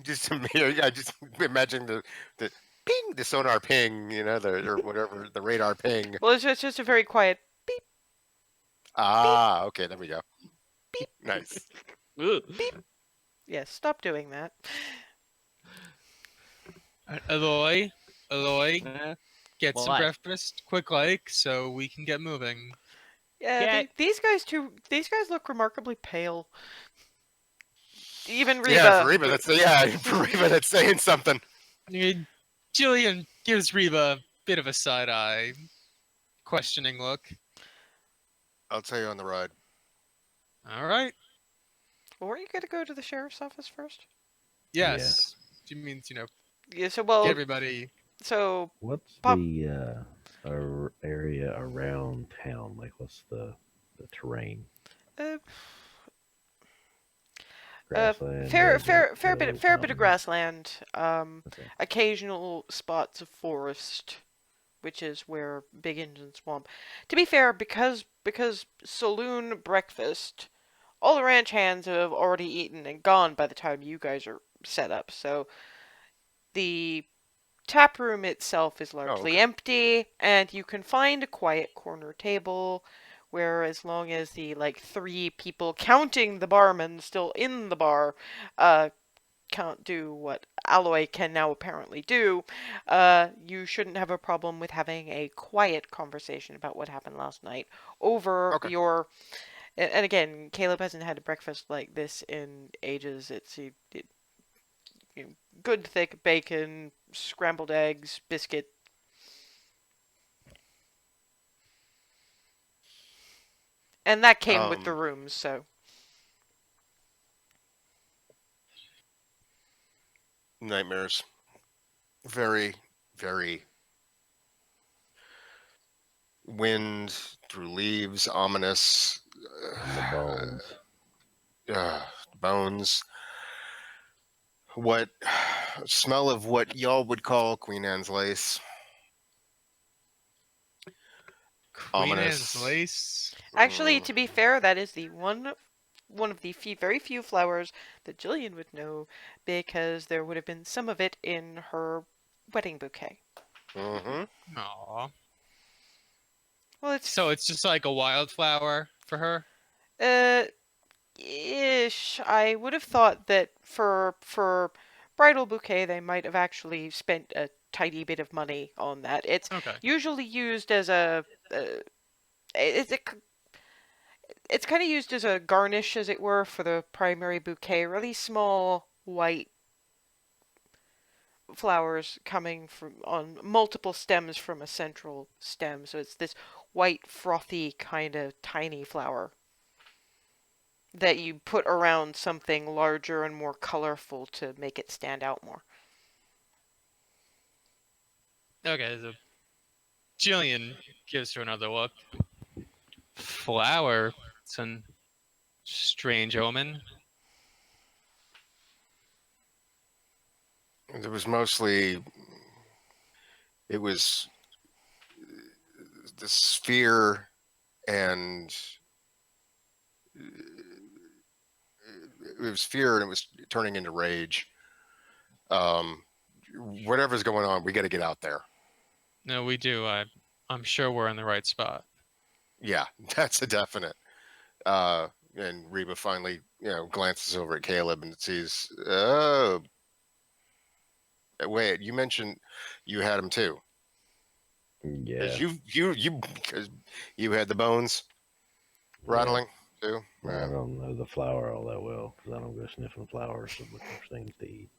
Speaker 5: Just I just imagine the ping, the sonar ping, or whatever, the radar ping.
Speaker 1: Well, it's just a very quiet beep.
Speaker 5: Ah, okay, there we go. Nice.
Speaker 1: Yes, stop doing that.
Speaker 2: Aloy, get
Speaker 3: Well,
Speaker 2: some
Speaker 3: I-
Speaker 2: breakfast, quick like, so we can get moving.
Speaker 1: Yeah,
Speaker 3: Okay.
Speaker 1: these guys look remarkably pale. Even Reba.
Speaker 5: Yeah, for Reba, that's saying something.
Speaker 2: Jillian gives Reba a bit of a side eye, questioning look.
Speaker 5: I'll tell you on the ride.
Speaker 2: All right.
Speaker 1: Well, weren't you going to go to the sheriff's office first?
Speaker 2: Yes. She means,
Speaker 1: Yeah. So
Speaker 2: get everybody.
Speaker 1: So
Speaker 4: What's
Speaker 1: Pop-
Speaker 4: the area around town? Like, what's the terrain?
Speaker 1: uh,
Speaker 4: Grassland.
Speaker 1: fair
Speaker 4: desert,
Speaker 1: bit of
Speaker 4: mountain?
Speaker 1: grassland.
Speaker 4: Okay.
Speaker 1: Occasional spots of forest. which is where Big Engine Swamp. To be fair, because saloon breakfast, all the ranch hands have already eaten and gone by the time you guys are set up. So the tap room itself is
Speaker 5: Oh,
Speaker 1: largely
Speaker 5: okay.
Speaker 1: empty, and you can find a quiet corner table where, as long as the like 3 people counting the barman still in the bar can't do what Alloy can now apparently do, you shouldn't have a problem with having a quiet conversation about what happened last night over
Speaker 5: Okay.
Speaker 1: your. And again, Caleb hasn't had a breakfast like this in ages. It's you know, good thick bacon, scrambled eggs, biscuit, and that came with the
Speaker 5: Um,
Speaker 1: rooms. So
Speaker 5: nightmares. Very, very wind through leaves, ominous.
Speaker 4: And the bones.
Speaker 5: Bones. What smell of what y'all would call Queen Anne's lace?
Speaker 2: Queen Anne's
Speaker 5: Ominous.
Speaker 2: lace.
Speaker 1: actually,
Speaker 5: Mm,
Speaker 1: to be fair, that is the one of the very few flowers that Jillian would know because there would have been some of it in her wedding bouquet.
Speaker 5: mm-hmm.
Speaker 2: Aw.
Speaker 1: Well,
Speaker 2: So
Speaker 1: it's
Speaker 2: it's just like a wildflower for her.
Speaker 1: uh ish. I would have thought that for bridal bouquet they might have actually spent a tiny bit of money on that. It's
Speaker 2: Okay.
Speaker 1: usually used as a it's a, it's kind of used as a garnish, as it were, for the primary bouquet. Really small white flowers coming from on multiple stems from a central stem. So it's this white, frothy kind of tiny flower that you put around something larger and more colorful to make it stand out more.
Speaker 2: Okay. So Jillian gives her another look. Flower. It's an strange omen.
Speaker 5: It was mostly. It was the sphere and it was fear and it was turning into rage. Um, whatever's going on, we got to get out there.
Speaker 2: No, we do. I'm sure we're in the right spot.
Speaker 5: Yeah, that's a definite. And Reba finally, glances over at Caleb and sees, oh, wait, you mentioned you had him too. Because
Speaker 4: Yeah.
Speaker 5: because you had the bones
Speaker 4: Yeah.
Speaker 5: rattling too.
Speaker 4: I
Speaker 5: Yeah.
Speaker 4: don't know the flower all that well because I don't go sniffing flowers looking for things to eat.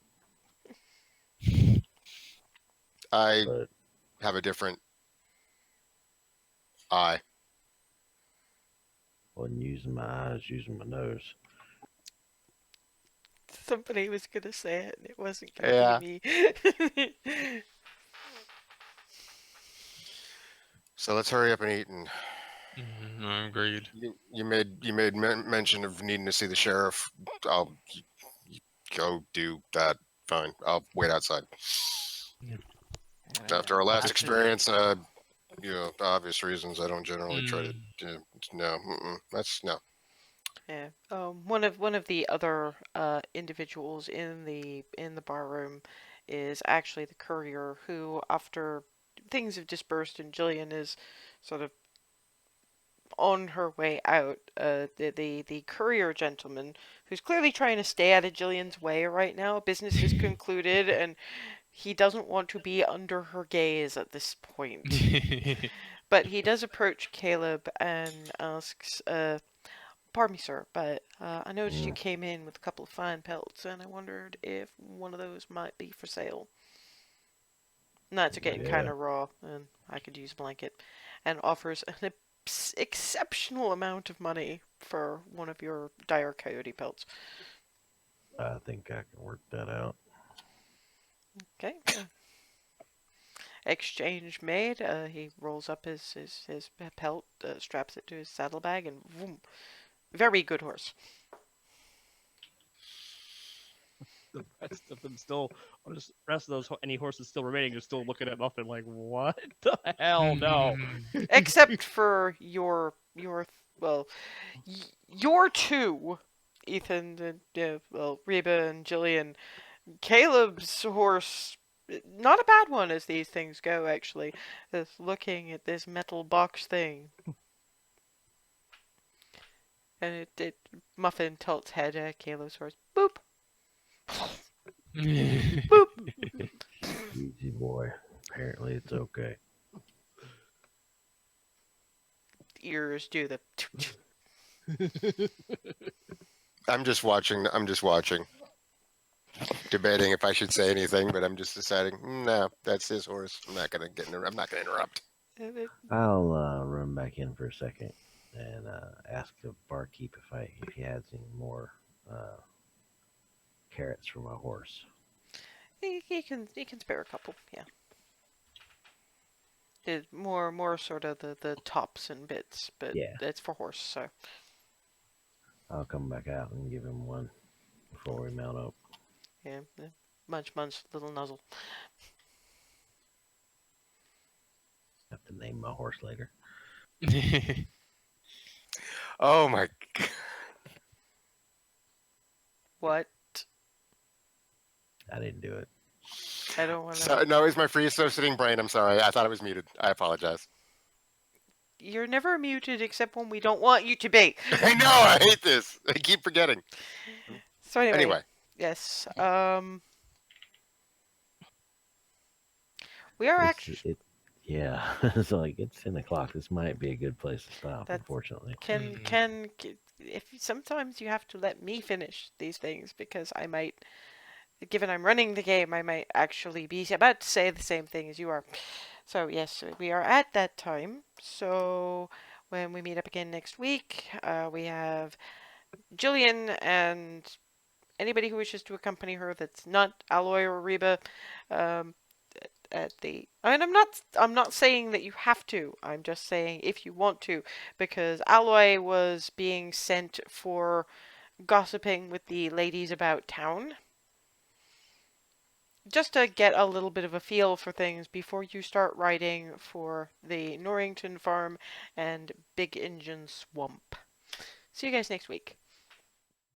Speaker 5: I
Speaker 4: But
Speaker 5: have a different eye.
Speaker 4: wasn't using my eyes, using my nose.
Speaker 1: Somebody was gonna say it, and it wasn't gonna be
Speaker 5: Yeah.
Speaker 1: me.
Speaker 5: So let's hurry up and eat. And
Speaker 2: I agreed.
Speaker 5: you made mention of needing to see the sheriff. I'll go do that. Fine. I'll wait outside. After our last
Speaker 2: Gotcha.
Speaker 5: experience, obvious reasons, I don't generally try to.
Speaker 2: Mm.
Speaker 5: No, that's no.
Speaker 1: Yeah. One of the other individuals in the bar room is actually the courier who, after things have dispersed and Jillian is sort of on her way out, the courier gentleman who's clearly trying to stay out of Jillian's way right now. Business is concluded, and he doesn't want to be under her gaze at this point. But he does approach Caleb and asks, "Pardon me, sir, but I noticed you
Speaker 4: Mm,
Speaker 1: came in with a couple of fine pelts, and I wondered if one of those might be for sale." Nuts are getting kind
Speaker 4: yeah,
Speaker 1: of raw, and I could use a blanket, and offers an exceptional amount of money for one of your dire coyote pelts.
Speaker 4: I think I can work that out.
Speaker 1: Okay. Exchange made. He rolls up his pelt, straps it to his saddlebag, and boom. Very good horse.
Speaker 3: the rest of them still, or just rest of those any horses still remaining are still looking at Muffin like, what the hell? No.
Speaker 1: Except for well, your two, Ethan and well, Reba and Jillian. Caleb's horse, not a bad one as these things go, actually. Is looking at this metal box thing, and it Muffin tilts head at Caleb's horse. Boop, boop.
Speaker 4: Easy boy. Apparently it's okay.
Speaker 1: Ears do the.
Speaker 5: I'm just watching. I'm just watching, debating if I should say anything, but I'm just deciding. No, that's his horse. I'm not gonna I'm not gonna interrupt.
Speaker 4: I'll run back in for a second and ask the barkeep if he has any more carrots for my horse.
Speaker 1: He can spare a couple, yeah. It's more sort of the tops and bits, but
Speaker 4: Yeah.
Speaker 1: it's for horse, so.
Speaker 4: I'll come back out and give him one before we mount up.
Speaker 1: Yeah, munch, little nuzzle.
Speaker 4: Have to name my horse later.
Speaker 5: Oh my!
Speaker 1: What?
Speaker 4: I didn't do it.
Speaker 1: I don't want
Speaker 5: So,
Speaker 1: to.
Speaker 5: no, it's my free associating brain. I'm sorry. I thought it was muted. I apologize.
Speaker 1: You're never muted except when we don't want you to be.
Speaker 5: I know. I hate this. I keep forgetting.
Speaker 1: So
Speaker 5: Anyway,
Speaker 1: yes. We are actually.
Speaker 4: Yeah, it's like it's 10 o'clock. This might be a good place to stop.
Speaker 1: That's-
Speaker 4: Unfortunately,
Speaker 1: If sometimes you have to let me finish these things because I might, given I'm running the game, I might actually be about to say the same thing as you are. So yes, we are at that time. So when we meet up again next week, we have Jillian and anybody who wishes to accompany her that's not Alloy or Reba. Um, at the and I'm not saying that you have to. I'm just saying if you want to, because Alloy was being sent for gossiping with the ladies about town. Just to get a little bit of a feel for things before you start writing for the Norrington Farm and Big Engine Swamp. See you guys next week.